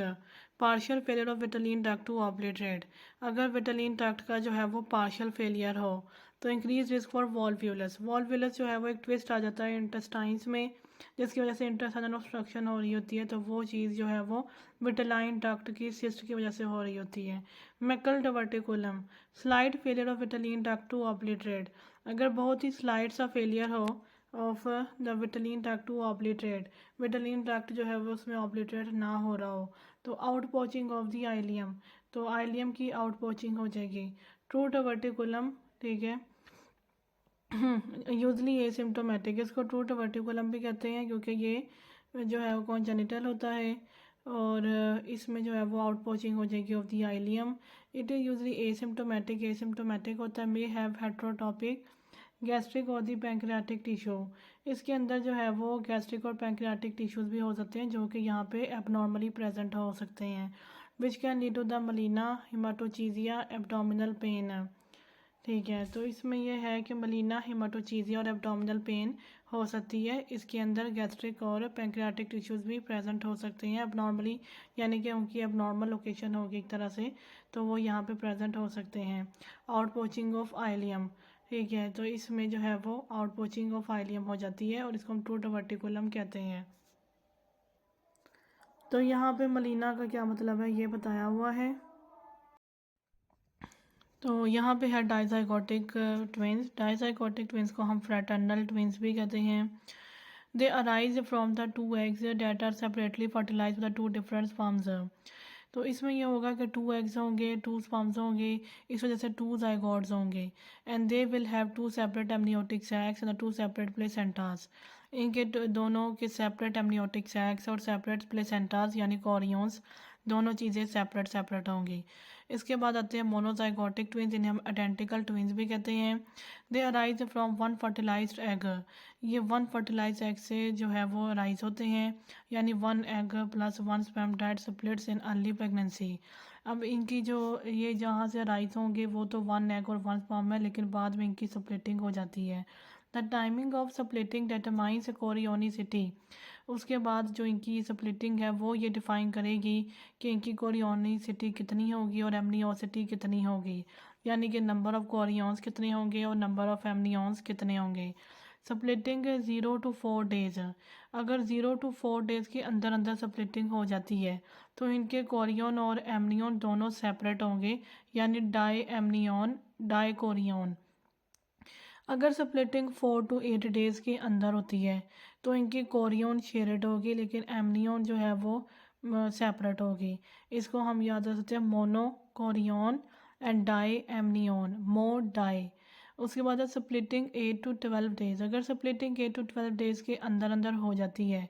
partial failure of vitelline duct to obliterate, अगर विटलिन डक्ट का जो है वो पार्शियल फेलियर हो तो इंक्रीज रिस्क फॉर वॉल्व्यूलस, वॉल्व्यूलस जो है वो एक ट्विस्ट आ जाता है इंटेस्टाइन्स में, जिसकी वजह से इंटेस्टाइनल ऑब्स्ट्रक्शन हो रही होती है, तो वो चीज़ जो है वो विटलाइन डक्ट की सिस्ट की वजह से हो रही होती है। Meckel diverticulum, slight failure of vitelline duct to obliterate, अगर बहुत ही स्लाइड सा फेलियर हो of the vitelline duct to obliterate, vitelline duct जो है वो उसमें ऑब्लिटरेट ना हो रहा हो, तो out poaching of the ileum, तो आइलियम की आउट पोचिंग हो जाएगी। ट्रू डवर्टिकुलम, ठीक है, यूजली एसिम्टोमेटिक, इसको ट्रू टवर्टिकुलम भी कहते हैं क्योंकि ये जो है वो कॉन्जेनिटल होता है और इसमें जो है वो आउट पोचिंग हो जाएगी of the ileum. It is usually asymptomatic, asymptomatic होता है, मे हैव हेट्रोटॉपिक गैस्ट्रिक और दी पैंक्रियाटिक टिश्यू, इसके अंदर जो है वो गैस्ट्रिक और पैंक्रियाटिक टिश्यूज़ भी हो सकते हैं जो कि यहाँ पे एबनॉर्मली प्रेजेंट हो सकते हैं। Which can lead to the melena हिमाटोचीजिया abdominal pain, ठीक है, तो इसमें यह है कि मलीना हिमाटोचीजिया और एब्डोमिनल पेन हो सकती है, इसके अंदर गैस्ट्रिक और पैंक्रियाटिक टिश्यूज़ भी प्रेजेंट हो सकते हैं एबनॉर्मली, यानी कि उनकी एबनॉर्मल लोकेशन होगी एक तरह से, तो वो यहाँ पे प्रेजेंट हो सकते हैं। आउट पोचिंग ऑफ आइलियम, ठीक है, तो इसमें जो है वो आउट पोचिंग ऑफ आइलियम हो जाती है और इसको हम ट्रू टवर्टिकुलम कहते हैं। तो यहाँ पे मलीना का क्या मतलब है ये बताया हुआ है। तो यहाँ पे है डाइजाइगोटिक ट्विंस, डाइजाइगोटिक ट्विंस को हम फ्रैटर्नल ट्विंस भी कहते हैं। They arise from the two eggs that are separately fertilize the two different sperms, तो इसमें ये होगा कि टू एग्स होंगे, टू स्पर्म्स होंगे, इस वजह से टू जाइगोट्स होंगे, and they will have two separate amniotic sacs and two separate placentas, इनके दोनों के सेपरेट एमनियोटिक सैक्स और सेपरेट प्लेसेंटास यानी कोरियंस, दोनों चीज़ें सेपरेट सेपरेट होंगी। इसके बाद आते हैं मोनोजाइगोटिक ट्विंस, इन्हें हम आइडेंटिकल ट्विंस भी कहते हैं। They arise from one fertilised egg, ये वन फर्टिलाइज एग से जो है वो अराइज होते हैं, यानी one egg plus one sperm that splits in early pregnancy. अब इनकी जो ये जहाँ से अराइज होंगे वो तो वन एग और वन स्पर्म है, लेकिन बाद में इनकी स्प्लिटिंग हो जाती है। The timing of splitting determines chorionicity, उसके बाद जो इनकी स्प्लिटिंग है वो ये डिफ़ाइन करेगी कि इनकी कोरियोनिसिटी कितनी होगी और एमनियोसिटी कितनी होगी, यानी कि नंबर ऑफ़ कोरियंस कितने होंगे और नंबर ऑफ़ एमनियंस कितने होंगे। स्प्लिटिंग 0 to 4 डेज़, अगर 0 to 4 डेज़ के अंदर अंदर स्प्लिटिंग हो जाती है तो इनके कोरियन और एमनियन दोनों सेपरेट होंगे, यानी डाई एमनियन डाई कोरियन। अगर स्प्लिटिंग 4 to 8 डेज़ के अंदर होती है तो इनकी कोरियन शेयर्ड होगी, लेकिन एमनियन जो है वो सेपरेट होगी। इसको हम याद रख सकते हैं mono chorion and di amnion, mo di. उसके बाद है स्प्लिटिंग 8 to 12 डेज़, अगर स्प्लिटिंग 8 to 12 डेज़ के अंदर अंदर हो जाती है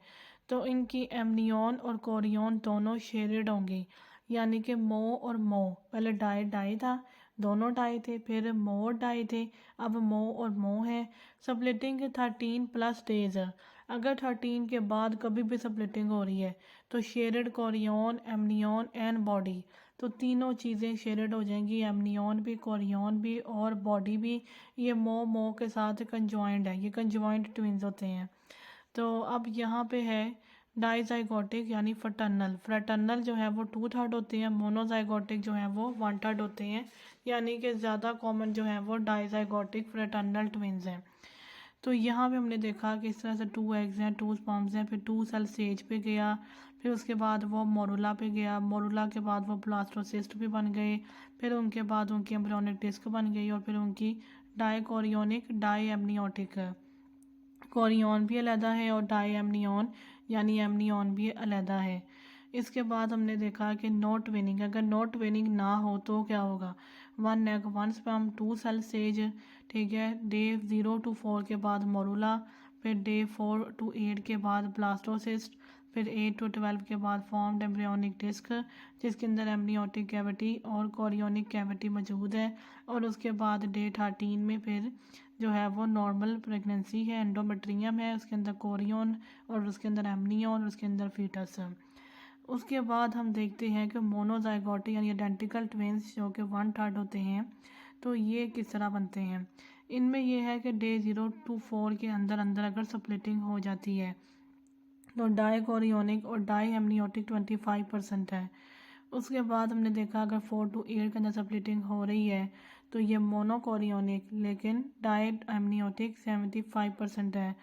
तो इनकी एमनियन और कोरियन दोनों शेयर्ड होंगी, यानी कि मो और मो, पहले डाई डाई था, दोनों डाई थे, फिर मो डाई थे, अब मो और मो है। स्प्लिटिंग 13+ डेज, अगर 13 के बाद कभी भी स्प्लिटिंग हो रही है तो shared Korean amnion and body, तो तीनों चीज़ें शेयर्ड हो जाएंगी, एमनियन भी कोरियन भी और बॉडी भी। ये मो के साथ कंजॉइंड है, ये कंजॉइंड ट्विंस होते हैं। तो अब यहाँ पे है डाइजाइगोटिक यानी फ्रेटर्नल, फ्रेटर्नल जो है वो 2/3 होते हैं, मोनोजाइगोटिक जो है वो 1/3 होते हैं, यानी कि ज़्यादा कॉमन जो है वो डाइजाइगोटिक फ्रेटर्नल ट्विंस हैं। तो यहाँ पे हमने देखा कि इस तरह से 2 एग्स हैं, 2 स्पर्म्स हैं, फिर 2 सेल स्टेज पे गया, फिर उसके बाद वो मोरुला पे गया, मोरुला के बाद वो ब्लास्टोसिस्ट भी बन गए, फिर उनके बाद उनकी एम्ब्रियोनिक डिस्क बन गई और फिर उनकी di chorionic di amniotic, chorion भी अलहदा है और डाई एमनियन यानी एमनियन भी अलहदा है। इसके बाद हमने देखा कि नॉट विनिंग, अगर नॉट विनिंग ना हो तो क्या होगा, 1 एग 1 स्पर्म 2 सेल स्टेज, ठीक है, डे 0 to 4 के बाद मोरुला, फिर डे 4 to 8 के बाद ब्लास्टोसिस्ट, फिर 8 to 12 के बाद फॉर्म्ड एम्ब्रियोनिक डिस्क जिसके अंदर एमनियोटिक कैविटी और कोरियोनिक कैविटी मौजूद है, और उसके बाद डे 13 में फिर जो है वो नॉर्मल प्रेगनेंसी है, एंडोमेट्रियम है, उसके अंदर कोरियन और उसके अंदर एमनियन और उसके अंदर फीटस है। उसके बाद हम देखते हैं कि मोनोजाइगोटिक यानी आइडेंटिकल ट्विंस जो कि 1/3 होते हैं, तो ये किस तरह बनते हैं, इनमें ये है कि डे 0 to 4 के अंदर अंदर अगर स्प्लिटिंग हो जाती है तो डाइकोरियोनिक और डाई एमनियोटिक 25% है। उसके बाद हमने देखा अगर 4 to 8 के अंदर स्प्लिटिंग हो रही है तो ये मोनोकोरियोनिक लेकिन डाई एमनियोटिक 75% है।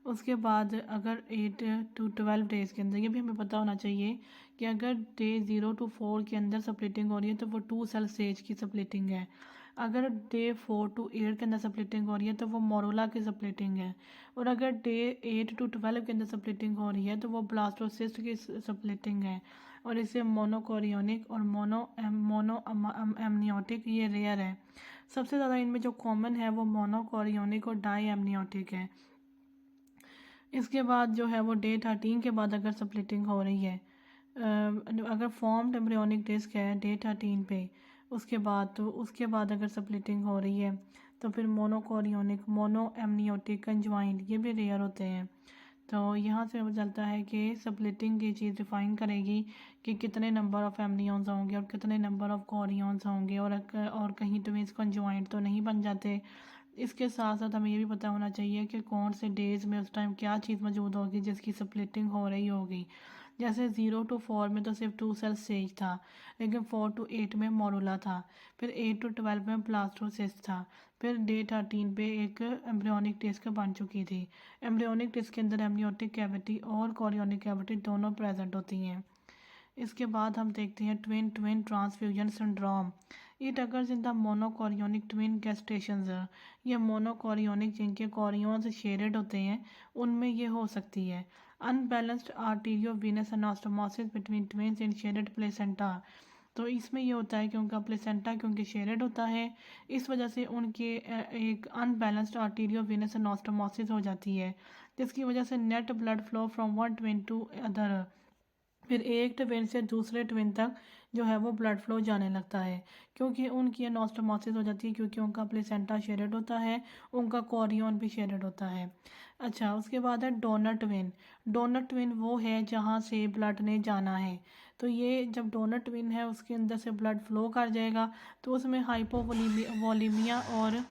उसके बाद अगर 8 to 12 डेज़ के अंदर, ये भी हमें पता होना चाहिए कि अगर डे 0 to 4 के अंदर स्प्लिटिंग हो रही है तो वो 2 सेल स्टेज की स्प्लिटिंग है। अगर डे 4 to 8 के अंदर स्प्लिटिंग हो रही है तो वो मोरोला की स्प्लिटिंग है। और अगर डे 8 to 12 के अंदर स्प्लिटिंग हो रही है तो वो ब्लास्टोसिस्ट की स्प्लिटिंग है। और इसे मोनोकोरियोनिक और मोनो एमनियोटिक ये रेयर है। सबसे ज़्यादा इनमें जो कॉमन है वो मोनोकोरियोनिक और डाई एमनियोटिक है। इसके बाद जो है वो डे 13 के बाद अगर स्प्लिटिंग हो रही है, अगर फॉर्म्ड एम्ब्रियोनिक डिस्क है डे 13 पे, उसके बाद तो उसके बाद अगर स्प्लिटिंग हो रही है तो फिर मोनोकोरियोनिक, मोनो एमनियोटिक, कंजवाइंड ये भी रेयर होते हैं। तो यहाँ से पता चलता है कि स्प्लिटिंग की चीज़ डिफाइन करेगी कि कितने नंबर ऑफ एमनियंस होंगे और कितने नंबर ऑफ कोरियंस होंगे, और कहीं ट्विंस कंजवाइंट तो नहीं बन जाते। इसके साथ साथ हमें ये भी पता होना चाहिए कि कौन से डेज़ में उस टाइम क्या चीज़ मौजूद होगी जिसकी स्प्लिटिंग हो रही होगी। जैसे 0 to 4 में तो सिर्फ 2 सेल स्टेज था, लेकिन 4 to 8 में मोरुला था, फिर 8 to 12 में ब्लास्टोसिस्ट था, फिर डे 13 पे एक एम्ब्रियोनिक डिस्क बन चुकी थी। एम्ब्रियोनिक डिस्क के अंदर एमनियोटिक कैविटी और कोरियोनिक कैविटी दोनों प्रेजेंट होती हैं। इसके बाद हम देखते हैं twin twin transfusion syndrome. It occurs in the monochorionic twin gestations. ये मोनोकोरियोनिक जिनके कोरियंस शेडेड होते हैं उनमें ये हो सकती है। Unbalanced arteriovenous anastomosis between twins in shared placenta. तो इसमें ये होता है कि उनका प्लेसेंटा क्योंकि शेडेड होता है, इस वजह से उनके एक अनबैलेंस्ड आर्टीरियो वीनस एनास्टोमोसिस हो जाती है, जिसकी वजह से net blood flow from one twin to other, फिर एक ट्विन से दूसरे ट्विन तक जो है वो ब्लड फ्लो जाने लगता है, क्योंकि उनकी एनास्टोमोसिस हो जाती है, क्योंकि उनका प्लेसेंटा शेडेड होता है, उनका कोरियन भी शेडेड होता है। अच्छा, उसके बाद है डोनर ट्विन। डोनर ट्विन वो है जहाँ से ब्लड ने जाना है। तो ये जब डोनर ट्विन है उसके अंदर से ब्लड फ्लो कर जाएगा तो उसमें हाइपोवोलीमिया, और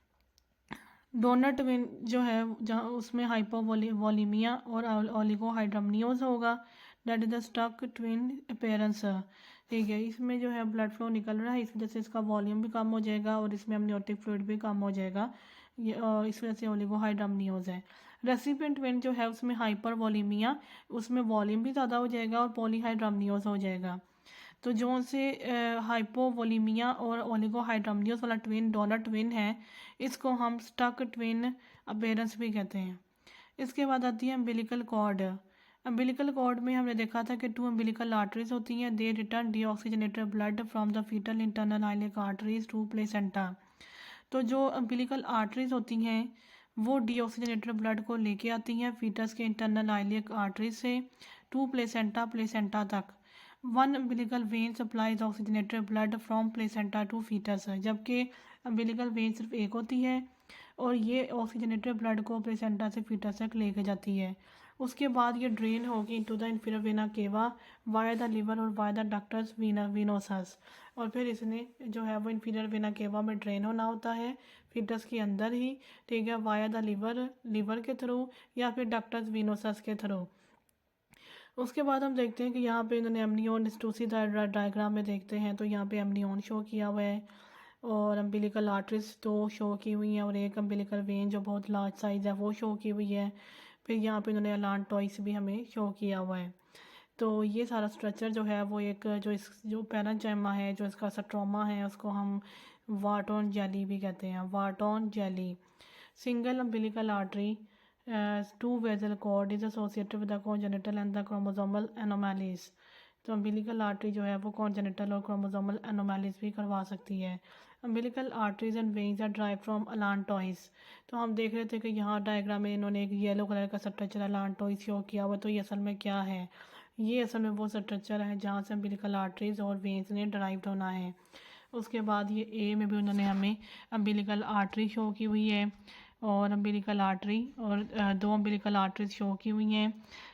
डोनर ट्विन जो है जहाँ उसमें हाइपोवोलीमिया और ओलिगोहाइड्रमनियोज होगा, that is the stock twin appearance. ठीक है, इसमें जो है ब्लड फ्लो निकल रहा है, इस वजह से इसका वॉल्यूम भी कम हो जाएगा और इसमें एमनियोटिक फ्लूइड भी कम हो जाएगा, ये इस वजह से ओलिगोहाइड्रमनियोज है। रेसिपिएंट ट्विन जो है उसमें हाइपरवोलीमिया, उसमें वॉल्यूम भी ज़्यादा हो जाएगा और पॉलीहाइड्रमनियोज हो जाएगा। तो जो से हाइपोवोलीमिया और ओलिगोहाइड्रमनियोज वाला ट्विन डोनर ट्विन है, इसको हम स्टक ट्विन अपेयरेंस भी कहते हैं। इसके बाद आती है अम्बिलिकल कॉर्ड। अम्बिलिकल कॉर्ड में हमने देखा था कि 2 अम्बिलिकल आर्टरीज होती हैं, they return deoxygenated blood from the fetal internal iliac arteries to placenta. तो जो अम्बिलिकल आर्टरीज होती हैं वो डीऑक्सीजनेटेड ब्लड को लेके आती हैं फीटस के इंटरनल आइलिक आर्टरीज से टू प्लेसेंटा तक। One umbilical vein supplies oxygenated blood from placenta to fetus, जबकि अम्बिलिकल वेन सिर्फ एक होती है और ये ऑक्सीजनेटेड ब्लड को प्लेसेंटा से फीटस तक लेके जाती है। उसके बाद ये ड्रेन होगी into the inferior vena cava via the liver और वाया द डक्टस वीनोसस, और फिर इसने जो है वो इंफीरियर वेना केवा में ड्रेन होना होता है फीटस के अंदर ही, ठीक है, वाया द लिवर के थ्रू या फिर डक्टस वीनोसस के थ्रू। उसके बाद हम देखते हैं कि यहाँ पे इन्होंने एमनियोन स्टूसी डायग्राम में देखते हैं तो यहाँ पे एमनियोन शो किया हुआ है और अम्बिलिकल आर्टरीज 2 शो की हुई हैं और एक अम्बिलिकल वेन जो बहुत लार्ज साइज़ है वो शो की हुई है। फिर यहाँ पे इन्होंने अलांटॉइस भी हमें शो किया हुआ है। तो ये सारा स्ट्रक्चर जो है वो एक जो पैरेंचाइमा है, जो इसका स्ट्रोमा है, उसको हम वार्टन जेली भी कहते हैं, Wharton jelly. Single umbilical artery, two vessel cord is associated with the congenital and the chromosomal anomalies. तो अम्बिलिकल आर्टरी जो है वो कॉन्जेनिटल और क्रोमोसोमल एनोमैलीज भी करवा सकती है। Umbilical arteries and veins are derive from allantois. तो हम देख रहे थे कि यहाँ डायग्राम में इन्होंने एक येलो कलर का स्ट्रक्चर अलांटॉइस शो किया हुआ, तो ये असल में क्या है? ये असल में वो स्ट्रक्चर है जहाँ से अम्बिलिकल आर्टरीज और वेन्स ने ड्राइव होना है। उसके बाद ये ए में भी उन्होंने हमें अम्बिलिकल आर्टरी शो की हुई है और अम्बिलिकल आर्टरी और 2 अम्बिलिकल आर्टरीज शो की हुई हैं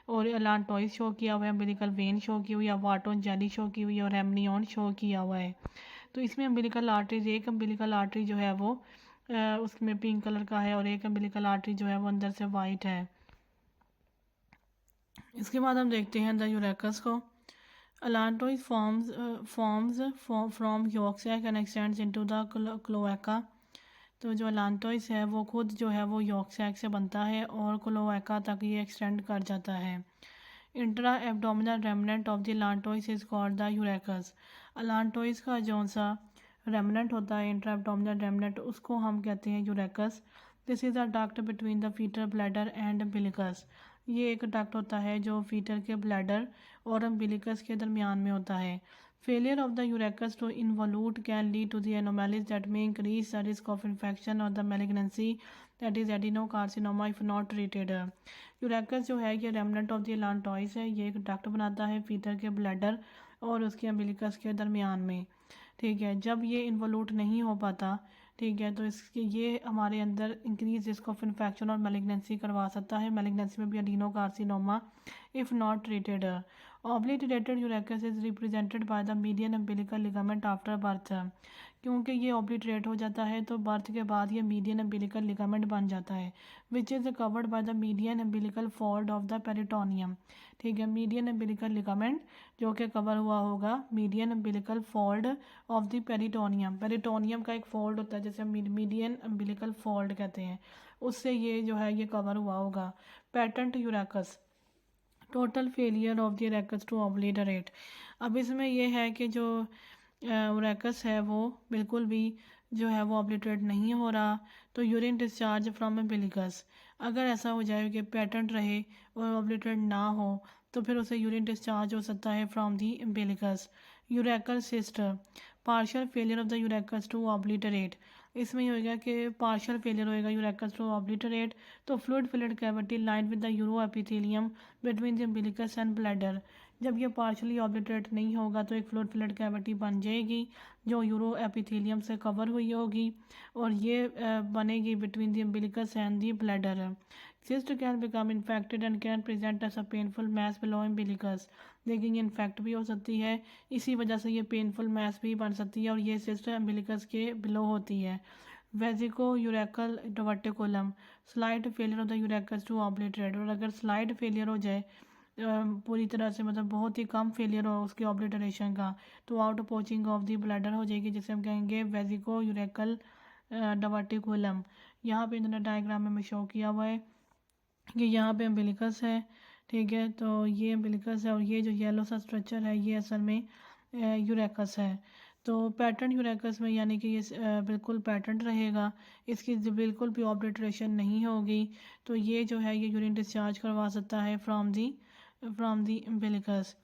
और अलांटॉइस शो किया हुआ है, अम्बिलिकल वेन शो की हुई है, वार्टन जेली शो की हुई है और एमनियन शो किया हुआ है। तो इसमें अम्बिलिकल आर्टरीज, एक अम्बिलिकल आर्टरी जो है वो उसमें पिंक कलर का है और एक अम्बिलिकल आर्टरी जो है वो अंदर से वाइट है। इसके बाद हम देखते हैं द यूरेकस को। Allantois forms from yolk sac and extends into the cloaca. तो जो अलांटोइस है वो खुद जो है वो यॉर्क सैक से बनता है और क्लोएका तक ये एक्सटेंड कर जाता है। Intra abdominal remnant of the allantois is called the urachus. Allantois का जो सा रेमनेंट होता है, इंट्रा एब्डोमिनल रेमनेंट, उसको हम कहते हैं urachus. This is a duct between the fitter bladder and umbilicus. ये एक डक्ट होता है जो फीटर के ब्लैडर और अम्बिलिकस के दरमियान में होता है। Failure of the urachus to involute can lead to the anomalies that may increase the risk of infection और the malignancy that is adenocarcinoma if not treated. Urachus जो है ये रेमनेंट ऑफ द अलांटोइस है। ये एक डक्ट बनाता है fitter के ब्लैडर और उसके अम्बिलिकस के दरमियान में। ठीक है, जब ये इन्वॉल्यूट नहीं हो पाता, ठीक है, तो इसके ये हमारे अंदर इंक्रीज रिस्क ऑफ इन्फेक्शन और मैलिग्नेंसी करवा सकता है। मैलिग्नेंसी में भी adenocarcinoma if not treated. Obliterated urachus is represented by the median umbilical ligament after birth. क्योंकि ये ऑब्लिटरेट हो जाता है तो बर्थ के बाद ये मीडियन अम्बिलिकल लिगामेंट बन जाता है, which is covered by the median umbilical fold of the peritoneum. ठीक है, मीडियन अम्बिलिकल लिगामेंट जो कि कवर हुआ होगा median umbilical fold of the peritoneum. Peritoneum का एक फोल्ड होता है जैसे मीडियन अम्बिलिकल फोल्ड कहते हैं, उससे ये जो है ये कवर हुआ होगा। Patent urachus, total failure of the urachus to obliterate. अब इसमें यह है कि जो यूरेकस है वो बिल्कुल भी जो है वो ऑब्लिटरेट नहीं हो रहा, तो यूरिन डिस्चार्ज फ्रॉम एम्बिलिकस। अगर ऐसा हो जाए कि पेटेंट रहे और ऑब्लिटरेट ना हो तो फिर उसे यूरिन डिस्चार्ज हो सकता है from the umbilicus. Urachal cyst, partial failure of the urachus to obliterate. इसमें ये होगा कि पार्शियल फेलियर होएगा यूरेकस टू ऑब्लिटरेट, तो fluid filled cavity line with the uroepithelium between the umbilicus and bladder. जब ये पार्शली ऑब्लिटरेट नहीं होगा तो एक फ्लूइड फिल्ड कैविटी बन जाएगी जो यूरो एपिथेलियम से कवर हुई होगी और ये बनेगी between the umbilicus and the bladder. Cyst can become infected and can present as a painful mass below umbilicus. लेकिन ये इन्फेक्ट भी हो सकती है, इसी वजह से ये पेनफुल मैस भी बन सकती है और ये सिस्ट एम्बिलिकस के बिलो होती है। Vesicourachal diverticulum, slight failure of the urachus to obliterate. और अगर स्लाइड फेलियर हो जाए पूरी तरह से, मतलब बहुत ही कम फेलियर हो उसके ऑब्लिटरेशन का, तो out poaching of the bladder हो जाएगी जिसे हम कहेंगे वेजिको यूरेकल डवर्टिकुलम। यहाँ पे इन्होंने डायग्राम में शो किया हुआ है कि यहाँ पे अम्बिलिकस है। ठीक है, तो ये अम्बिलिकस है और ये जो येलो सा स्ट्रक्चर है ये असल में यूरेकस है। तो पैटर्न यूरेकस में यानी कि ये बिल्कुल पैटर्न रहेगा, इसकी बिल्कुल भी ऑब्लिटरेशन नहीं होगी, तो ये जो है ये यूरिन डिस्चार्ज करवा सकता है फ्रॉम दी अम्बिलिकस।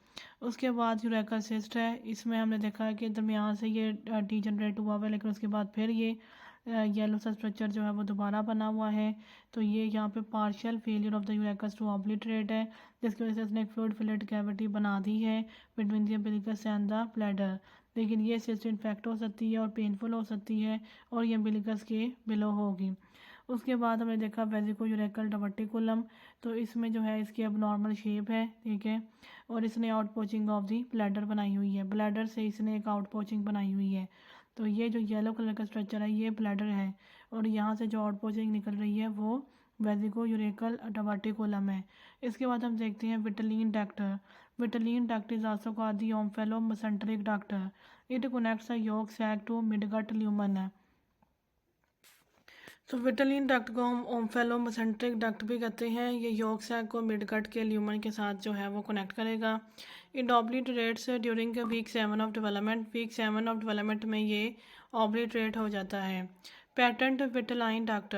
उसके बाद यूरेकल सिस्ट है, इसमें हमने देखा है कि दरमियान से ये डीजनरेट हुआ हुआ है लेकिन उसके बाद फिर ये येलो सा स्ट्रक्चर जो है वो दोबारा बना हुआ है। तो ये यहाँ पे partial failure of the urachus to obliterate है जिसकी वजह से उसने एक फ्लूइड फिलेट कैविटी बना दी है between the umbilicus and the bladder. लेकिन ये सिस्ट इन्फेक्ट हो सकती है और पेनफुल हो सकती है और ये अम्बिलिकस के बिलो होगी। उसके बाद हमने देखा वेजिको यूरेकल डवर्टिकुलम, तो इसमें जो है इसकी अब नॉर्मल शेप है। ठीक है, और इसने out poaching of the bladder बनाई हुई है, ब्लैडर से इसने एक आउट पोचिंग बनाई हुई है। तो ये जो येलो कलर का स्ट्रक्चर है ये ब्लैडर है और यहाँ से जो आउट पोचिंग निकल रही है वो वेजिको यूरेकल डवर्टिकुलम है। इसके बाद हम देखते हैं vitelline duct. Vitelline duct is also called the omphalomesenteric duct. It connects the yolk sac to midgut lumen. तो विटलिन डक्ट को हम ओम्फेलो मेसेंट्रिक डक्ट भी कहते हैं। ये यॉर्क सैक को मिडगट के ल्यूमन के साथ जो है वो कनेक्ट करेगा। It obliterates during week 7 of development. Week 7 of development में ये ऑब्लिटरेट हो जाता है। पैटेंट विटलाइन डक्ट,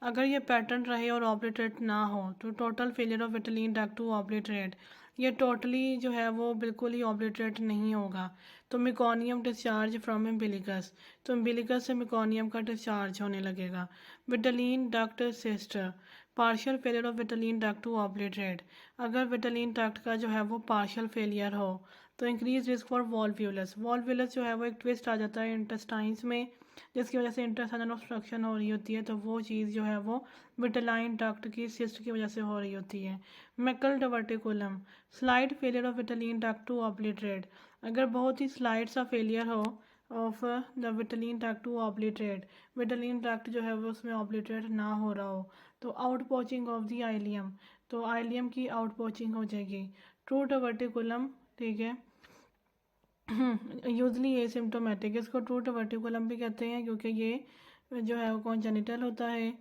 अगर ये पैटर्न रहे और ऑब्लिटरेट ना हो तो total failure of vitelline duct to obliterate, ये टोटली जो है वो बिल्कुल ही ऑब्लिटरेट नहीं होगा। तो मिकोनियम डिस्चार्ज फ्रॉम एम्बिलिकस, तो एम्बिलिकस से मिकोनियम का डिस्चार्ज होने लगेगा। Vitelline duct cyst, partial failure of vitelline duct to obliterate, अगर विटलिन डक्ट का जो है वो पार्शियल फेलियर हो तो इंक्रीज रिस्क फॉर वॉल्व्यूलस। वॉल्व्यूलस जो है वो एक ट्विस्ट आ जाता है इंटेस्टाइन्स में जिसकी वजह से इंटेस्टाइनल ऑब्स्ट्रक्शन हो रही होती है, तो वो चीज़ जो है वो विटलाइन डक्ट की सिस्ट की वजह से हो रही होती है। Meckel diverticulum, slight failure of vitelline duct to obliterate, अगर बहुत ही स्लाइड सा फेलियर हो of the vitelline tract to obliterate, vitelline tract जो है वो उसमें ऑब्लिटरेट ना हो रहा हो। तो out poaching of the ileum, तो आइलियम की आउट पोचिंग हो जाएगी। ट्रू टवर्टिकुलम, ठीक है, यूजली एसिम्टोमेटिक, इसको ट्रू टवर्टिकुलम भी कहते हैं क्योंकि ये जो है वो कॉन्जेनिटल होता है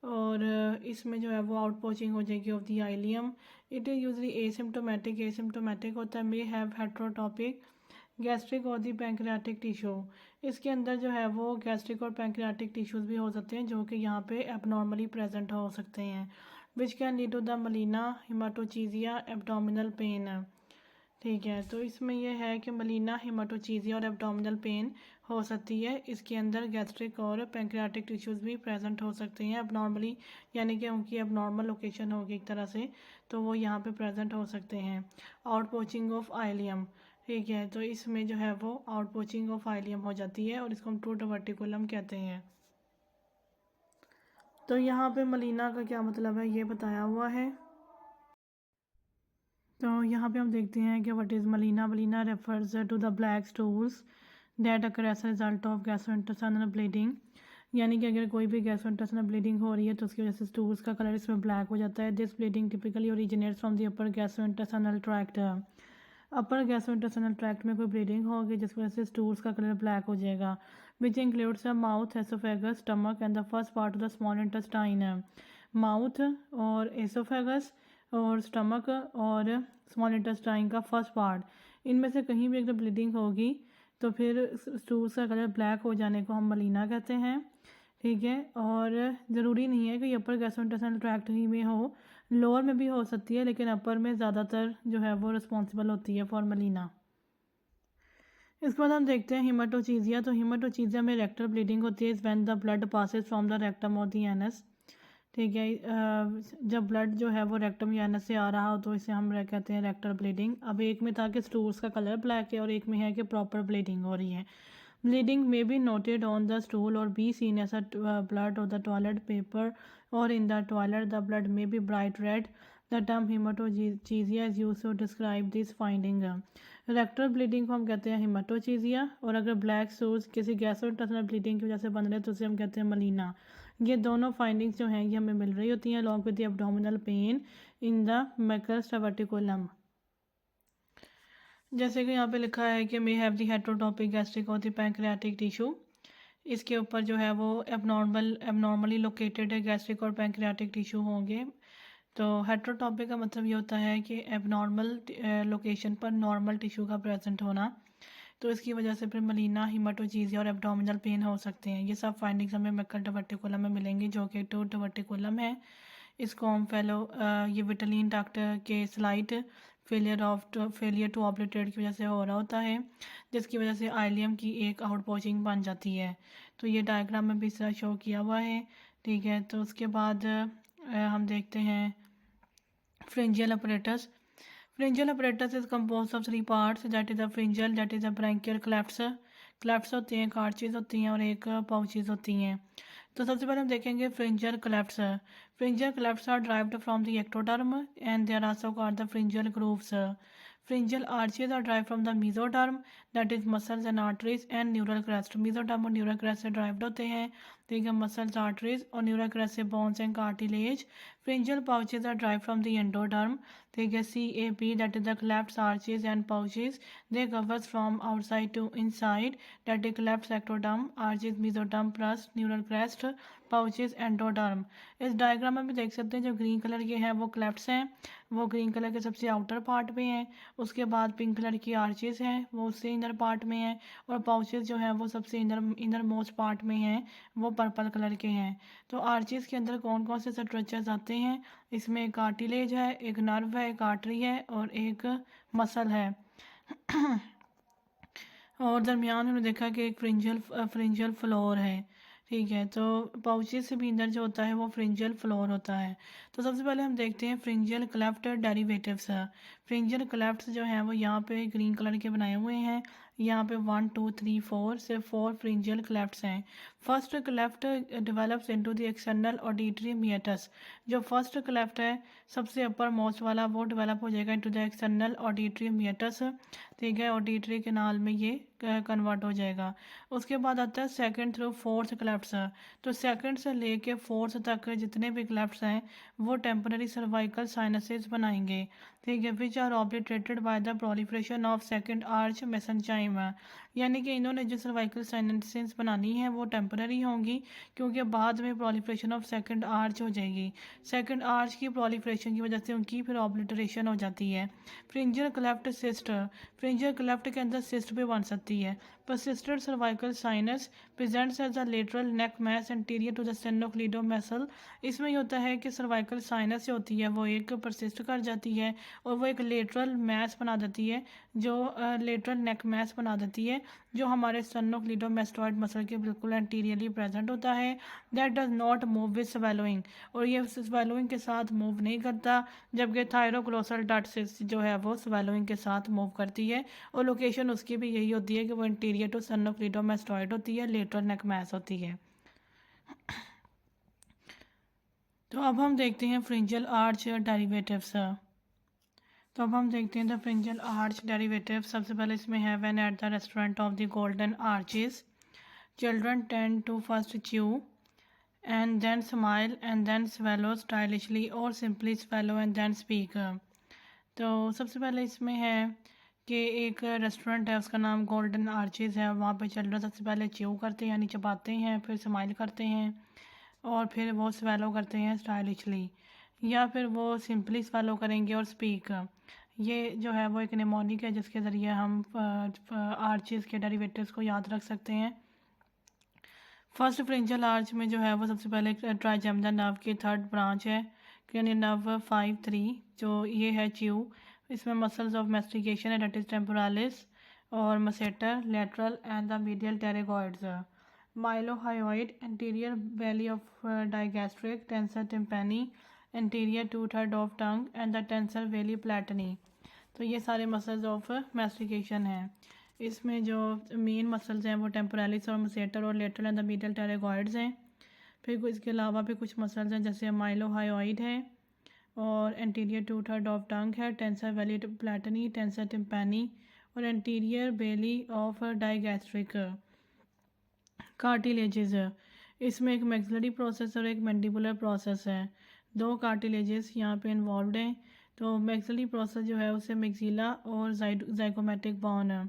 और इसमें जो है वो आउट पोचिंग हो जाएगी of the ileum. It is usually asymptomatic, asymptomatic होता है। मे हैव हेट्रोटॉपिक गैस्ट्रिक और दी पैंक्रियाटिक टिश्यू, इसके अंदर जो है वो गैस्ट्रिक और पैंक्रियाटिक टिश्यूज़ भी हो सकते हैं जो कि यहाँ पे एबनॉर्मली प्रेजेंट हो सकते हैं। Which can lead to the melena हिमाटोचीजिया abdominal pain, ठीक है। तो इसमें यह है कि मलीना हिमाटोचीजिया और एब्डोमिनल पेन हो सकती है, इसके अंदर गैस्ट्रिक और पैंक्रियाटिक टिश्यूज़ भी प्रेजेंट हो सकते हैं एबनॉर्मली, यानी कि उनकी एबनॉर्मल लोकेशन होगी एक तरह से, तो वो यहाँ पे प्रेजेंट हो सकते हैं। आउट पोचिंग ऑफ आइलियम, ठीक है, तो इसमें जो है वो आउट पोचिंग ऑफ आइलियम हो जाती है और इसको हम ट्रू टवर्टिकुलम कहते हैं। तो यहाँ पे मलीना का क्या मतलब है ये बताया हुआ है। तो यहाँ पे हम देखते हैं कि what is melena. Melena refers to the black stools that occur as result of gastrointestinal bleeding, यानी कि अगर कोई भी गैस्ट्रोइंटेस्टाइनल ब्लीडिंग हो रही है तो उसकी वजह से स्टूल्स का कलर इसमें ब्लैक हो जाता है। This bleeding typically originates from the upper gastrointestinal tract, upper gastrointestinal tract में कोई ब्लीडिंग होगी जिसकी वजह से स्टूल्स का कलर ब्लैक हो जाएगा। Which includes the mouth, oesophagus, stomach and the first part of the small intestine. Mouth और एसोफेगस और स्टमक और स्मॉल इंटेस्टाइन का फर्स्ट पार्ट, इनमें से कहीं भी अगर ब्लीडिंग होगी तो फिर स्टूल्स का कलर ब्लैक हो जाने को हम मलीना कहते हैं, ठीक है। और ज़रूरी नहीं है कि अपर गैस्ट्रोइंटेस्टाइनल ट्रैक्ट ही में हो, लोअर में भी हो सकती है, लेकिन अपर में ज़्यादातर जो है वो रिस्पॉन्सिबल होती है फॉर मलीना। इसके बाद हम देखते हैं हिमाटोचीजिया। तो हिमाटोचीजिया में रेक्टल ब्लीडिंग होती है when the blood passes from the rectum और द एनस, ठीक है। जब ब्लड जो है वो रेक्टम या एनस से आ रहा हो तो इसे हम कहते हैं रेक्टल ब्लीडिंग। अब एक में था कि स्टूल्स का कलर ब्लैक है और एक में है कि प्रॉपर ब्लीडिंग हो रही है। Bleeding may be noted on the stool or be seen as a blood or the toilet paper, or in the toilet the blood may be bright red. The term hematochysia is used to describe this finding. Rectal bleeding को हम कहते हैं हिमाटोचीजिया, और अगर black source किसी gastrointestinal bleeding की वजह से बन रहे तो उसे हम कहते हैं मलीना। ये दोनों फाइंडिंग्स जो हैं ये हमें मिल रही होती हैं along with the abdominal pain in the Meckel's diverticulum. जैसे कि यहाँ पे लिखा है कि may have the heterotopic gastric और द पैंक्रियाटिक टिश्यू, इसके ऊपर जो है वो एबनॉर्मली लोकेटेड है गैस्ट्रिक और पैंक्रियाटिक टिश्यू होंगे। तो हेट्रोटॉपिक का मतलब ये होता है कि एबनॉर्मल लोकेशन पर नॉर्मल टिश्यू का प्रेजेंट होना, तो इसकी वजह से फिर मलीना, हिमाटोचीजिया और एब्डोमिनल पेन हो सकते हैं। ये सब फाइंडिंग्स हमें मक्कल टवर्टिकुलम में मिलेंगी जो कि टू टवर्टिकुलम है। इसको हम ये विटलिन डॉक्टर के स्लाइड फेलियर टू ऑब्लिटरेट की वजह से हो रहा होता है, जिसकी वजह से आइलियम की एक आउट पोचिंग बन जाती है। तो ये डायग्राम में भी इस तरह शो किया हुआ है, ठीक है। तो उसके बाद हम देखते हैं pharyngeal apparatus. Pharyngeal apparatus is compose of 3 parts, that is a pharyngeal, that is a branchial clefts, clefts होती हैं, कार्चेज होती हैं और एक पाउचेज होती हैं। तो सबसे पहले हम देखेंगे pharyngeal clefts. Pharyngeal clefts are derived from the ectoderm and they are also called the pharyngeal grooves. Pharyngeal arches are derive from the mesoderm, that is muscles and arteries and neural crest. Mesoderm और neural crest से derived होते हैं, ठीक है, muscles, arteries, और neural crest से bones and cartilage. Pharyngeal pouches are derive from the endoderm, ठीक है, CAP, that is the clefts, arches and pouches. They covers from outside to inside, that is clefts, ectoderm, arches, mesoderm plus neural crest, pouches, endoderm. इस diagram में भी देख सकते हैं जो green colour के हैं वो क्लेफ्ट्स हैं, वो ग्रीन कलर के सबसे आउटर पार्ट में हैं। उसके बाद पिंक कलर की आर्चेस हैं, वो उससे इनर पार्ट में हैं, और पाउचेस जो हैं वो सबसे इनर मोस्ट पार्ट में हैं, वो पर्पल कलर के हैं। तो आर्चेस के अंदर कौन कौन से स्ट्रक्चर्स आते हैं, इसमें एक कार्टिलेज है, एक नर्व है, एक आर्टरी है और एक मसल है। और दरमियान में देखा कि एक फ्रिंजियल फ्लोर है, ठीक है। तो पाउचेस से भी अंदर जो होता है वो फ्रिंजियल फ्लोर होता है। तो सबसे पहले हम देखते हैं फ्रिंजियल क्लेफ्ट डेरिवेटिव्स। फ्रिंजियल क्लेफ्ट्स जो हैं वो यहाँ पे ग्रीन कलर के बनाए हुए हैं, यहाँ पे 1 2 3 4 से 4 फ्रिंजियल क्लेफ्ट्स हैं। First cleft develops into the external auditory मियटस। जो फर्स्ट क्लेफ्ट है सबसे अपर मोस्ट वाला वो डेवलप हो जाएगा इनटू द एक्सटर्नल ऑडिटरी मियटस, ठीक है, ऑडिटरी कैनाल में ये कन्वर्ट हो जाएगा। उसके बाद आता है सेकंड थ्रू फोर्थ क्लेफ्ट्स। तो सेकंड से लेके फोर्थ तक जितने भी क्लेफ्ट्स हैं वो टेम्पररी सर्वाइकल साइनसेस बनाएंगे, ठीक है, which are obliterated by the proliferation of second arch mesenchyme. यानी कि इन्होंने जो सर्वाइकल साइनसेस बनानी है वो टेम्पररी होंगी क्योंकि बाद में प्रोलिफरेशन ऑफ सेकंड आर्च हो जाएगी। सेकंड आर्च की प्रोलिफरेशन की वजह से उनकी फिर ऑब्लिटरेशन हो जाती है। फ्रिंजर क्लेफ्ट सिस्ट, फ्रिंजर क्लेफ्ट के अंदर सिस्ट भी बन सकती है। persistent cervical sinus presents as a lateral neck mass anterior to the sternocleidomastoid। इसमें ये होता है कि सर्वाइकल साइनस जो होती है वो एक परसिस्ट कर जाती है और वो एक लेटरल मैस बना देती है, जो लेटरल नेक मैस बना देती है, जो हमारे स्टेर्नोक्लीडोमास्टोइड मसल के बिल्कुल एंटीरियरली प्रेजेंट होता है। That does not move with swallowing, और ये स्वेलोइंग के साथ मूव नहीं करता, जबकि थायरोग्लोसल डक्ट सिस्ट जो है वो स्वेलोइंग के साथ मूव करती है और लोकेशन उसकी भी यही होती है कि वो इंटीरियर टू स्टेर्नोक्लीडोमास्टोइड होती है, लेटरल नेक मैस होती है। तो अब हम देखते हैं फ्रिंजल आर्च डेरिवेटिव्स। तो अब हम देखते हैं द फ्रिंजल आर्च डेरिवेटिव। सबसे पहले इसमें है when at the restaurant of the Golden Arches children tend to first chew and then smile and then swallow stylishly or simply swallow and then speak। तो सबसे पहले इसमें है कि एक रेस्टोरेंट है उसका नाम गोल्डन आर्चेस है, वहाँ पे चिल्ड्रन सबसे पहले च्यू करते हैं यानी चबाते हैं, फिर स्माइल करते हैं और फिर वो स्वेलो करते हैं स्टाइलिशली, या फिर वो सिंपली स्वेलो करेंगे और स्पीक। ये जो है वो एक निमोनिक है जिसके ज़रिए हम आर्चेस के डेरिवेटिव्स को याद रख सकते हैं। फर्स्ट फ्रिंजल आर्च में जो है वो सबसे पहले ट्राइजेमिनल नर्व की थर्ड ब्रांच है, क्रेनियल नर्व 5-3, जो ये है च्यू। इसमें मसल्स ऑफ मेस्टिकेशन है, डेट इज टेम्पोरालिस और masseter, lateral and the medial pterygoids. Mylohyoid anterior belly of digastric, tensor tympani, anterior 2/3 of tongue and the tensor veli palatini. तो ये सारे मसल्स ऑफ मेस्टिकेशन हैं। इसमें जो main muscles हैं वो टेम्पोरालिस और मसेटर और लेटरल एंड द मीडियल टेरेगॉइड्स हैं। फिर इसके अलावा भी कुछ मसल्स हैं जैसे माइलोहायोइड है और एंटीरियर 2/3 ऑफ टंग है, टेंसर वैली प्लेटनी, टेंसर टिम्पैनी और anterior belly of digastric. Cartilages, इसमें एक मैक्सिलरी प्रोसेस और एक मैंडिबुलर प्रोसेस है। दो कार्टिलेजेस यहाँ पे इन्वॉल्व हैं। तो मैक्सिलरी प्रोसेस जो है उसे मैक्सिला और जाइगोमेटिक बॉन है।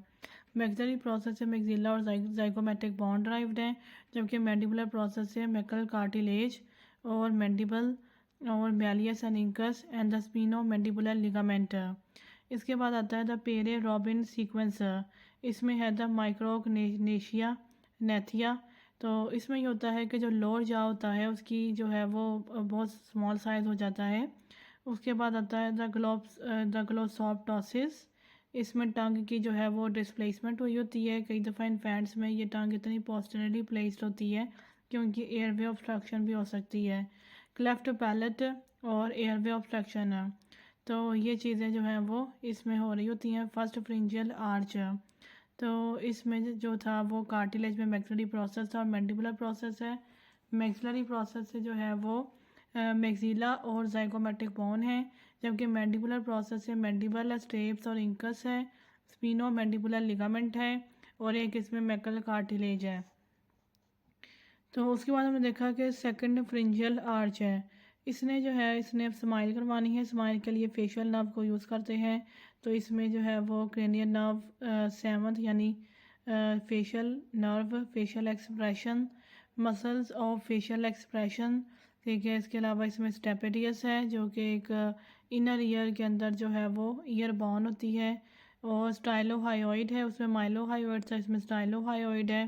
मैक्सिलरी प्रोसेस से मैक्सिला और जाइगोमेटिक बॉन्ड ड्राइव्ड हैं, जबकि मैंडिबुलर प्रोसेस से मैकल कार्टिलेज और मैंडिबल और malleus and incus and the sphenomandibular ligament. इसके बाद आता है द पेरे रॉबिन सीक्वेंस। इसमें है द माइक्रोनेशिया नेथिया। तो इसमें ये होता है कि जो लोअर जा होता है उसकी जो है वो बहुत स्मॉल साइज़ हो जाता है। उसके बाद आता है द ग्लोसोप्टोसिस। इसमें टंग की जो है वो डिस्प्लेसमेंट हुई होती है। कई दफ़ा इन्फेंट्स में ये टंग इतनी पोस्टरली प्लेस्ड होती है कि उनकी एयरवे ऑब्स्ट्रक्शन भी हो सकती है। क्लेफ्ट पैलेट और एयरवे ऑब्स्ट्रक्शन, तो ये चीज़ें जो हैं वो इसमें हो रही होती हैं। फर्स्ट फ्रिंजियल आर्च, तो इसमें जो था वो कार्टिलेज में मैक्सिलरी प्रोसेस था और मैंडिबुलर प्रोसेस है। मैक्सिलरी प्रोसेस से जो है वो मैक्सिला और जाइगोमेटिक बोन है, जबकि मैंडिबुलर प्रोसेस से मैंडिबल, स्टेप्स और इंकस है, स्पिनो मैंडिबुलर लिगामेंट है और एक इसमें मैकल कार्टिलेज है। तो उसके बाद हमने देखा कि सेकंड फ्रिंजियल आर्च है। इसने जो है इसने अब स्माइल करवानी है। स्माइल के लिए फेशियल नर्व को यूज़ करते हैं। तो इसमें जो है वो क्रेनियल नर्व 7th यानी facial nerve, facial expression, muscles of facial expression, ठीक है। इसके अलावा इसमें स्टेपेडियस है जो कि एक इनर ईयर के अंदर जो है वो ईयर बोन होती है, और स्टाइलोहायोइड है, उसमें माइलोहायोइड था, इसमें स्टाइलोहायोइड है।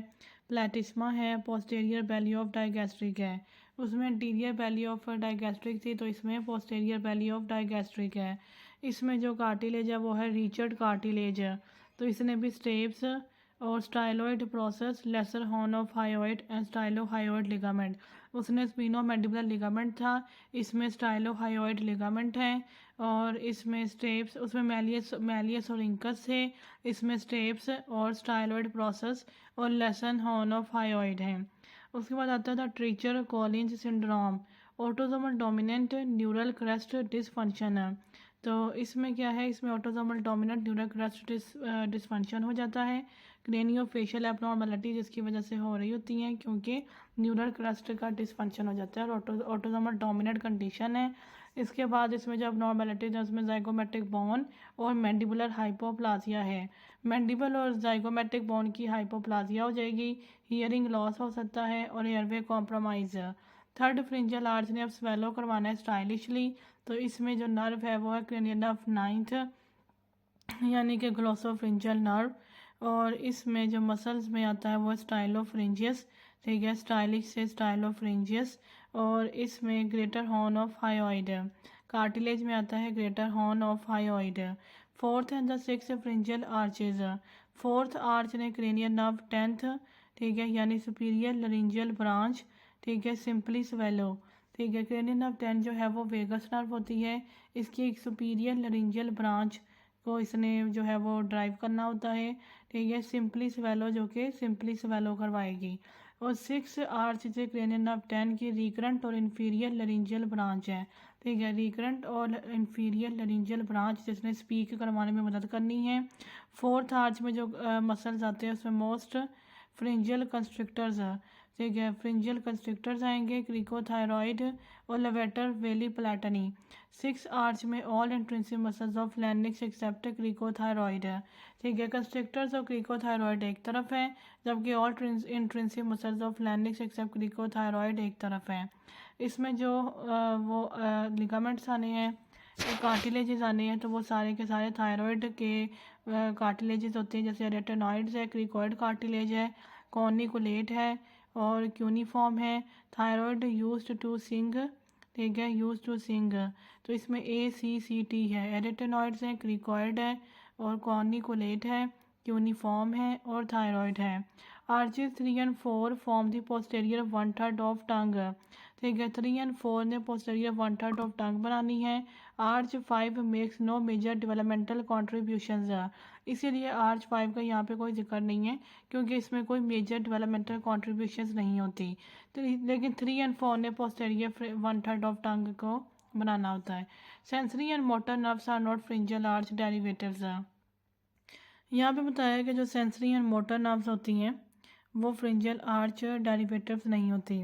प्लेटिस्मा है, पोस्टेरियर बेली ऑफ डाइगैस्ट्रिक है, उसमें इंटीरियर बेली ऑफ डाइगैस्ट्रिक थी तो इसमें पोस्टेरियर बेली ऑफ डाइगैस्ट्रिक है। इसमें जो कार्टिलेज है वो है रिचर्ड कार्टिलेज है। तो इसने भी स्टेप्स और styloid process, lesser horn of hyoid and stylohyoid ligament. उसने स्पिनो मैंडिबुलर लिगामेंट था, इसमें स्टाइलोहायोइड लिगामेंट है और इसमें स्टेप्स, उसमें मैलियस और इंकस थे, इसमें स्टेप्स और स्टाइलोइड प्रोसेस और लेसन हॉर्न ऑफ हायोइड हैं। उसके बाद आता था Treacher Collins syndrome, autosomal dominant neural crest dysfunction. तो इसमें क्या है, इसमें autosomal dominant neural crest dysfunction हो जाता है, क्रेनियो फेशियल एबनॉर्मलिटी जिसकी वजह से हो रही होती हैं क्योंकि न्यूरल क्रस्ट का डिसफंक्शन हो जाता है और ऑटोसोमल डोमिनेंट कंडीशन है। इसके बाद इसमें जो एबनॉर्मलिटीज है उसमें जाइगोमेट्रिक बोन और मैंडिबुलर हाइपोप्लाजिया है। मैंडिबल और जाइगोमेट्रिक बोन की हाइपोप्लाजिया हो जाएगी, हियरिंग लॉस हो सकता है और एयरवे कॉम्प्रोमाइज़। थर्ड फ्रिंजल आर्च ने अब स्वेलो करवाना है स्टाइलिशली, तो इसमें जो नर्व है वो है क्रेनियल नर्व 9th यानी कि ग्लोसोफ्रिंजियल नर्व, और इसमें जो मसल्स में आता है वो स्टाइलोफ्रिंजियस, ठीक है, स्टाइलिश से स्टाइलोफ्रिंजियस, और इसमें greater horn of hyoid, cartilage में आता है greater horn of hyoid. Fourth and the six pharyngeal arches, fourth arch ने क्रेनियल नर्व 10th, ठीक है, यानी सुपीरियर लरिंजियल ब्रांच, ठीक है, सिंपली स्वेलो, ठीक है, क्रेनियल नर्व 10 जो है वो वेगस नर्व होती है, इसकी एक सुपीरियर लरिंजियल ब्रांच को इसने जो है वो ड्राइव करना होता है, ठीक है, सिंपली स्वेलो जो कि सिंपली स्वेलो करवाएगी। और सिक्स आर्च से क्रेनियल नर्व 10 की रिकरेंट और इन्फीरियर लरिंजियल ब्रांच है, ठीक है, रिकरेंट और इन्फीरियर लरिंजियल ब्रांच जिसने स्पीक करवाने में मदद करनी है। फोर्थ आर्च में जो मसल्स आते हैं उसमें मोस्ट फ्रिंजियल कंस्ट्रिक्टर्स है, ठीक है, फ्रिंजियल कंस्ट्रिक्टर्स आएंगे क्रिकोथायरॉइड और levator veli palatini. Six arch में all intrinsic muscles of larynx except cricothyroid है, ठीक है, कंस्ट्रिक्टर्स और क्रिकोथायरॉइड एक तरफ है जबकि all intrinsic muscles of larynx except cricothyroid एक तरफ है। इसमें जो वो लिगामेंट्स आने हैं, कार्टिलेजेस आने हैं, तो वो सारे के सारे थायराइड के कार्टिलेजेस होते हैं, जैसे रेटिनॉइड्स है, क्रिकोइड कार्टिलेज है, कॉर्निकुलेट है और क्यूनिफॉर्म है। थायराइड यूज्ड टू सिंग, ठीक है, यूज टू सिंग, तो इसमें ACCT है, एरेटेनॉइड्स हैं, क्रिकॉइड है और कॉर्निकुलेट है, क्यूनिफॉर्म है और थायराइड है। Arches 3 and 4 form the posterior 1/3 of tongue, ठीक है, 3 and 4 ने पोस्टेरियर 1/3 ऑफ टंग बनानी है। Arch 5 makes no major developmental contributions, इसीलिए आर्च 5 का यहाँ पे कोई जिक्र नहीं है क्योंकि इसमें कोई मेजर डेवलपमेंटल कॉन्ट्रीब्यूशंस नहीं होती। तो लेकिन 3 and 4 ने पोस्टेरियर 1/3 ऑफ टंग को बनाना होता है। Sensory and motor nerves are not pharyngeal arch derivatives. यहाँ पे बताया है कि जो सेंसरी एंड मोटर नर्व्स होती हैं वो फ्रिंजियल आर्च डेरिवेटिव्स नहीं होती,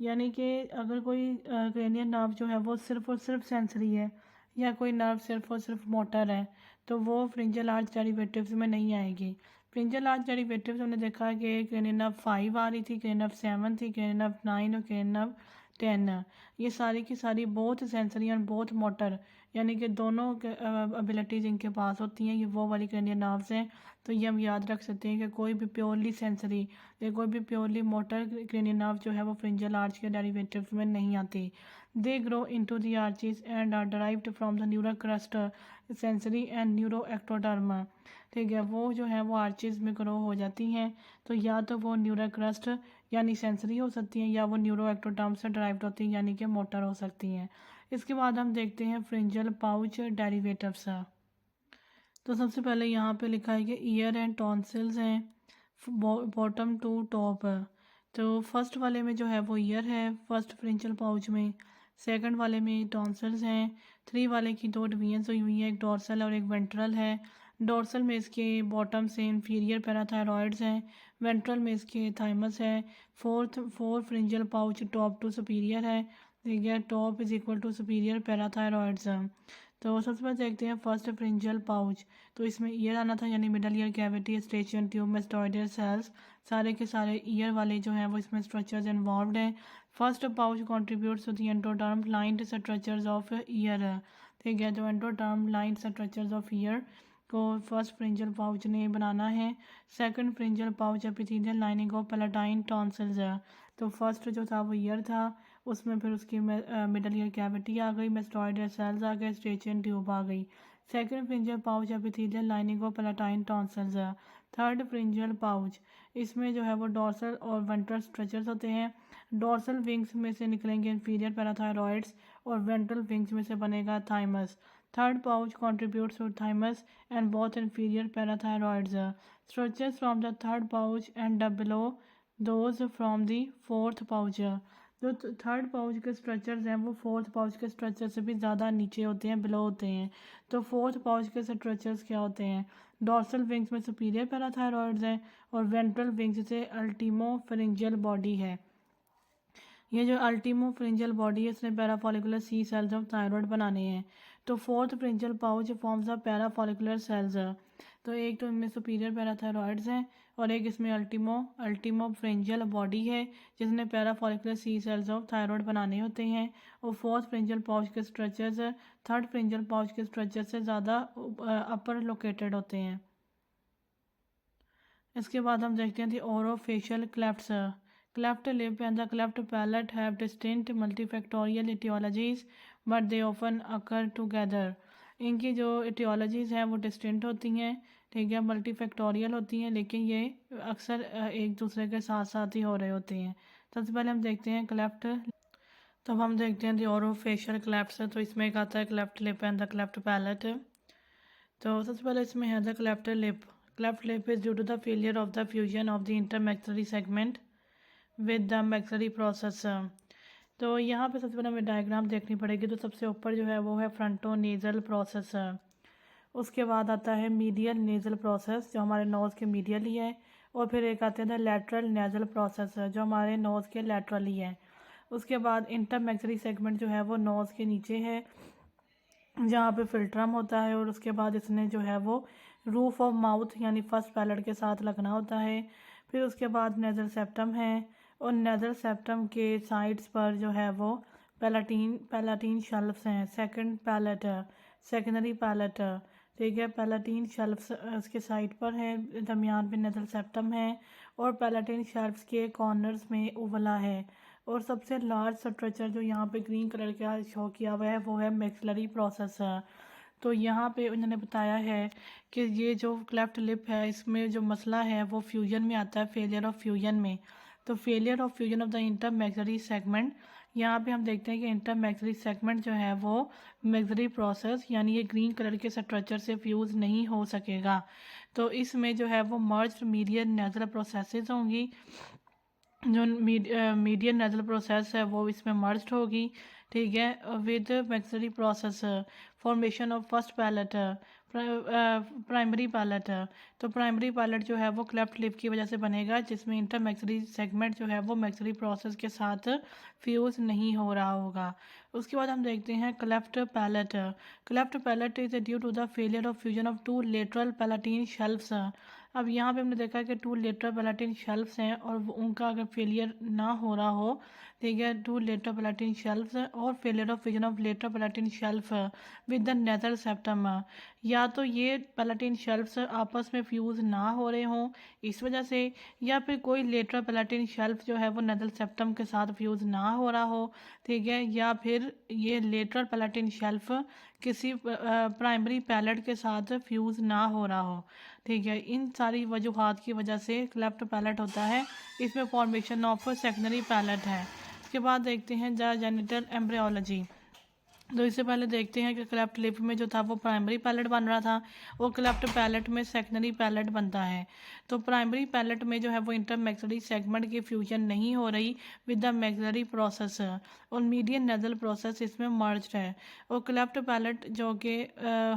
यानी कि अगर कोई क्रेनियल नर्व जो है वो सिर्फ और सिर्फ सेंसरी है या कोई नर्व सिर्फ और सिर्फ मोटर है तो वो फ्रिंजियल आर्च डेरिवेटिव्स में नहीं आएगी। फ्रिंजियल आर्च डेरिवेटिव्स हमने देखा कि क्रेनियल नर्व 5 आ रही थी, क्रेनियल नर्व 7 थी, क्रेनियल नर्व 9 और क्रेनियल नर्व 10, ये सारी की सारी both sensory and both motor, यानी कि दोनों एबिलिटीज़ इनके पास होती हैं, ये वो वाली क्रेनियल नर्व्स हैं। तो ये हम याद रख सकते हैं कि कोई भी प्योरली सेंसरी या कोई भी प्योरली मोटर क्रेनियल नर्व जो है वो फ्रिंजियल आर्च के डेरिवेटिव्स में नहीं आती। They grow into the arches and are derived from the neural crest sensory and neuro ectoderm, ठीक है, वो जो है वो आर्चेस में ग्रो हो जाती हैं, तो या तो वो न्यूरल क्रस्ट यानी सेंसरी हो सकती हैं या वो न्यूरो एक्टोडर्म से डराइव्ड होती हैं यानी कि मोटर हो सकती हैं। इसके बाद हम देखते हैं फ्रिंजियल पाउच डेरिवेटिव्स। तो सबसे पहले यहाँ पे लिखा है कि ईयर एंड टॉन्सिल्स हैं बॉटम टू टॉप, तो फर्स्ट वाले में जो है वो ईयर है फर्स्ट फ्रिंजियल पाउच में, सेकंड वाले में टॉन्सिल्स हैं, 3 वाले की 2 डिवीजन्स हुई हुई है, एक डोर्सल और एक वेंट्रल है। डोर्सल में इसके बॉटम से इंफीरियर पैराथायरॉइड्स हैं, वेंट्रल में इसके थाइमस है। Four pharyngeal pouch top to superior है, ठीक है, top is equal to superior parathyroids. तो सबसे पहले देखते हैं फर्स्ट फ्रिंजियल पाउच, तो इसमें ईयर आना था यानी middle ear cavity, eustachian tube, mastoidal cells, सारे के सारे ईयर वाले जो हैं वो इसमें स्ट्रक्चर्स इन्वॉल्व हैं। First pouch contributes to the endoderm lined structures of ear, ठीक है, जो endoderm lined structures of ear को फर्स्ट फ्रिंजियल पाउच ने बनाना है। Second pharyngeal pouch epithelial lining of palatine tonsils है, तो फर्स्ट जो था वो ईयर था, उसमें फिर उसकी मिडल ईयर कैविटी आ गई, मेस्टोइडल सेल्स आ गए, स्टेचियन ट्यूब आ गई। Second pharyngeal pouch epithelial lining of palatine tonsils है। थर्ड फ्रिंजियल पाउच, इसमें जो है वो डोर्सल और वेंट्रल स्ट्रक्चर्स होते हैं, डोर्सल विंग्स में से निकलेंगे इंफीरियर पैराथायरॉइड्स और वेंट्रल विंग्स में से बनेगा thymus. Third pouch contributes to thymus and both inferior parathyroids. Structures from the third pouch and the below those from the fourth pouch. जो थर्ड पाउच के स्ट्रक्चर्स हैं वो फोर्थ पाउच के structure से भी ज़्यादा नीचे होते हैं, बिलो होते हैं। तो फोर्थ पाउच के स्ट्रक्चर्स क्या होते हैं? डॉर्सल विंग्स में सुपीरियर पैराथायरॉइड्स हैं और वेंट्रल विंग्स से अल्टीमोफेरेंजियल बॉडी है। ये जो अल्टीमोफेरेंजियल बॉडी है इसने parafollicular C cells of thyroid बनाने हैं। तो fourth pharyngeal pouch forms of parafollicular cells. तो एक तो इनमें सुपीरियर पैराथायरॉइड्स हैं और एक इसमें अल्टीमोफ्रेंजियल बॉडी है जिसने parafollicular C cells of thyroid बनाने होते हैं। और फोर्थ फ्रिंजियल पाउच के स्ट्रक्चर्स थर्ड फ्रिंजियल पाउच के स्ट्रक्चर से ज़्यादा अपर लोकेटेड होते हैं। इसके बाद हम देखते हैं the orofacial clefts. Cleft lip and the cleft palate have distinct multifactorial etiologies but they often occur together. इनकी जो etiologies हैं वो distinct होती हैं, ठीक है, multifactorial होती हैं, लेकिन ये अक्सर एक दूसरे के साथ साथ ही हो रहे होते हैं। सबसे पहले हम देखते हैं cleft। तब हम देखते हैं दी ओरोफेशियल क्लेफ्ट्स। तो इसमें एक आता है cleft lip and the cleft palate। तो सबसे पहले इसमें है the cleft lip। Cleft lip is due to the failure of the fusion of the intermaxillary segment with the maxillary process. तो यहाँ पे सबसे पहले हमें डायग्राम देखनी पड़ेगी। तो सबसे ऊपर जो है वो है फ्रंटो नेजल प्रोसेस। उसके बाद आता है मीडियल नेजल प्रोसेस जो हमारे नोज़ के मीडियल ही है। और फिर एक आते हैं लैटरल नेजल प्रोसेस जो हमारे नोज़ के लैटरल ही है। उसके बाद इंटरमैक्सरी सेगमेंट जो है वो नोज़ के नीचे है जहाँ पे फिल्ट्रम होता है। और उसके बाद इसने जो है वो रूफ ऑफ माउथ यानी फर्स्ट पैलेट के साथ लगना होता है। फिर उसके बाद नेजल सेप्टम है और नेजल सेप्टम के साइड्स पर जो है वो पैलाटीन शेल्फ्स हैं। सेकंड पैलेट, सेकेंडरी पैलेट, ठीक है, पैलाटीन शेल्फ्स उसके साइड पर है, दरमियान में नेजल सेप्टम है और पैलाटीन शेल्फ्स के कॉर्नर्स में उवला है। और सबसे लार्ज स्ट्रक्चर जो यहाँ पे ग्रीन कलर का शो किया हुआ है वो है मैक्सिलरी प्रोसेस। तो यहाँ पे उन्होंने बताया है कि ये जो क्लेफ्ट लिप है इसमें जो मसला है वो फ्यूजन में आता है, फेलियर ऑफ फ्यूजन में। तो failure of fusion of the intermaxillary segment, यहाँ पे हम देखते हैं कि इंटरमैक्सरी सेगमेंट जो है वो मैक्सरी प्रोसेस यानी ये ग्रीन कलर के स्ट्रक्चर से फ्यूज़ नहीं हो सकेगा। तो इसमें जो है वो मर्ज्ड मीडियल नेजल प्रोसेसेस होंगी। जो मीडियल नेजल प्रोसेस है वो इसमें मर्ज्ड होगी, ठीक है, with maxillary process formation of first palate, primary palate. तो प्राइमरी पैलेट जो है वो क्लेफ्ट लिप की वजह से बनेगा जिसमें इंटरमैक्सरी सेगमेंट जो है वो मैक्सरी प्रोसेस के साथ फ्यूज़ नहीं हो रहा होगा। उसके बाद हम देखते हैं cleft palate. Cleft palate is due to the failure of fusion of two lateral palatine shelves. अब यहाँ पे हमने देखा कि टू लेटरल पैलेटिन शेल्फ्स हैं और उनका अगर फेलियर ना हो रहा हो, ठीक है, टू लेटरल पैलेटिन शेल्फ्स और failure of fusion of lateral palatine shelf with the nasal septum, या तो ये पैलेटिन शेल्फ्स आपस में फ्यूज़ ना हो रहे हों इस वजह से, या फिर कोई लेटरल पैलेटिन शेल्फ जो है वो नेजल सेप्टम के साथ फ्यूज़ ना हो रहा हो, ठीक है, या फिर ये लेटरल पैलेटिन शेल्फ किसी प्राइमरी पैलेट के साथ फ्यूज़ ना हो रहा हो, ठीक है। इन सारी वजूहात की वजह से क्लेफ्ट पैलेट होता है। इसमें फॉर्मेशन ऑफ सेकेंडरी पैलेट है। इसके बाद देखते हैं जेनिटल एम्ब्रियोलॉजी। तो इससे पहले देखते हैं कि क्लेफ्ट लिप में जो था वो प्राइमरी पैलेट बन रहा था और क्लेफ्ट पैलेट में सेकेंडरी पैलेट बनता है। तो प्राइमरी पैलेट में जो है वो इंटरमैक्सरी सेगमेंट की फ्यूजन नहीं हो रही विद द मैक्सरी प्रोसेस और मीडियन नेजल प्रोसेस इसमें मर्ज्ड है। और क्लेफ्ट पैलेट जो कि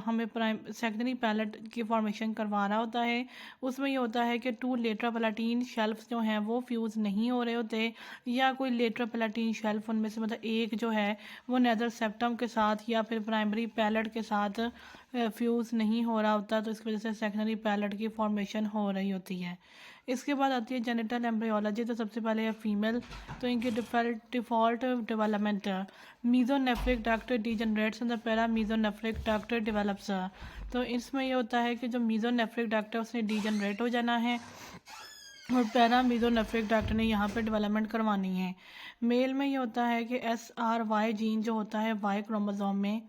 हमें सेकेंडरी पैलेट की फॉर्मेशन करवा रहा होता है उसमें ये होता है कि टू लेटरल पैलेटिन शेल्फ्स जो हैं वो फ्यूज़ नहीं हो रहे होते, या कोई लेटरल पैलेटिन शेल्फ उनमें से मतलब एक जो है वो नेजल सेप्टम के साथ या फिर प्राइमरी पैलेट के साथ फ्यूज़ नहीं हो रहा होता, तो इसकी वजह से सेकेंडरी पैलेट की फॉर्मेशन हो रही होती है। इसके बाद आती है जेनिटल एम्ब्रियोलॉजी। तो सबसे पहले है फीमेल। तो इनकी default development, mesonephric duct degenerates and the paramesonephric duct develops. तो इसमें ये होता है कि जो मीजोनेफ्रिक डक्ट है उसने डीजनरेट हो जाना है और पैरा मीजोनेफ्रिक डक्ट ने यहाँ पे डेवलपमेंट करवानी है। मेल में ये होता है कि SRY जीन जो होता है वाई क्रोमोसोम में,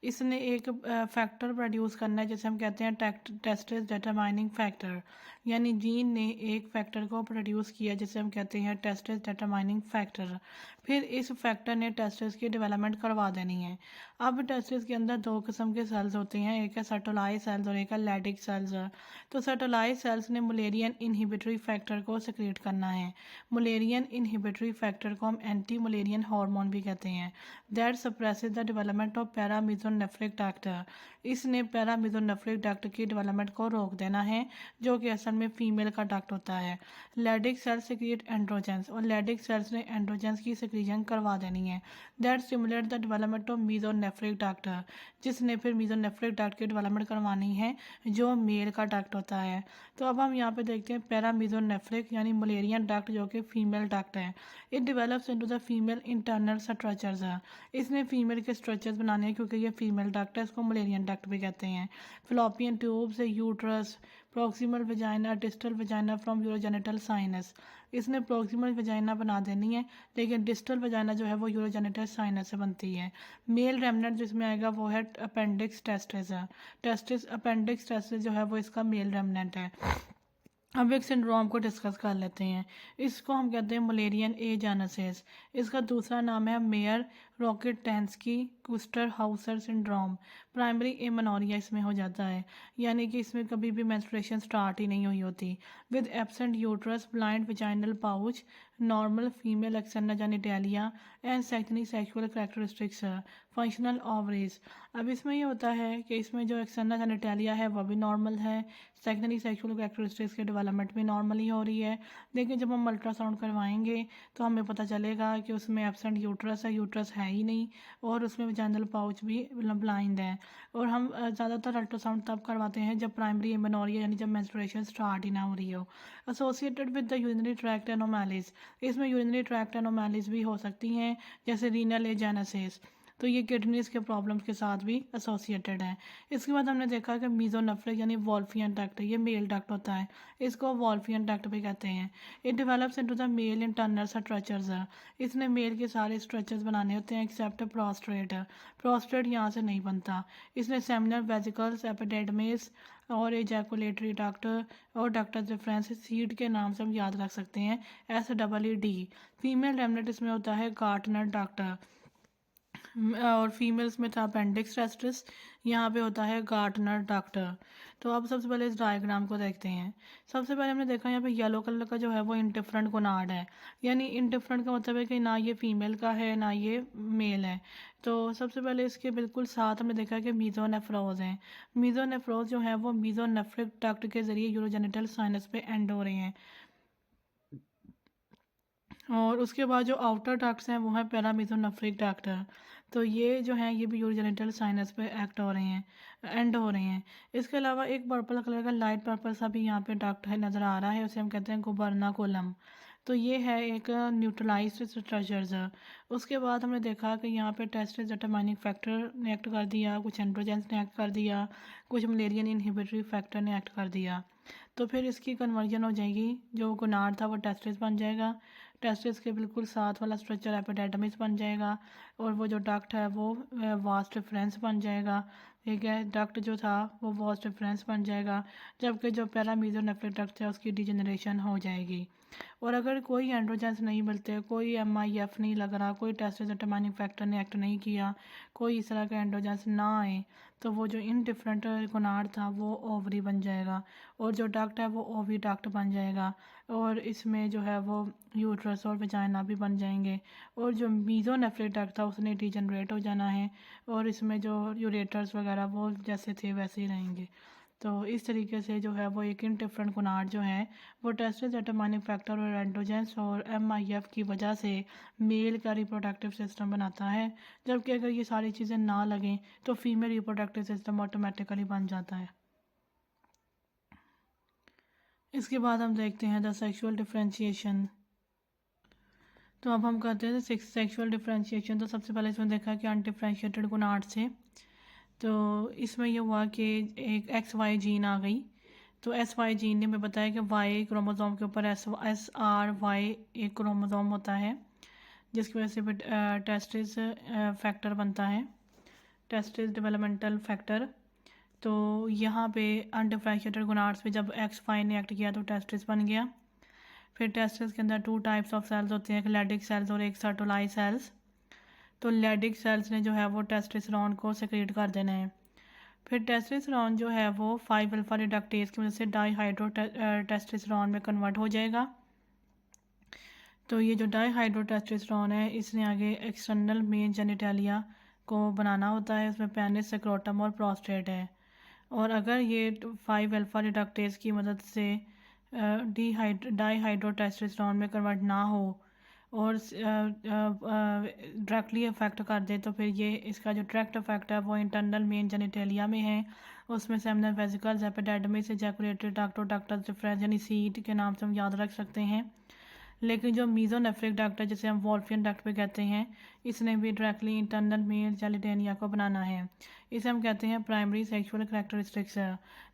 इसने एक फैक्टर प्रोड्यूस करना है जिसे हम कहते हैं टेस्टिस डिटरमाइनिंग फैक्टर, यानी जीन ने एक फैक्टर को प्रोड्यूस किया जिसे हम कहते हैं टेस्टिस डिटरमाइनिंग फैक्टर। फिर इस फैक्टर ने टेस्टिस की डेवलपमेंट करवा देनी है। अब टेस्टिस के अंदर दो किस्म के सेल्स होते हैं, एक है सर्टोलाइज सेल्स और एक है लैडिक सेल्स। तो सर्टोलाइज सेल्स ने मुलेरियन इनहिबिटरी फैक्टर को सिक्रीट करना है। मुलेरियन इनहिबिटरी फैक्टर को हम एंटी मुलेरियन हार्मोन भी कहते हैं, that suppresses the development of paramesonephric duct. इसने पैरामीजोनेफ्रिक डक्ट की डेवलपमेंट को रोक देना है, जो कि असल में फीमेल का डक्ट होता है। लैडिक सेल्स सिक्रीट एंड्रोजेंस, और लैडिक सेल्स ने एंड्रोजेंस की सिक्रीजन करवा देनी है, that stimulate the development of mesonephric duct, जिसने फिर मीजोनेफ्रिक डक्ट की डेवलपमेंट करवानी है जो मेल का डक्ट होता है। तो अब हम यहाँ पे देखते हैं पैरामीजोनेफ्रिक यानी मुलेरियन डक्ट जो कि फीमेल डक्ट है। It develops into the female internal structures. इसने फीमेल के स्ट्रक्चर्स बनाने हैं क्योंकि ये फीमेल डक्ट है, इसको मुलेरियन डक्ट भी कहते हैं। Fallopian tubes, uterus, proximal vagina, distal vagina from urogenital sinus. इसने प्रॉक्सिमल वजाइना बना देनी है, लेकिन डिस्टल वजाइना जो है वो यूरोजेनिटल साइनस से बनती है। मेल रेमनेंट जिसमें आएगा वो है appendix testis. Testis appendix testis जो है वो इसका मेल रेमनेंट है। अब एक सिंड्रोम को डिस्कस कर लेते हैं। इसको हम कहते हैं मुलेरियन एजेनेसिस। इसका दूसरा नाम है Mayer Rokitansky Kuster Hauser syndrome. Primary amenorrhea इसमें हो जाता है, यानी कि इसमें कभी भी मेंस्ट्रुएशन स्टार्ट ही नहीं हुई होती। With absent uterus, blind vaginal pouch, normal female external genitalia and sectionally sexual characteristics, functional ovaries. अब इसमें ये होता है कि इसमें जो एक्सटर्नल जेनिटालिया है वह भी नॉर्मल है, सेक्शनली सेक्सुअल कैरेक्टरिस्टिक्स की डेवलपमेंट भी नॉर्मली हो रही है, लेकिन जब हम अल्ट्रासाउंड करवाएंगे तो हमें पता चलेगा कि उसमें एब्सेंट यूट्रस है, यूट्रस है ही नहीं, और उसमें वजाइनल पाउच भी ब्लाइंड है। और हम ज़्यादातर अल्ट्रासाउंड तब करवाते हैं जब प्राइमरी एमेनोरिया यानी जब मेंस्ट्रुएशन स्टार्ट ही ना हो रही हो। Associated with the urinary tract anomalies, इसमें यूरिनरी ट्रैक्ट एनोमैलीज भी हो सकती हैं जैसे रीनल एजेनेसिस, तो ये किडनीज के प्रॉब्लम्स के साथ भी एसोसिएटेड है। इसके बाद हमने देखा कि मीजोनेफ्रिक यानी वॉल्फियन डक्ट, ये मेल डक्ट होता है, इसको वॉल्फियन डक्ट भी कहते हैं। It develops into the mail internal structures. इसने मेल के सारे स्ट्रक्चर्स बनाने होते हैं एक्सेप्ट प्रोस्टेट। प्रोस्टेट यहाँ से नहीं बनता। इसने सेमिनल वेसिकल्स, एपिडेडमिस और एजैकुलेटरी डक्ट और डक्टस डिफरेंस सीड के नाम से हम याद रख सकते हैं, SEED। फीमेल रेमनेट इसमें होता है गार्टनर डक्ट, और फीमेल्स में था अपेंडिक्स टेस्टिस, यहाँ पे होता है गार्टनर डक्ट। तो अब सबसे पहले इस डायग्राम को देखते हैं। सबसे पहले हमने देखा यहाँ पे येलो कलर का जो है वो इंडिफरेंट गोनाड है, यानी इंडिफरेंट का मतलब है कि ना ये फीमेल का है ना ये मेल है। तो सबसे पहले इसके बिल्कुल साथ हमने देखा कि मीजोनेफ्रोज हैं। मीजोनेफ्रोज जो है वो मीजोनेफ्रिक डक्ट के जरिए यूरोजेनिटल साइनस पे एंड हो रहे हैं, और उसके बाद जो आउटर डक्ट्स हैं वो है पैरामीजोनेफ्रिक डक्ट। तो ये जो हैं ये भी यूरोजेनिटल साइनस पे एक्ट हो रहे हैं, एंड हो रहे हैं। इसके अलावा एक पर्पल कलर का लाइट पर्पल सा भी यहाँ पे डक्ट है नज़र आ रहा है, उसे हम कहते हैं गुबर्नाकुलम। तो ये है एक न्यूट्रलाइज्ड स्ट्रक्चर्स। उसके बाद हमने देखा कि यहाँ पे टेस्टिस डिटरमाइनिंग फैक्टर ने एक्ट कर दिया, कुछ एंड्रोजेंस ने एक्ट कर दिया, कुछ मलेरियन इनहिबिटरी फैक्टर ने एक्ट कर दिया। तो फिर इसकी कन्वर्जन हो जाएगी, जो गोनाड था वो टेस्टिस बन जाएगा, टेस्टिस के बिल्कुल साथ वाला स्ट्रक्चर एपिडेडमिस बन जाएगा, और वो जो डक्ट है वो वास्ट डिफरेंस बन जाएगा। ठीक है, डक्ट जो था वो वास्ट डिफरेंस बन जाएगा, जबकि जो पैरामीजोनेफ्रिक डक्ट है उसकी डिजेनरेशन हो जाएगी। और अगर कोई एंड्रोजेंस नहीं मिलते, कोई MIF नहीं लग रहा, कोई टेस्टिस डिटरमाइनिंग फैक्टर ने एक्ट नहीं किया, कोई इस तरह का एंड्रोजेंस ना आए, तो वो जो इनडिफरेंट गोनाड था वो ओवरी बन जाएगा, और जो डक्ट है वो ओवी डक्ट बन जाएगा, और इसमें जो है वो यूट्रस और वजाइना भी बन जाएंगे। और जो मीजोनेफ्रिक डक्ट था उसने डिजनरेट हो जाना है, और इसमें जो यूरेटर्स वगैरह वो जैसे थे वैसे ही रहेंगे। तो इस तरीके से जो है वो एक इनडिफरेंट गोनाड जो है वो टेस्टिस डिटरमाइनिंग फैक्टर और एंड्रोजेंस और MIF की वजह से मेल का रिप्रोडक्टिव सिस्टम बनाता है, जबकि अगर ये सारी चीज़ें ना लगें तो फीमेल रिप्रोडक्टिव सिस्टम ऑटोमेटिकली बन जाता है। इसके बाद हम देखते हैं द सेक्सुअल डिफरेंशिएशन। तो अब हम करते हैं सेक्सुअल डिफरेंशिएशन। तो सबसे पहले इसमें देखा कि अनडिफरेंशिएटेड गोनाड से, तो इसमें यह हुआ कि एक XY जीन आ गई। तो SY जीन ने हमें बताया कि Y क्रोमोसोम के ऊपर SRY एक क्रोमोसोम होता है, जिसकी वजह से टेस्टिस फैक्टर बनता है। Testis developmental factor. तो यहाँ पे अनडिफरेंशिएटेड गोनाड्स पे जब X5 ने एक्ट किया तो टेस्टिस बन गया। फिर टेस्टिस के अंदर 2 टाइप्स ऑफ सेल्स होते हैं, एक लेडिक सेल्स और एक सर्टोलाई सेल्स। तो लेडिक सेल्स ने जो है वो टेस्टोस्टेरोन को सेक्रेट कर देना है। फिर टेस्टोस्टेरोन जो है वो 5 अल्फा रिडक्टेज की वजह से डाईहाइड्रो टेस्टोस्टेरोन में कन्वर्ट हो जाएगा। तो ये जो डाईहाइड्रो टेस्टोस्टेरोन है इसने आगे एक्सटर्नल मेन जेनिटालिया को बनाना होता है, उसमें पेनिस, स्क्रोटम और प्रोस्टेट है। और अगर ये 5 अल्फा रिडक्टेज की मदद से डाईहाइड्रो टेस्टोस्टेरोन में कन्वर्ट ना हो और डायरेक्टली अफेक्ट कर दे तो फिर ये इसका जो डायरेक्ट अफेक्ट है वो इंटरनल मेन जेनिटेलिया में है। उसमें seminal vesicles, epididymis, ejaculatory duct और डक्टस डिफरेंस यानी सीट के नाम से हम याद रख सकते हैं। लेकिन जो मीजोनेफ्रिक डक्ट है जिसे हम वॉल्फियन डक्ट भी कहते हैं, इसने भी डायरेक्टली इंटरनल मेल जेनिटेलिया को बनाना है। इसे हम कहते हैं प्राइमरी सेक्सुअल कैरेक्टरिस्टिक्स।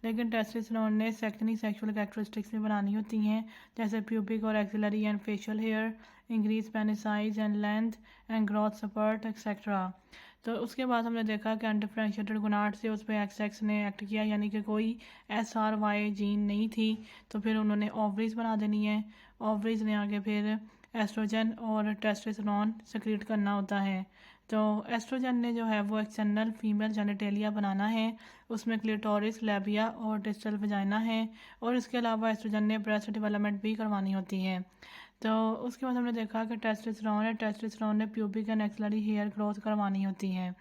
लेकिन टेस्टोस्टेरोन ने सेकेंडरी सेक्सुअल कैरेक्टरिस्टिक्स भी बनानी होती हैं, जैसे प्यूबिक और axillary and facial hair, increase penis size and length and growth support etcetera. तो उसके बाद हमने देखा कि अनडिफरेंशिएटेड गोनाड से उस पर एक्स ने एक्ट किया, यानी कि कोई SRY जीन नहीं थी, तो फिर उन्होंने ओवरीज बना देनी है। ओवरीज ने आगे फिर एस्ट्रोजन और टेस्टोस्टेरोन सेक्रेट करना होता है। तो एस्ट्रोजन ने जो है वो एक्सटर्नल फीमेल जेनिटेलिया बनाना है, उसमें क्लिटोरिस, लेबिया और डिस्टल वजाइना है। और इसके अलावा एस्ट्रोजन ने ब्रेस्ट डेवलपमेंट भी करवानी होती है। तो उसके बाद हमने देखा कि टेस्टोस्टेरोन ने pubic and axillary hair growth करवानी होती है।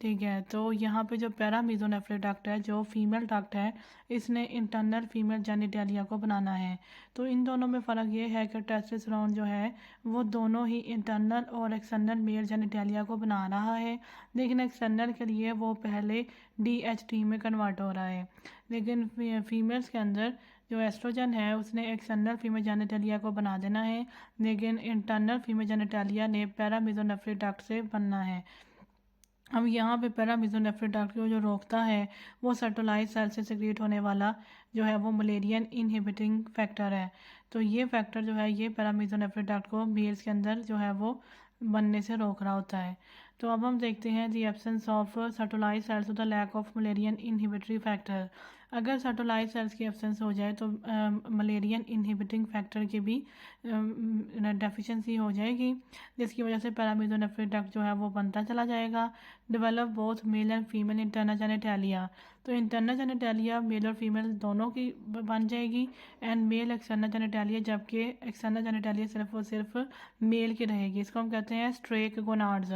ठीक है, तो यहाँ पे जो पैरामीजोनेफ्रिक डक्ट है, जो फीमेल डक्ट है, इसने इंटरनल फीमेल जेनिटेलिया को बनाना है। तो इन दोनों में फ़र्क ये है कि टेस्टोस्टेरोन जो है वो दोनों ही इंटरनल और एक्सटर्नल मेल जेनिटेलिया को बना रहा है, लेकिन एक्सटर्नल के लिए वो पहले DHT में कन्वर्ट हो रहा है। लेकिन फीमेल्स के अंदर जो एस्ट्रोजन है उसने एक्सटर्नल फीमेल जेनिटेलिया को बना देना है, लेकिन इंटरनल फीमेल जेनिटेलिया ने पैरामीजोनेफ्रिक डक्ट से बनना है। अब यहाँ पे पैरामीजोनेफ्रिक डक्ट को जो रोकता है वो सर्टोलाइज सेल से सेक्रेट होने वाला जो है वो मलेरियन इनहिबिटिंग फैक्टर है। तो ये फैक्टर जो है ये पैरामीजोनेफ्रिक डक्ट को मेल्स के अंदर जो है वो बनने से रोक रहा होता है। तो अब हम देखते हैं the absence of Sertoli cells, the lack of Mullerian inhibitory factor. अगर सर्टोलाइज सेल्स की एब्सेंस हो जाए तो मलेरियन इनहिबिटिंग फैक्टर की भी डेफिशिएंसी हो जाएगी, जिसकी वजह से पैरामीजोनेफ्रिक डक्ट जो है वो बनता चला जाएगा। Develop both male and female internal genitalia. तो इंटरनल जेनिटेलिया मेल और फीमेल दोनों की बन जाएगी एंड मेल एक्सटर्नल जेनिटेलिया, जबकि एक्सटर्नल जेनिटेलिया सिर्फ और सिर्फ मेल की रहेगी। इसको हम कहते हैं streak gonads.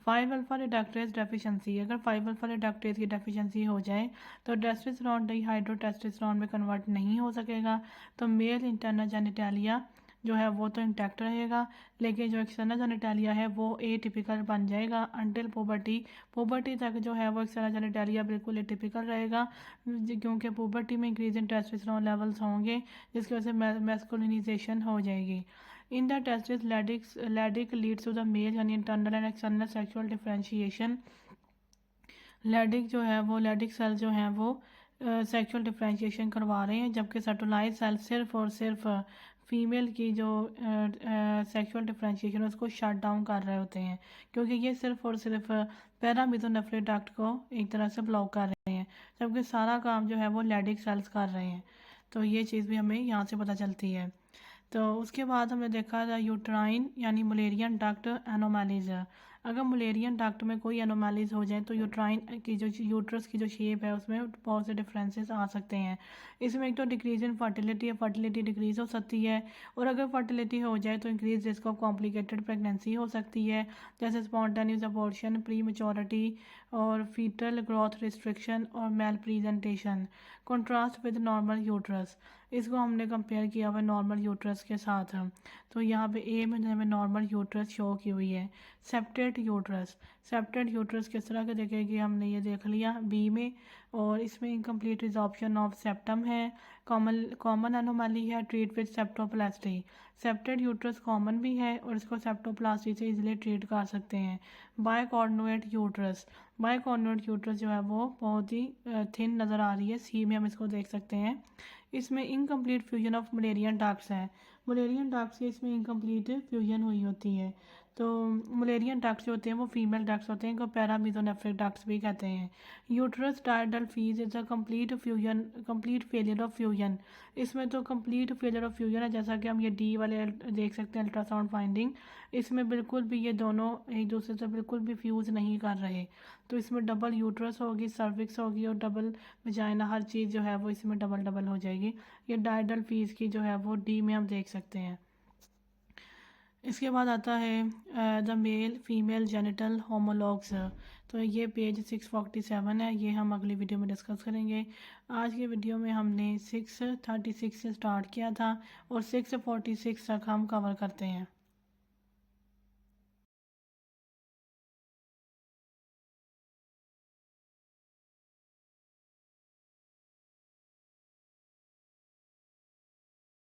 5 alpha reductase deficiency, अगर 5 अल्फा रिडक्टेज की डेफिशिएंसी हो जाए तो टेस्टोस्टेरोन डाईहाइड्रो टेस्टोस्टेरोन में कन्वर्ट नहीं हो सकेगा। तो मेल इंटरनल जेनिटेलिया जो है वो तो इंटैक्ट रहेगा, लेकिन जो एक्सटर्नल जेनिटेलिया है वो एटिपिकल बन जाएगा अंटिल पुबर्टी तक जो है वो एक्सटर्नल जेनिटेलिया बिल्कुल एटिपिकल रहेगा, क्योंकि पुबर्टी में इंक्रीज इन टेस्टोस्टेरोन लेवल्स होंगे, जिसकी वजह से मैस्कुलिनाइजेशन हो जाएगी। In the testis Leydig leads to the male यानी internal and external sexual differentiation. Leydig जो है वो लेडिक सेल जो हैं वो सेक्सुअल डिफरेंशिएशन करवा रहे हैं, जबकि सर्टोलाइज सेल सिर्फ और सिर्फ फीमेल की जो सेक्सुअल डिफरेंशिएशन है उसको शट डाउन कर रहे होते हैं, क्योंकि ये सिर्फ और सिर्फ पैरामीजोनेफ्रिक डक्ट को एक तरह से ब्लॉक कर रहे हैं, जबकि सारा काम जो है वो लेडिक सेल्स कर रहे हैं। तो ये चीज़ भी हमें यहाँ से पता चलती है। तो उसके बाद हमने देखा था यूट्राइन यानी मलेरियन डक्ट एनोमैलीज। अगर मलेरियन डक्ट में कोई एनोमैलीज हो जाए तो यूट्राइन की जो यूट्रस की जो शेप है उसमें बहुत से डिफरेंसेस आ सकते हैं। इसमें एक तो डिक्रीज इन फर्टिलिटी है, फर्टिलिटी डिक्रीज हो सकती है, और अगर फर्टिलिटी हो जाए तो increase risk of complicated pregnancy हो सकती है, जैसे स्पॉन्टेनियस अबॉर्शन, प्री मेच्योरिटी और फीटल ग्रोथ रिस्ट्रिक्शन और male presentation. Contrast with normal uterus, इसको हमने कंपेयर किया हुआ नॉर्मल यूट्रस के साथ। तो यहाँ पे ए में हमें नॉर्मल यूट्रस शो की हुई है। सेप्टेड यूट्रस किस तरह के देखेगी हमने ये देख लिया बी में, और इसमें इनकम्प्लीट रिजॉर्प्शन ऑफ सेप्टम है। कॉमन एनोमैली है, treat with septoplasty. Septate uterus common भी है और इसको सेप्टोप्लास्टी से इजीली ट्रीट कर सकते हैं। बायकॉर्नुएट यूट्रस जो है वो बहुत ही थिन नज़र आ रही है, सी में हम इसको देख सकते हैं। इसमें incomplete fusion of Mullerian ducts है, मलेरियन डक्ट्स की इसमें इनकम्प्लीट फ्यूजन हुई होती है। तो मुलेरियन डक्ट्स जो होते हैं वो फीमेल डक्ट्स होते हैं, इनको पैरामीजोनेफ्रिक डक्ट्स भी कहते हैं। Uterus didelphys is a complete failure of fusion. इसमें तो कंप्लीट फेलियर ऑफ फ्यूजन है, जैसा कि हम ये डी वाले देख सकते हैं अल्ट्रासाउंड फाइंडिंग, इसमें बिल्कुल भी ये दोनों एक दूसरे से बिल्कुल भी फ्यूज़ नहीं कर रहे। तो इसमें डबल यूट्रस होगी, सर्विक्स होगी और डबल वजाइना, हर चीज़ जो है वो इसमें डबल डबल हो जाएगी। ये डायडल फीस की जो है वो डी में हम देख सकते हैं। इसके बाद आता है the male female genital homologs. तो ये पेज 647 है, ये हम अगली वीडियो में डिस्कस करेंगे। आज की वीडियो में हमने 636 से स्टार्ट किया था और 646 तक हम कवर करते हैं।